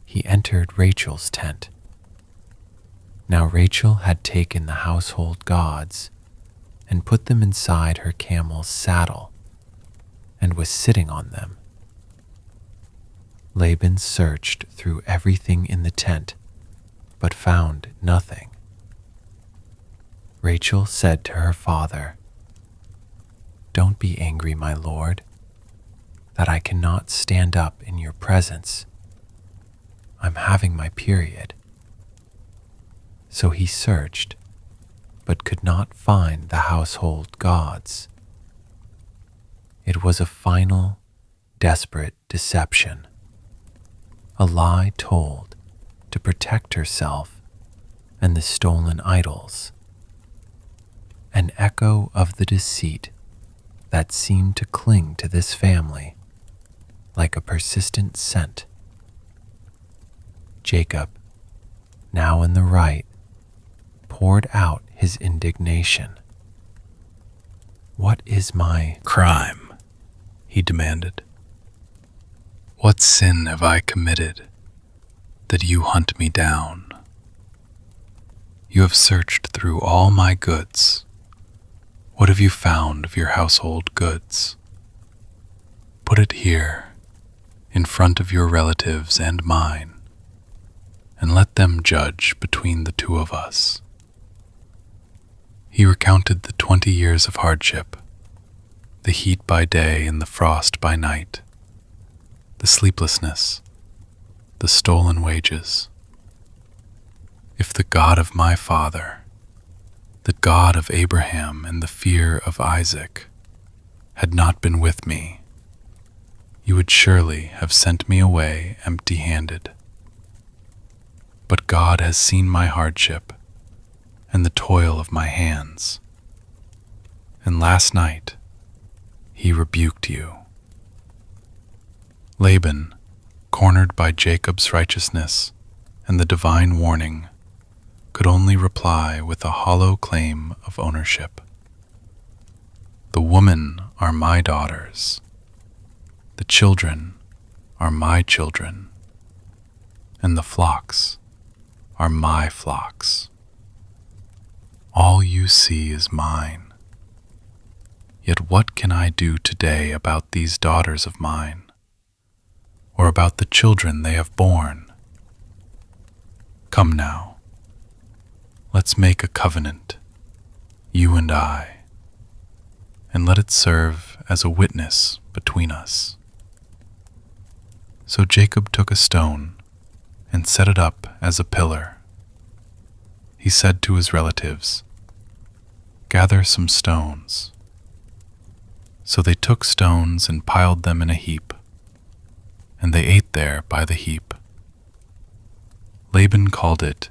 he entered Rachel's tent. Now Rachel had taken the household gods and put them inside her camel's saddle, and was sitting on them. Laban searched through everything in the tent, but found nothing. Rachel said to her father, "Don't be angry, my lord, that I cannot stand up in your presence. I'm having my period." So he searched, but could not find the household gods. It was a final, desperate deception, a lie told to protect herself and the stolen idols, an echo of the deceit that seemed to cling to this family like a persistent scent. Jacob, now in the right, poured out his indignation. "What is my Crime," he demanded. "What sin have I committed that you hunt me down? You have searched through all my goods. What have you found of your household goods? Put it here, in front of your relatives and mine, and let them judge between the 2 of us." He recounted the 20 years of hardship, the heat by day and the frost by night, the sleeplessness, the stolen wages. "If the God of my father, the God of Abraham and the fear of Isaac, had not been with me, you would surely have sent me away empty-handed. But God has seen my hardship and the toil of my hands, and last night he rebuked you." Laban, cornered by Jacob's righteousness and the divine warning, could only reply with a hollow claim of ownership. "The women are my daughters, the children are my children, and the flocks are my flocks. All you see is mine. Yet what can I do today about these daughters of mine, or about the children they have borne? Come now, let's make a covenant, you and I, and let it serve as a witness between us." So Jacob took a stone and set it up as a pillar. He said to his relatives, "Gather some stones." So they took stones and piled them in a heap, and they ate there by the heap. Laban called it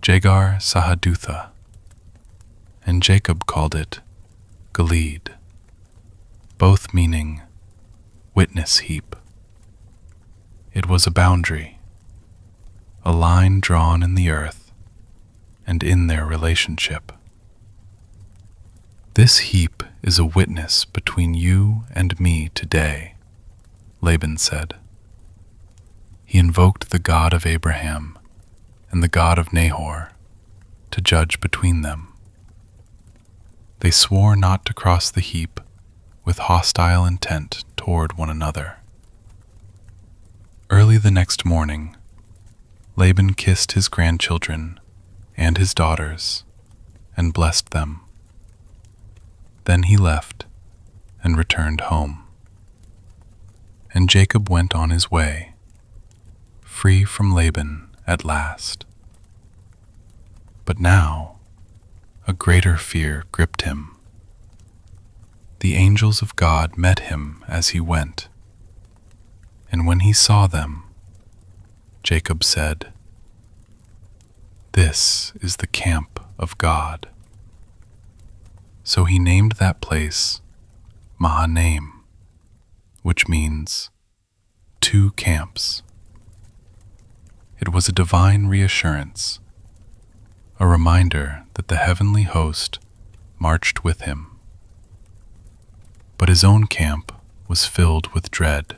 Jegar Sahadutha, and Jacob called it Gilead, both meaning witness heap. It was a boundary, a line drawn in the earth and in their relationship. "This heap is a witness between you and me today," Laban said. He invoked the God of Abraham and the God of Nahor to judge between them. They swore not to cross the heap with hostile intent toward one another. Early the next morning, Laban kissed his grandchildren and his daughters and blessed them. Then he left and returned home. And Jacob went on his way, free from Laban at last. But now a greater fear gripped him. The angels of God met him as he went, and when he saw them, Jacob said, "This is the camp of God." So he named that place Mahanaim, which means 2 camps. It was a divine reassurance, a reminder that the heavenly host marched with him. But his own camp was filled with dread,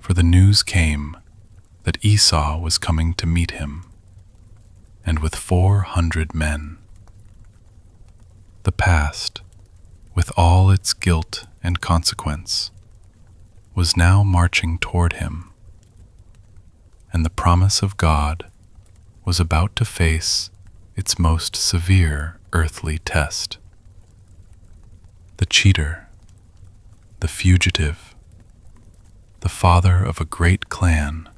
for the news came that Esau was coming to meet him, and with 400 men. The past, with all its guilt and consequence, was now marching toward him, and the promise of God was about to face its most severe earthly test. The cheater, the fugitive, the father of a great clan,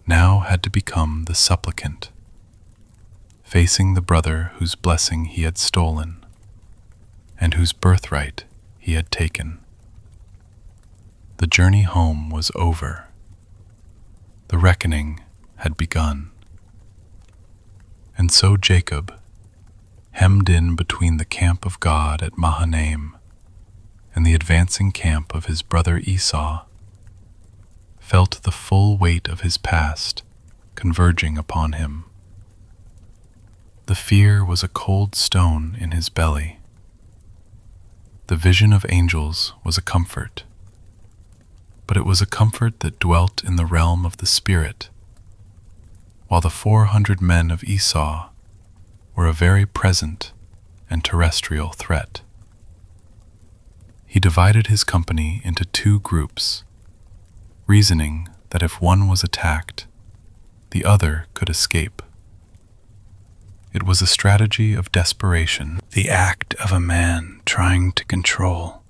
now had to become the supplicant, facing the brother whose blessing he had stolen and whose birthright he had taken. The journey home was over. The reckoning had begun. And so Jacob, hemmed in between the camp of God at Mahanaim and the advancing camp of his brother Esau, felt the full weight of his past converging upon him. The fear was a cold stone in his belly. The vision of angels was a comfort, but it was a comfort that dwelt in the realm of the spirit, while the 400 men of Esau were a very present and terrestrial threat. He divided his company into 2 groups, reasoning that if one was attacked, the other could escape. It was a strategy of desperation, the act of a man trying to control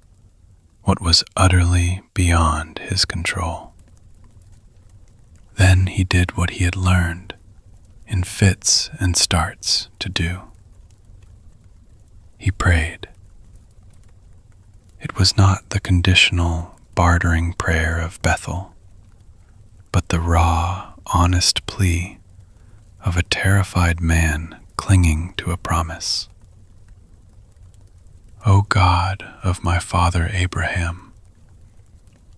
what was utterly beyond his control. Then he did what he had learned in fits and starts to do. He prayed. It was not the conditional, bartering prayer of Bethel, but the raw, honest plea of a terrified man clinging to a promise. "O God of my father Abraham,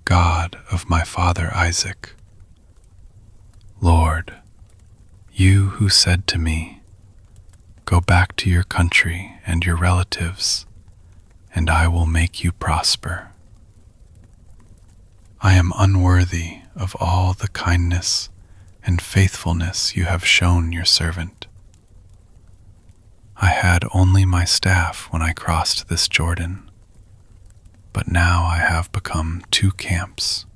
God of my father Isaac, Lord, you who said to me, 'Go back to your country and your relatives, and I will make you prosper.' I am unworthy of all the kindness and faithfulness you have shown your servant. I had only my staff when I crossed this Jordan, but now I have become two camps.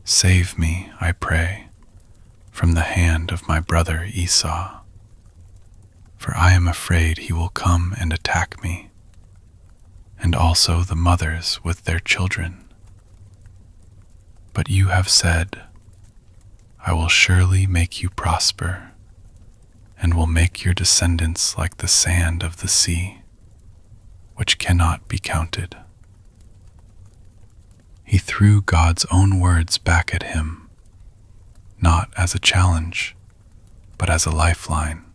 Save me, I pray, from the hand of my brother Esau, for I am afraid he will come and attack me, and also the mothers with their children. But you have said, I will surely make you prosper, and will make your descendants like the sand of the sea, which cannot be counted. He threw God's own words back at him, not as a challenge, but as a lifeline.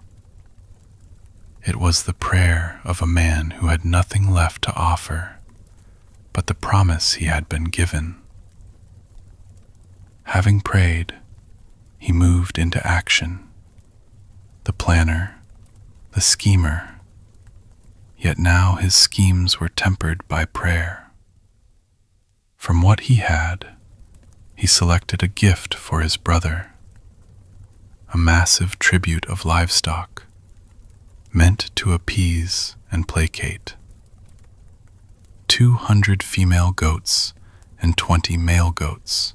It was the prayer of a man who had nothing left to offer but the promise he had been given. Having prayed, he moved into action, the planner, the schemer, yet now his schemes were tempered by prayer. From what he had, he selected a gift for his brother, a massive tribute of livestock, meant to appease and placate. 200 female goats and 20 male goats,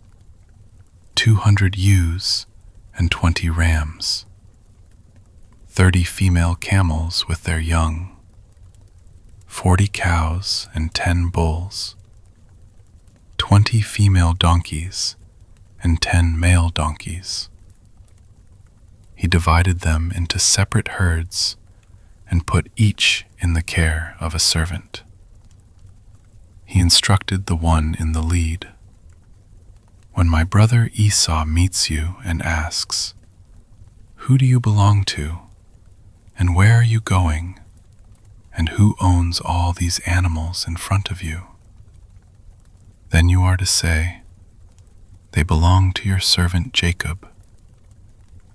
200 ewes and 20 rams, 30 female camels with their young, 40 cows and 10 bulls, 20 female donkeys and 10 male donkeys. He divided them into separate herds and put each in the care of a servant. He instructed the one in the lead, when my brother Esau meets you and asks, who do you belong to, and where are you going, and who owns all these animals in front of you? Then you are to say, they belong to your servant Jacob.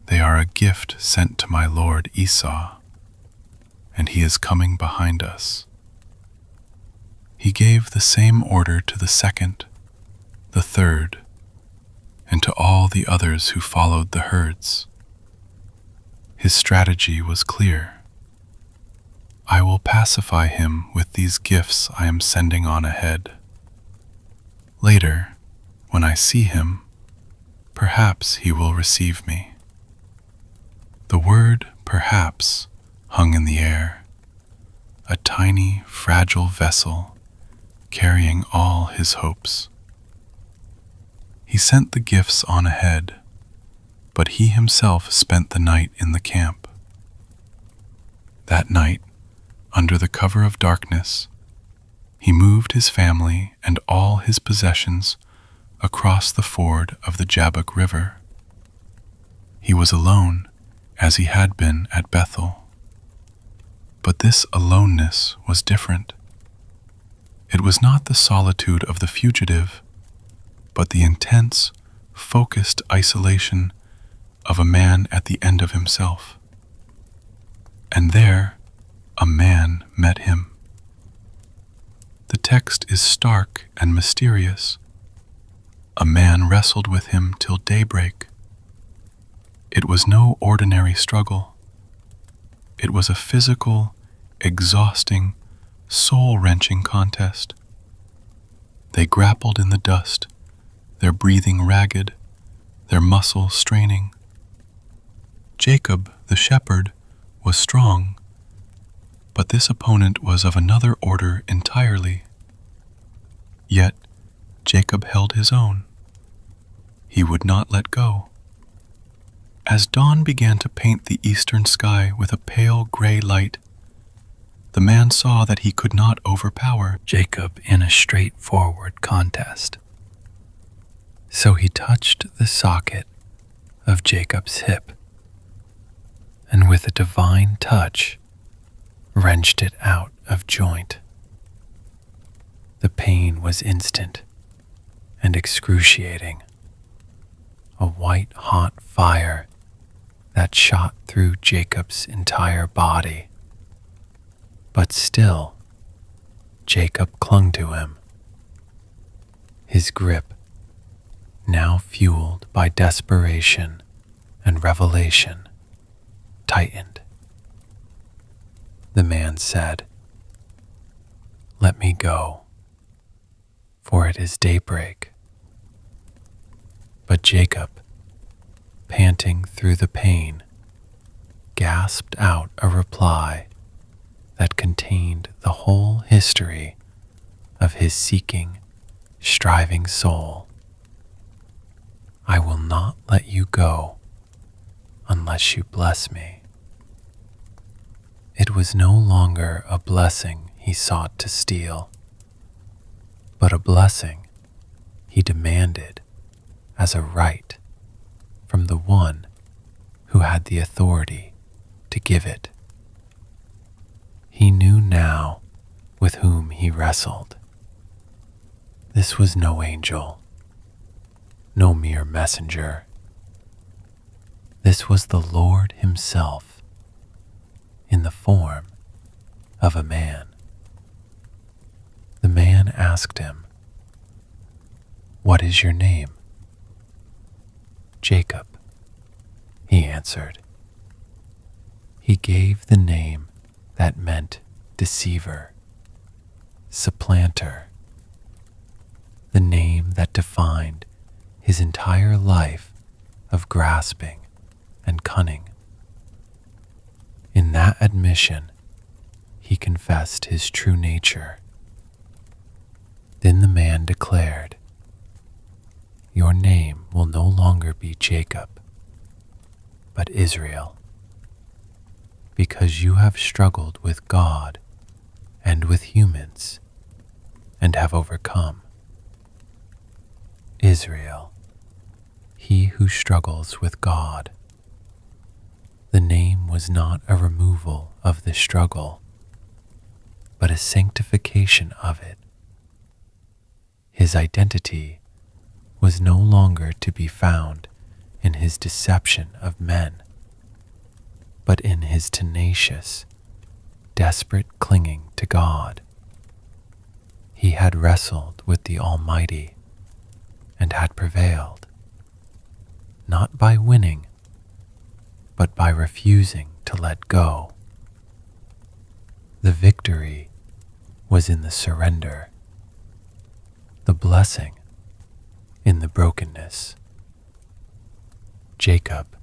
They are a gift sent to my lord Esau, and he is coming behind us. He gave the same order to the second, the third, and to all the others who followed the herds. His strategy was clear. I will pacify him with these gifts I am sending on ahead. Later, when I see him, perhaps he will receive me. The word perhaps hung in the air, a tiny, fragile vessel carrying all his hopes. He sent the gifts on ahead, but he himself spent the night in the camp. That night, under the cover of darkness, he moved his family and all his possessions across the ford of the Jabbok River. He was alone, as he had been at Bethel. But this aloneness was different. It was not the solitude of the fugitive, but the intense, focused isolation of a man at the end of himself. And there, a man met him. The text is stark and mysterious. A man wrestled with him till daybreak. It was no ordinary struggle. It was a physical, exhausting, soul-wrenching contest. They grappled in the dust, their breathing ragged, their muscles straining. Jacob, the shepherd, was strong, but this opponent was of another order entirely. Yet Jacob held his own. He would not let go. As dawn began to paint the eastern sky with a pale gray light, the man saw that he could not overpower Jacob in a straightforward contest. So he touched the socket of Jacob's hip, and with a divine touch, wrenched it out of joint. The pain was instant and excruciating, a white-hot fire that shot through Jacob's entire body. But still, Jacob clung to him. His grip, now fueled by desperation and revelation, tightened. The man said, "Let me go, for it is daybreak." But Jacob, panting through the pain, gasped out a reply that contained the whole history of his seeking, striving soul. "I will not let you go unless you bless me." It was no longer a blessing he sought to steal, but a blessing he demanded as a right from the one who had the authority to give it. He knew now with whom he wrestled. This was no angel, no mere messenger. This was the Lord himself in the form of a man. The man asked him, "What is your name?" "Jacob," he answered. He gave the name that meant deceiver, supplanter, the name that defined his entire life of grasping and cunning. In that admission, he confessed his true nature. Then the man declared, "Your name will no longer be Jacob, but Israel, because you have struggled with God and with humans and have overcome." Israel, he who struggles with God. The name was not a removal of the struggle, but a sanctification of it. His identity was no longer to be found in his deception of men, but in his tenacious, desperate clinging to God. He had wrestled with the Almighty and had prevailed, not by winning, but by refusing to let go. The victory was in the surrender, the blessing in the brokenness. Jacob,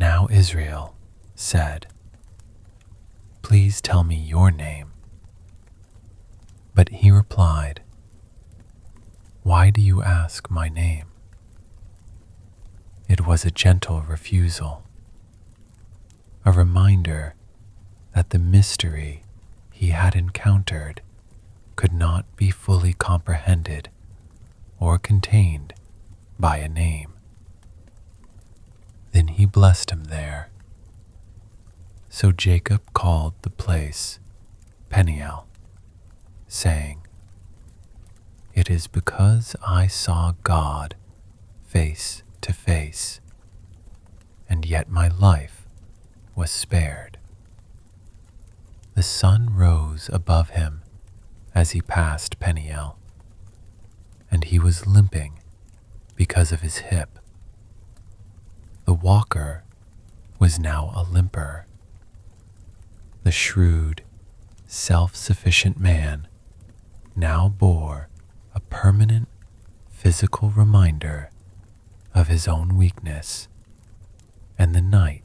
now Israel, said, "Please tell me your name." But he replied, "Why do you ask my name?" It was a gentle refusal, a reminder that the mystery he had encountered could not be fully comprehended or contained by a name. Then he blessed him there. So Jacob called the place Peniel, saying, "It is because I saw God face to face, and yet my life was spared." The sun rose above him as he passed Peniel, and he was limping because of his hip. The walker was now a limper. The shrewd, self-sufficient man now bore a permanent physical reminder of his own weakness, and the night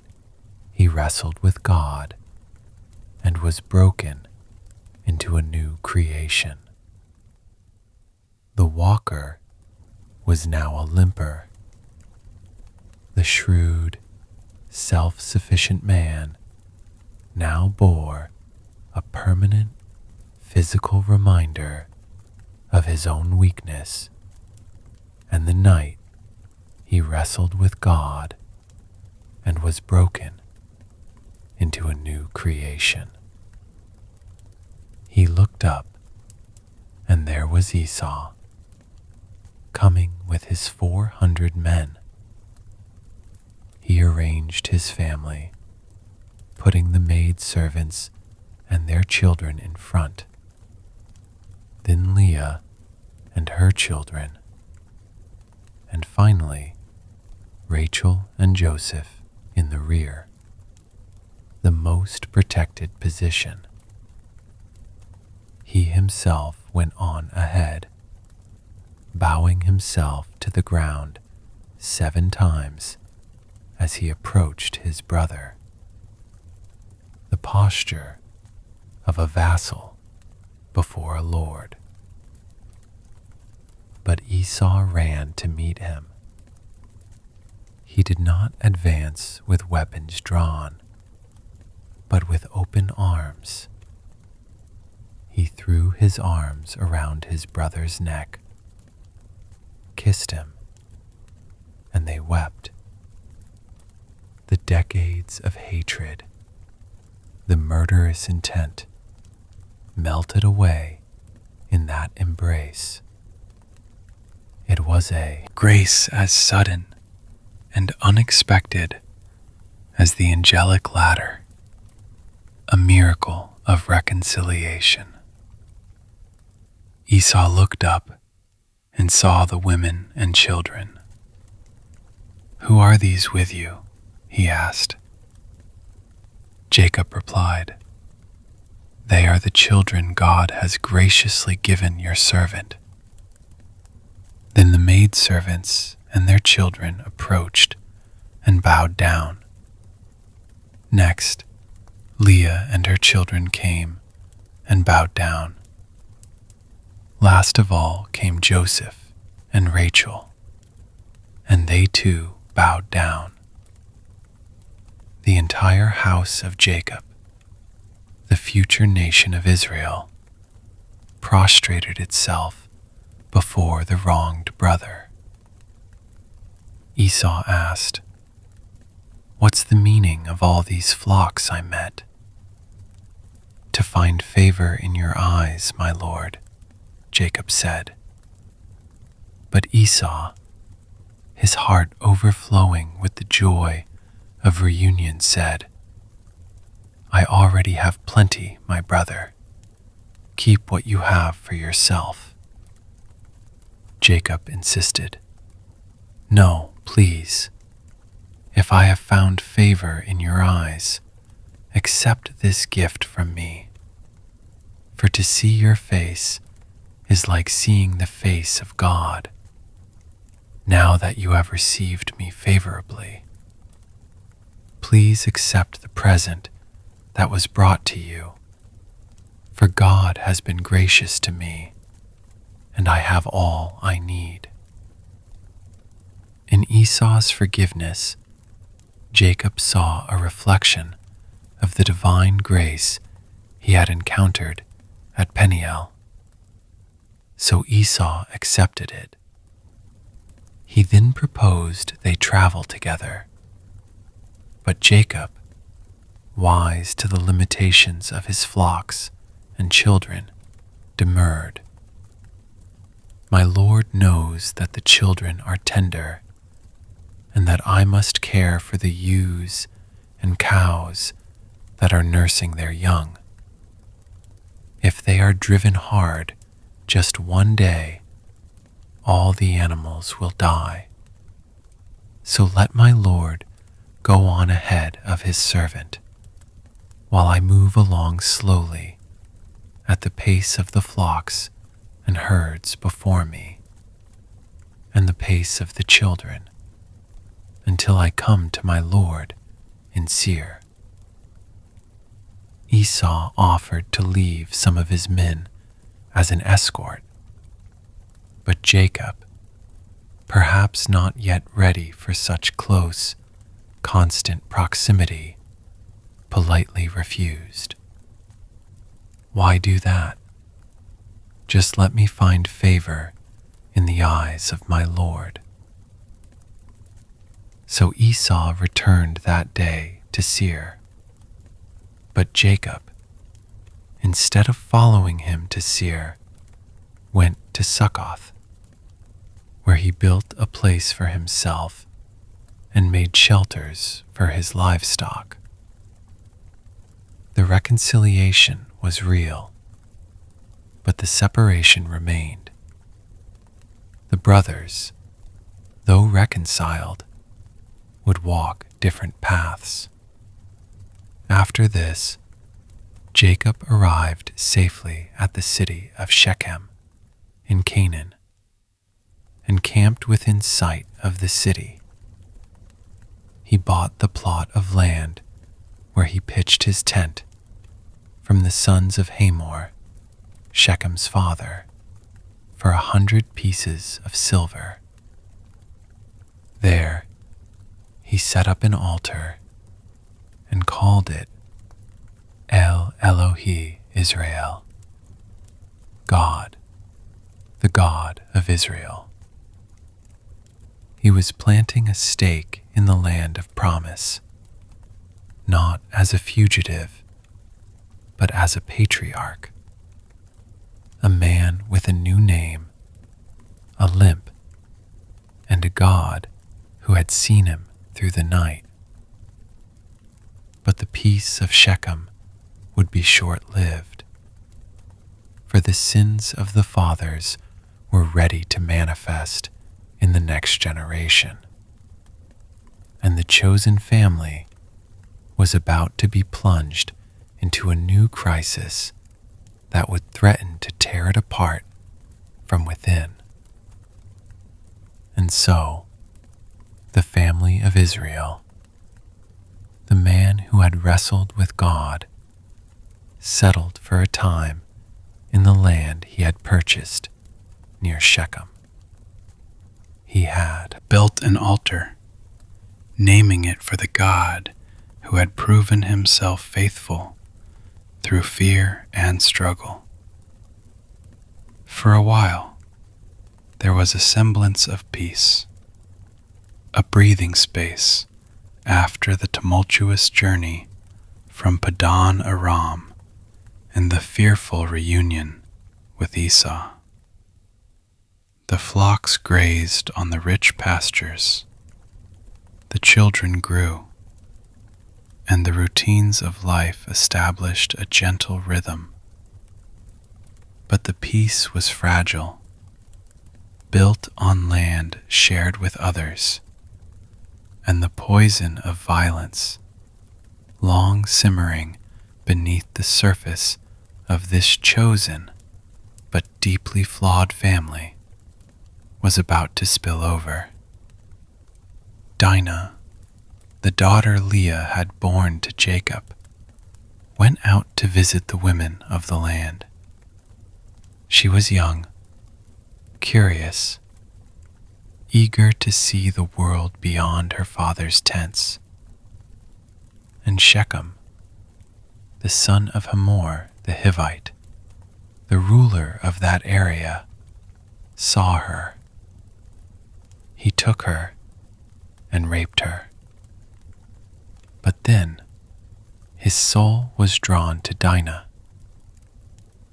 he wrestled with God and was broken into a new creation. The walker was now a limper. The shrewd, self-sufficient man now bore a permanent physical reminder of his own weakness, and the night he wrestled with God and was broken into a new creation. He looked up, and there was Esau, coming with his 400 men. He arranged his family, putting the maidservants and their children in front, then Leah and her children, and finally Rachel and Joseph in the rear. The most protected position. He himself went on ahead, bowing himself to the ground 7 times as he approached his brother, the posture of a vassal before a lord. But Esau ran to meet him. He did not advance with weapons drawn, but with open arms. He threw his arms around his brother's neck, kissed him, and they wept. The decades of hatred, the murderous intent, melted away in that embrace. It was a Grace as sudden and unexpected as the angelic ladder, a miracle of reconciliation. Esau looked up and saw the women and children. "Who are these with you?" he asked. Jacob replied, "They are the children God has graciously given your servant." Then the maidservants and their children approached and bowed down. Next, Leah and her children came and bowed down. Last of all came Joseph and Rachel, and they too bowed down. The entire house of Jacob, the future nation of Israel, prostrated itself before the wronged brother. Esau asked, "What's the meaning of all these flocks I met?" "To find favor in your eyes, my lord," Jacob said. But Esau, his heart overflowing with the joy of reunion, said, "I already have plenty, my brother. Keep what you have for yourself." Jacob insisted, "No, please. If I have found favor in your eyes, accept this gift from me. For to see your face is like seeing the face of God, now that you have received me favorably. Please accept the present that was brought to you, for God has been gracious to me, and I have all I need." In Esau's forgiveness, Jacob saw a reflection of the divine grace he had encountered at Peniel. So Esau accepted it. He then proposed they travel together. But Jacob, wise to the limitations of his flocks and children, demurred. "My lord knows that the children are tender, and that I must care for the ewes and cows that are nursing their young. If they are driven hard just one day, all the animals will die. So let my lord go on ahead of his servant, while I move along slowly at the pace of the flocks and herds before me, and the pace of the children, until I come to my lord in Seir." Esau offered to leave some of his men as an escort, but Jacob, perhaps not yet ready for such close, constant proximity, politely refused. "Why do that? Just let me find favor in the eyes of my lord." So Esau returned that day to Seir. But Jacob, instead of following him to Seir, went to Succoth, where he built a place for himself and made shelters for his livestock. The reconciliation was real, but the separation remained. The brothers, though reconciled, would walk different paths. After this, Jacob arrived safely at the city of Shechem in Canaan and camped within sight of the city. He bought the plot of land where he pitched his tent from the sons of Hamor, Shechem's father, for 100 pieces of silver. There, he set up an altar and called it El Elohe Israel, God, the God of Israel. He was planting a stake in the land of promise, not as a fugitive, but as a patriarch, a man with a new name, a limp, and a God who had seen him through the night. But the peace of Shechem would be short-lived, for the sins of the fathers were ready to manifest in the next generation, and the chosen family was about to be plunged into a new crisis that would threaten to tear it apart from within. And so, the family of Israel, the man who had wrestled with God, settled for a time in the land he had purchased near Shechem. He had built an altar, naming it for the God who had proven himself faithful through fear and struggle. For a while, there was a semblance of peace, a breathing space after the tumultuous journey from Padan Aram and the fearful reunion with Esau. The flocks grazed on the rich pastures, the children grew, and the routines of life established a gentle rhythm. But the peace was fragile, built on land shared with others, and the poison of violence, long simmering beneath the surface of this chosen but deeply flawed family, was about to spill over. Dinah, the daughter Leah had borne to Jacob, went out to visit the women of the land. She was young, curious, eager to see the world beyond her father's tents. And Shechem, the son of Hamor the Hivite, the ruler of that area, saw her. He took her and raped her. But then his soul was drawn to Dinah.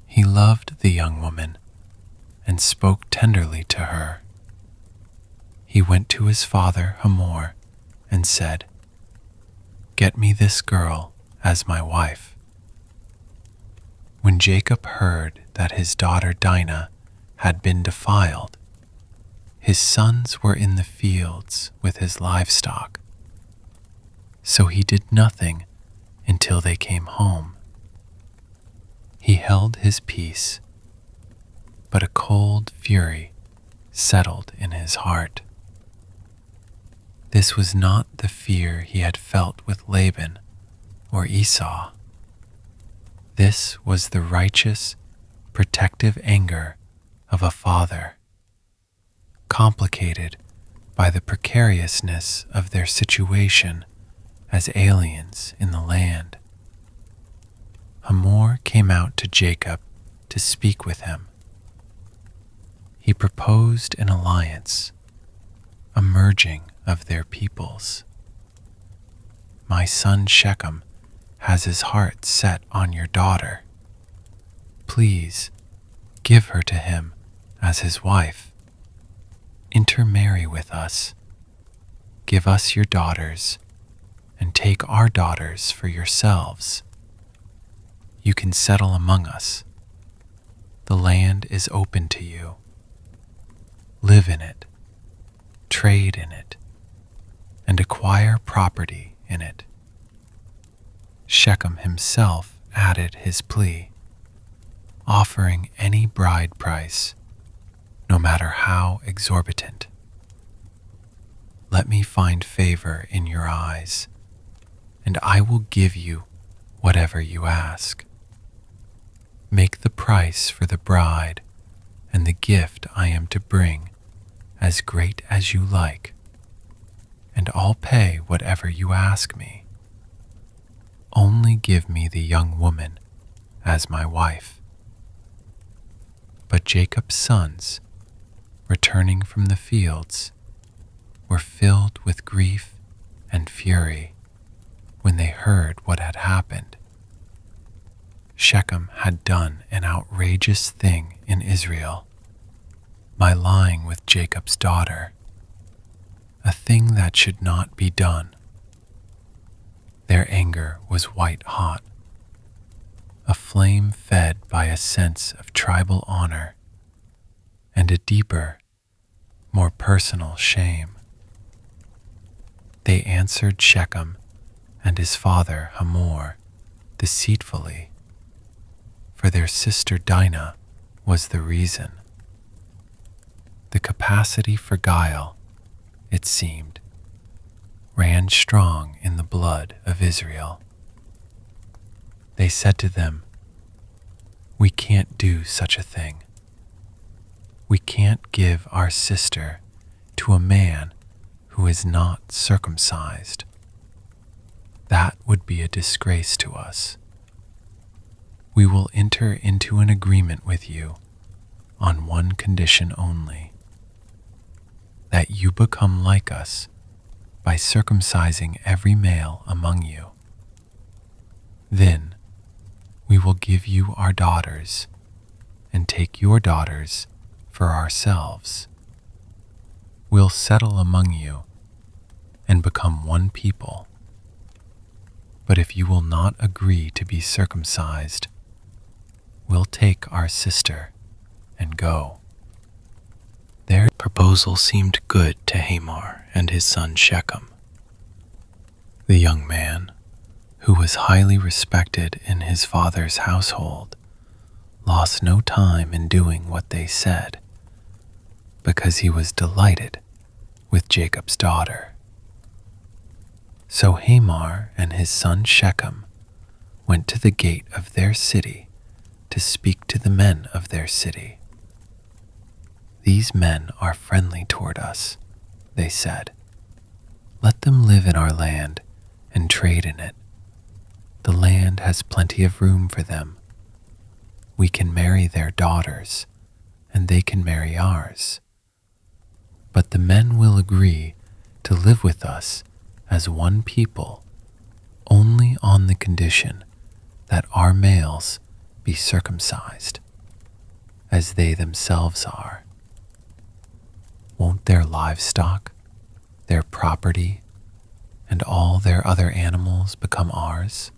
He loved the young woman and spoke tenderly to her. He went to his father Hamor and said, "Get me this girl as my wife." When Jacob heard that his daughter Dinah had been defiled, his sons were in the fields with his livestock, so he did nothing until they came home. He held his peace, but a cold fury settled in his heart. This was not the fear he had felt with Laban or Esau. This was the righteous, protective anger of a father, complicated by the precariousness of their situation as aliens in the land. Hamor came out to Jacob to speak with him. He proposed an alliance, a merging of their peoples. "My son Shechem has his heart set on your daughter. Please give her to him as his wife. Intermarry with us. Give us your daughters, and take our daughters for yourselves. You can settle among us. The land is open to you. Live in it, trade in it, and acquire property in it. Shechem himself added his plea, offering any bride price, no matter how exorbitant. Let me find favor in your eyes, and I will give you whatever you ask. Make the price for the bride and the gift I am to bring as great as you like, and I'll pay whatever you ask me. Only give me the young woman as my wife." But Jacob's sons, returning from the fields, were filled with grief and fury when they heard what had happened. Shechem had done an outrageous thing in Israel by lying with Jacob's daughter, a thing that should not be done. Their anger was white hot, a flame fed by a sense of tribal honor and a deeper, more personal shame. They answered Shechem and his father Hamor deceitfully, for their sister Dinah was the reason. The capacity for guile, it seemed, ran strong in the blood of Israel. They said to them, "We can't do such a thing. We can't give our sister to a man who is not circumcised. That would be a disgrace to us. We will enter into an agreement with you on one condition only, that you become like us by circumcising every male among you. Then we will give you our daughters and take your daughters for ourselves. We'll settle among you and become one people. But if you will not agree to be circumcised, we'll take our sister and go." Their proposal seemed good to Hamor and his son Shechem. The young man, who was highly respected in his father's household, lost no time in doing what they said, because he was delighted with Jacob's daughter. So Hamor and his son Shechem went to the gate of their city to speak to the men of their city. "These men are friendly toward us," they said. "Let them live in our land and trade in it. The land has plenty of room for them. We can marry their daughters, and they can marry ours. But the men will agree to live with us as one people only on the condition that our males be circumcised, as they themselves are. Won't their livestock, their property, and all their other animals become ours?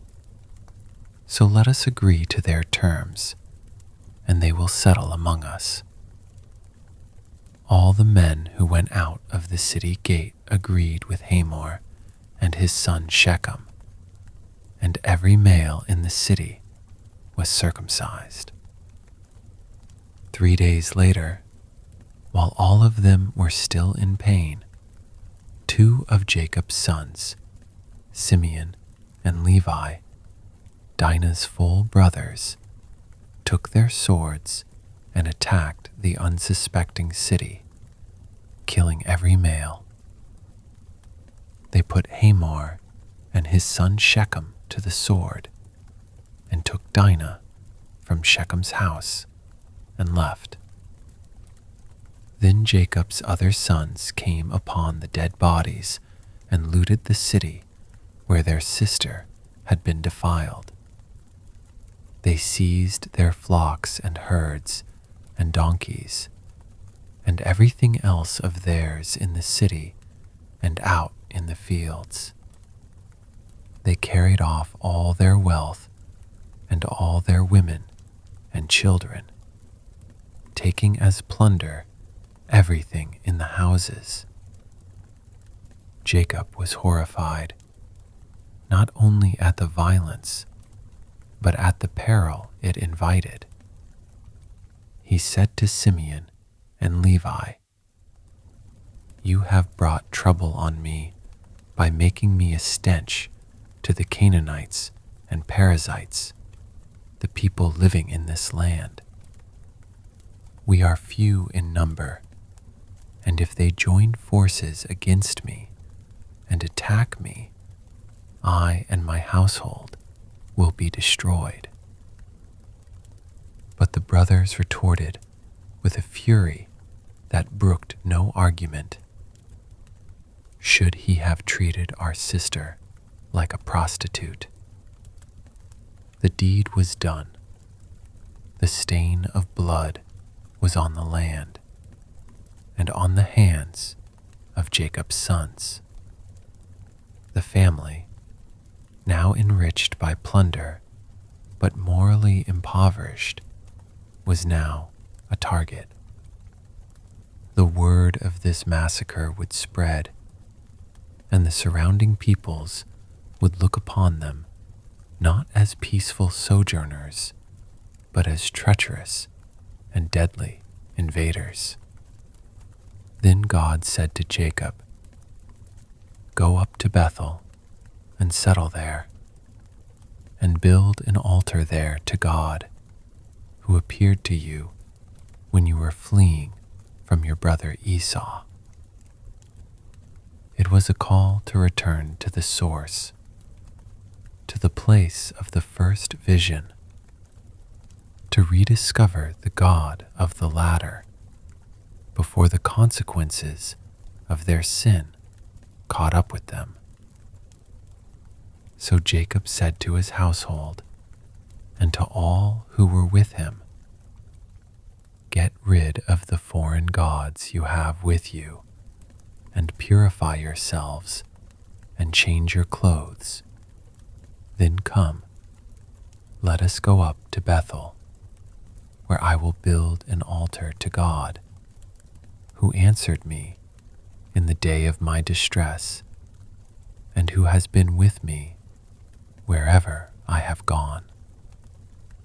So let us agree to their terms, and they will settle among us." All the men who went out of the city gate agreed with Hamor and his son Shechem, and every male in the city was circumcised. 3 days later, while all of them were still in pain, 2 of Jacob's sons, Simeon and Levi, Dinah's full brothers, took their swords and attacked the unsuspecting city, killing every male. They put Hamor and his son Shechem to the sword and took Dinah from Shechem's house and left. Then Jacob's other sons came upon the dead bodies and looted the city where their sister had been defiled. They seized their flocks and herds and donkeys and everything else of theirs in the city and out in the fields. They carried off all their wealth and all their women and children, taking as plunder everything in the houses. Jacob was horrified, not only at the violence, but at the peril it invited. He said to Simeon and Levi, "You have brought trouble on me by making me a stench to the Canaanites and Perizzites, the people living in this land. We are few in number, and if they join forces against me and attack me, I and my household will be destroyed." But the brothers retorted with a fury that brooked no argument. Should he have treated our sister like a prostitute? The deed was done. The stain of blood was on the land and on the hands of Jacob's sons. The family, now enriched by plunder but morally impoverished, was now a target. The word of this massacre would spread, and the surrounding peoples would look upon them not as peaceful sojourners, but as treacherous and deadly invaders. Then God said to Jacob, "Go up to Bethel and settle there, and build an altar there to God, who appeared to you when you were fleeing from your brother Esau." It was a call to return to the source, to the place of the first vision, to rediscover the God of the latter before the consequences of their sin caught up with them. So Jacob said to his household and to all who were with him, "Get rid of the foreign gods you have with you, and purify yourselves and change your clothes. Then come, let us go up to Bethel, where I will build an altar to God, who answered me in the day of my distress, and who has been with me wherever I have gone."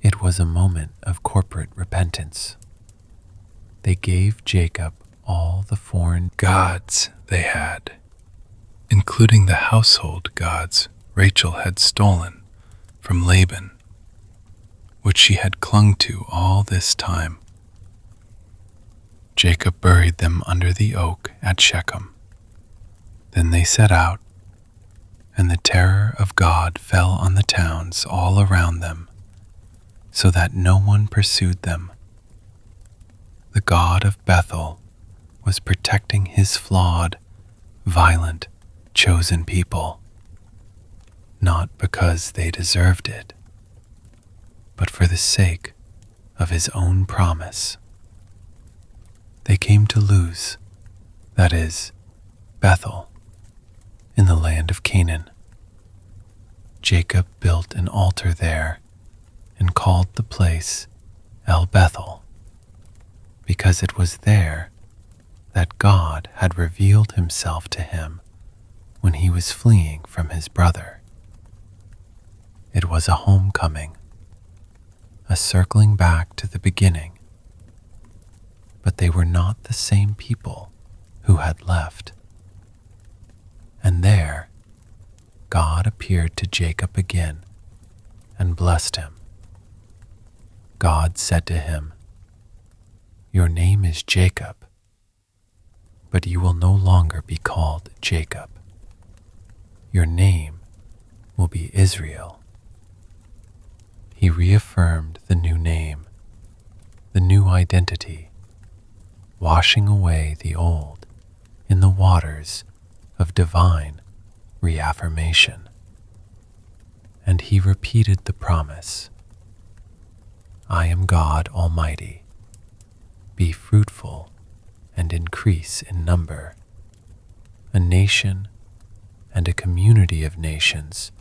It was a moment of corporate repentance. They gave Jacob all the foreign gods they had, including the household gods Rachel had stolen from Laban, which she had clung to all this time. Jacob buried them under the oak at Shechem. Then they set out, and the terror of God fell on the towns all around them, so that no one pursued them. The God of Bethel was protecting his flawed, violent, chosen people, not because they deserved it, but for the sake of his own promise. They came to Luz, that is, Bethel, in the land of Canaan. Jacob built an altar there and called the place El Bethel, because it was there that God had revealed himself to him when he was fleeing from his brother. It was a homecoming, a circling back to the beginning, but they were not the same people who had left. And there, God appeared to Jacob again and blessed him. God said to him, "Your name is Jacob, but you will no longer be called Jacob. Your name will be Israel." He reaffirmed the new name, the new identity, washing away the old in the waters of divine reaffirmation. And he repeated the promise, "I am God Almighty. Be fruitful and increase in number. A nation and a community of nations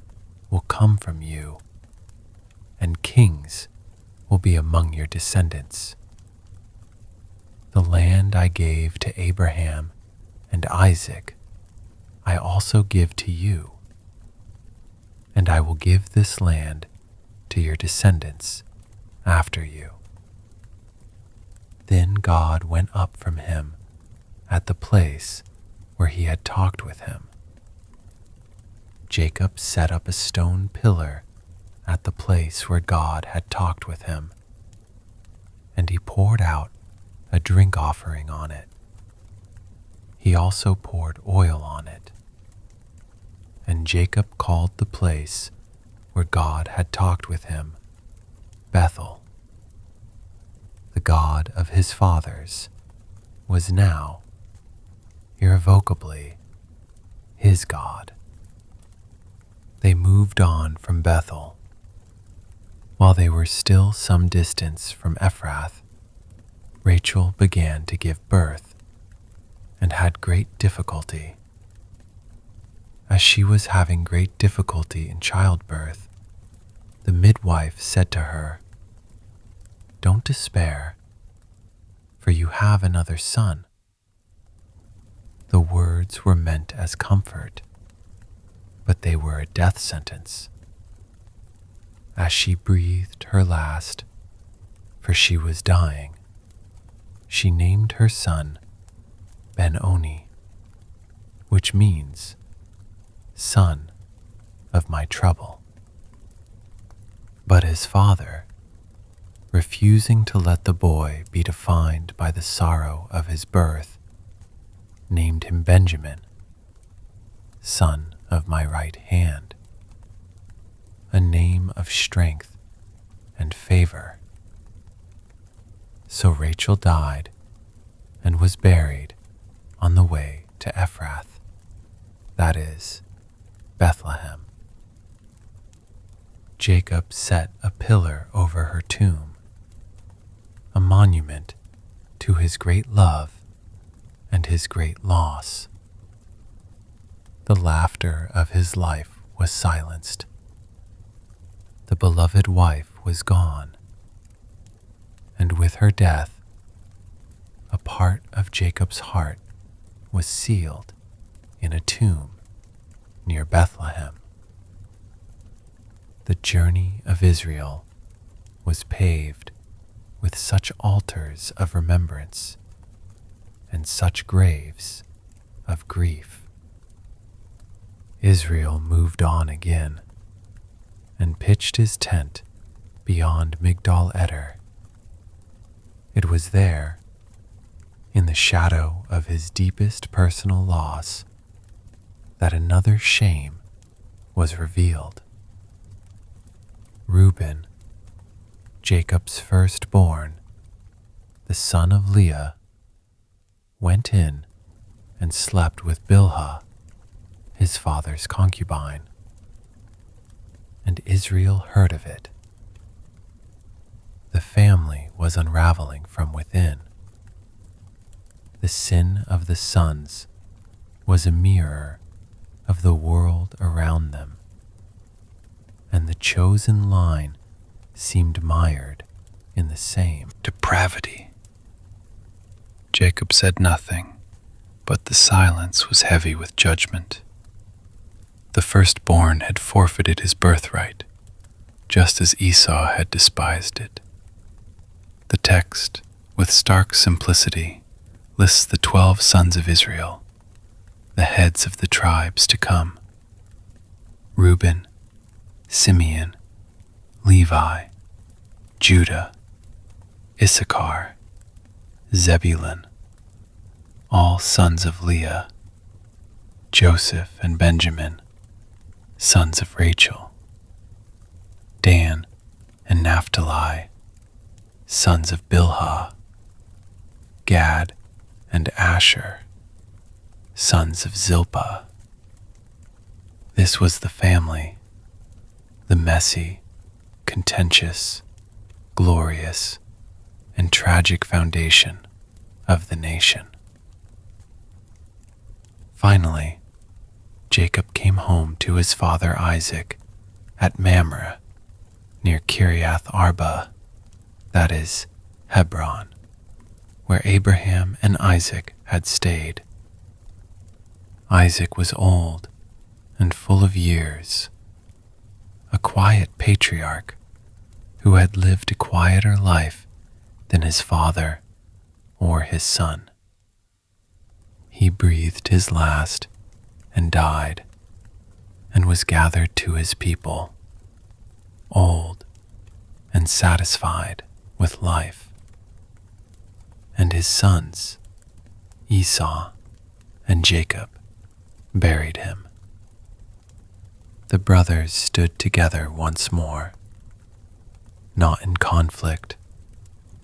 will come from you, and kings will be among your descendants. The land I gave to Abraham and Isaac, I also give to you. and I will give this land to your descendants after you." Then God went up from him at the place where he had talked with him. Jacob set up a stone pillar at the place where God had talked with him, and he poured out a drink offering on it. He also poured oil on it. And Jacob called the place where God had talked with him Bethel. The God of his fathers was now irrevocably his God. They moved on from Bethel. While they were still some distance from Ephrath, Rachel began to give birth and had great difficulty. As she was having great difficulty in childbirth, the midwife said to her, "Don't despair, for you have another son." The words were meant as comfort, but they were a death sentence. As she breathed her last, for she was dying, she named her son Ben-Oni, which means son of my trouble. But his father, refusing to let the boy be defined by the sorrow of his birth, named him Benjamin, son of my right hand, a name of strength and favor. So Rachel died and was buried on the way to Ephrath, that is, Bethlehem. Jacob set a pillar over her tomb, a monument to his great love and his great loss. The laughter of his life was silenced. The beloved wife was gone, and with her death, a part of Jacob's heart was sealed in a tomb near Bethlehem. The journey of Israel was paved with such altars of remembrance and such graves of grief. Israel moved on again and pitched his tent beyond Migdal Eder. It was there, in the shadow of his deepest personal loss, that another shame was revealed. Reuben, Jacob's firstborn, the son of Leah, went in and slept with Bilhah, his father's concubine. And Israel heard of it. The family was unraveling from within. The sin of the sons was a mirror of the world around them, and the chosen line seemed mired in the same depravity. Jacob said nothing, but the silence was heavy with judgment. The firstborn had forfeited his birthright, just as Esau had despised it. The text, with stark simplicity, lists the 12 sons of Israel, the heads of the tribes to come: Reuben, Simeon, Levi, Judah, Issachar, Zebulun, all sons of Leah, Joseph and Benjamin, sons of Rachel, Dan and Naphtali, sons of Bilhah, Gad and Asher, sons of Zilpah. This was the family, the messy, contentious, glorious, and tragic foundation of the nation. Finally, Jacob came home to his father Isaac at Mamre, near Kiriath Arba, that is, Hebron, where Abraham and Isaac had stayed. Isaac was old and full of years, a quiet patriarch who had lived a quieter life than his father or his son. He breathed his last and died, and was gathered to his people, old and satisfied with life. And his sons, Esau and Jacob, buried him. The brothers stood together once more, not in conflict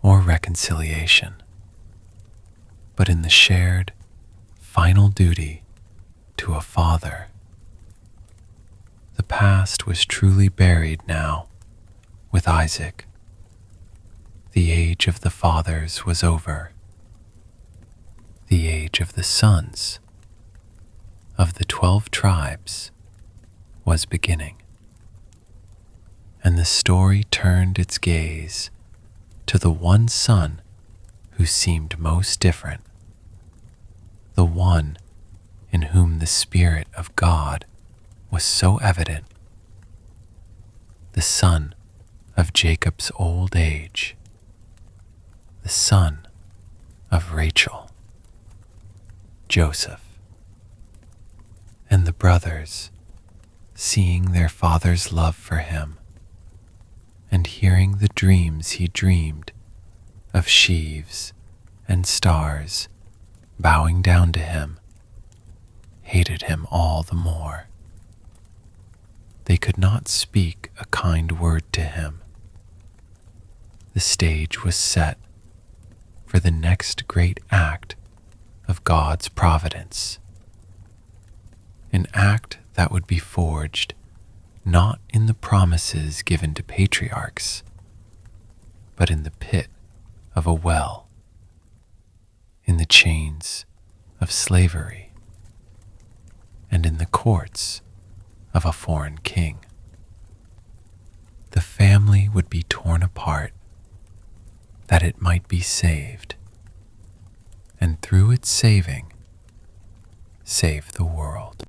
or reconciliation, but in the shared final duty to a father. The past was truly buried now with Isaac. The age of the fathers was over. The age of the sons of the 12 tribes was beginning. And the story turned its gaze to the one son who seemed most different, the one in whom the Spirit of God was so evident, the son of Jacob's old age, the son of Rachel, Joseph. And the brothers, seeing their father's love for him, and hearing the dreams he dreamed of sheaves and stars bowing down to him, hated him all the more. They could not speak a kind word to him. The stage was set for the next great act of God's providence, an act that would be forged not in the promises given to patriarchs, but in the pit of a well, in the chains of slavery, and in the courts of a foreign king. The family would be torn apart that it might be saved, and through its saving, save the world.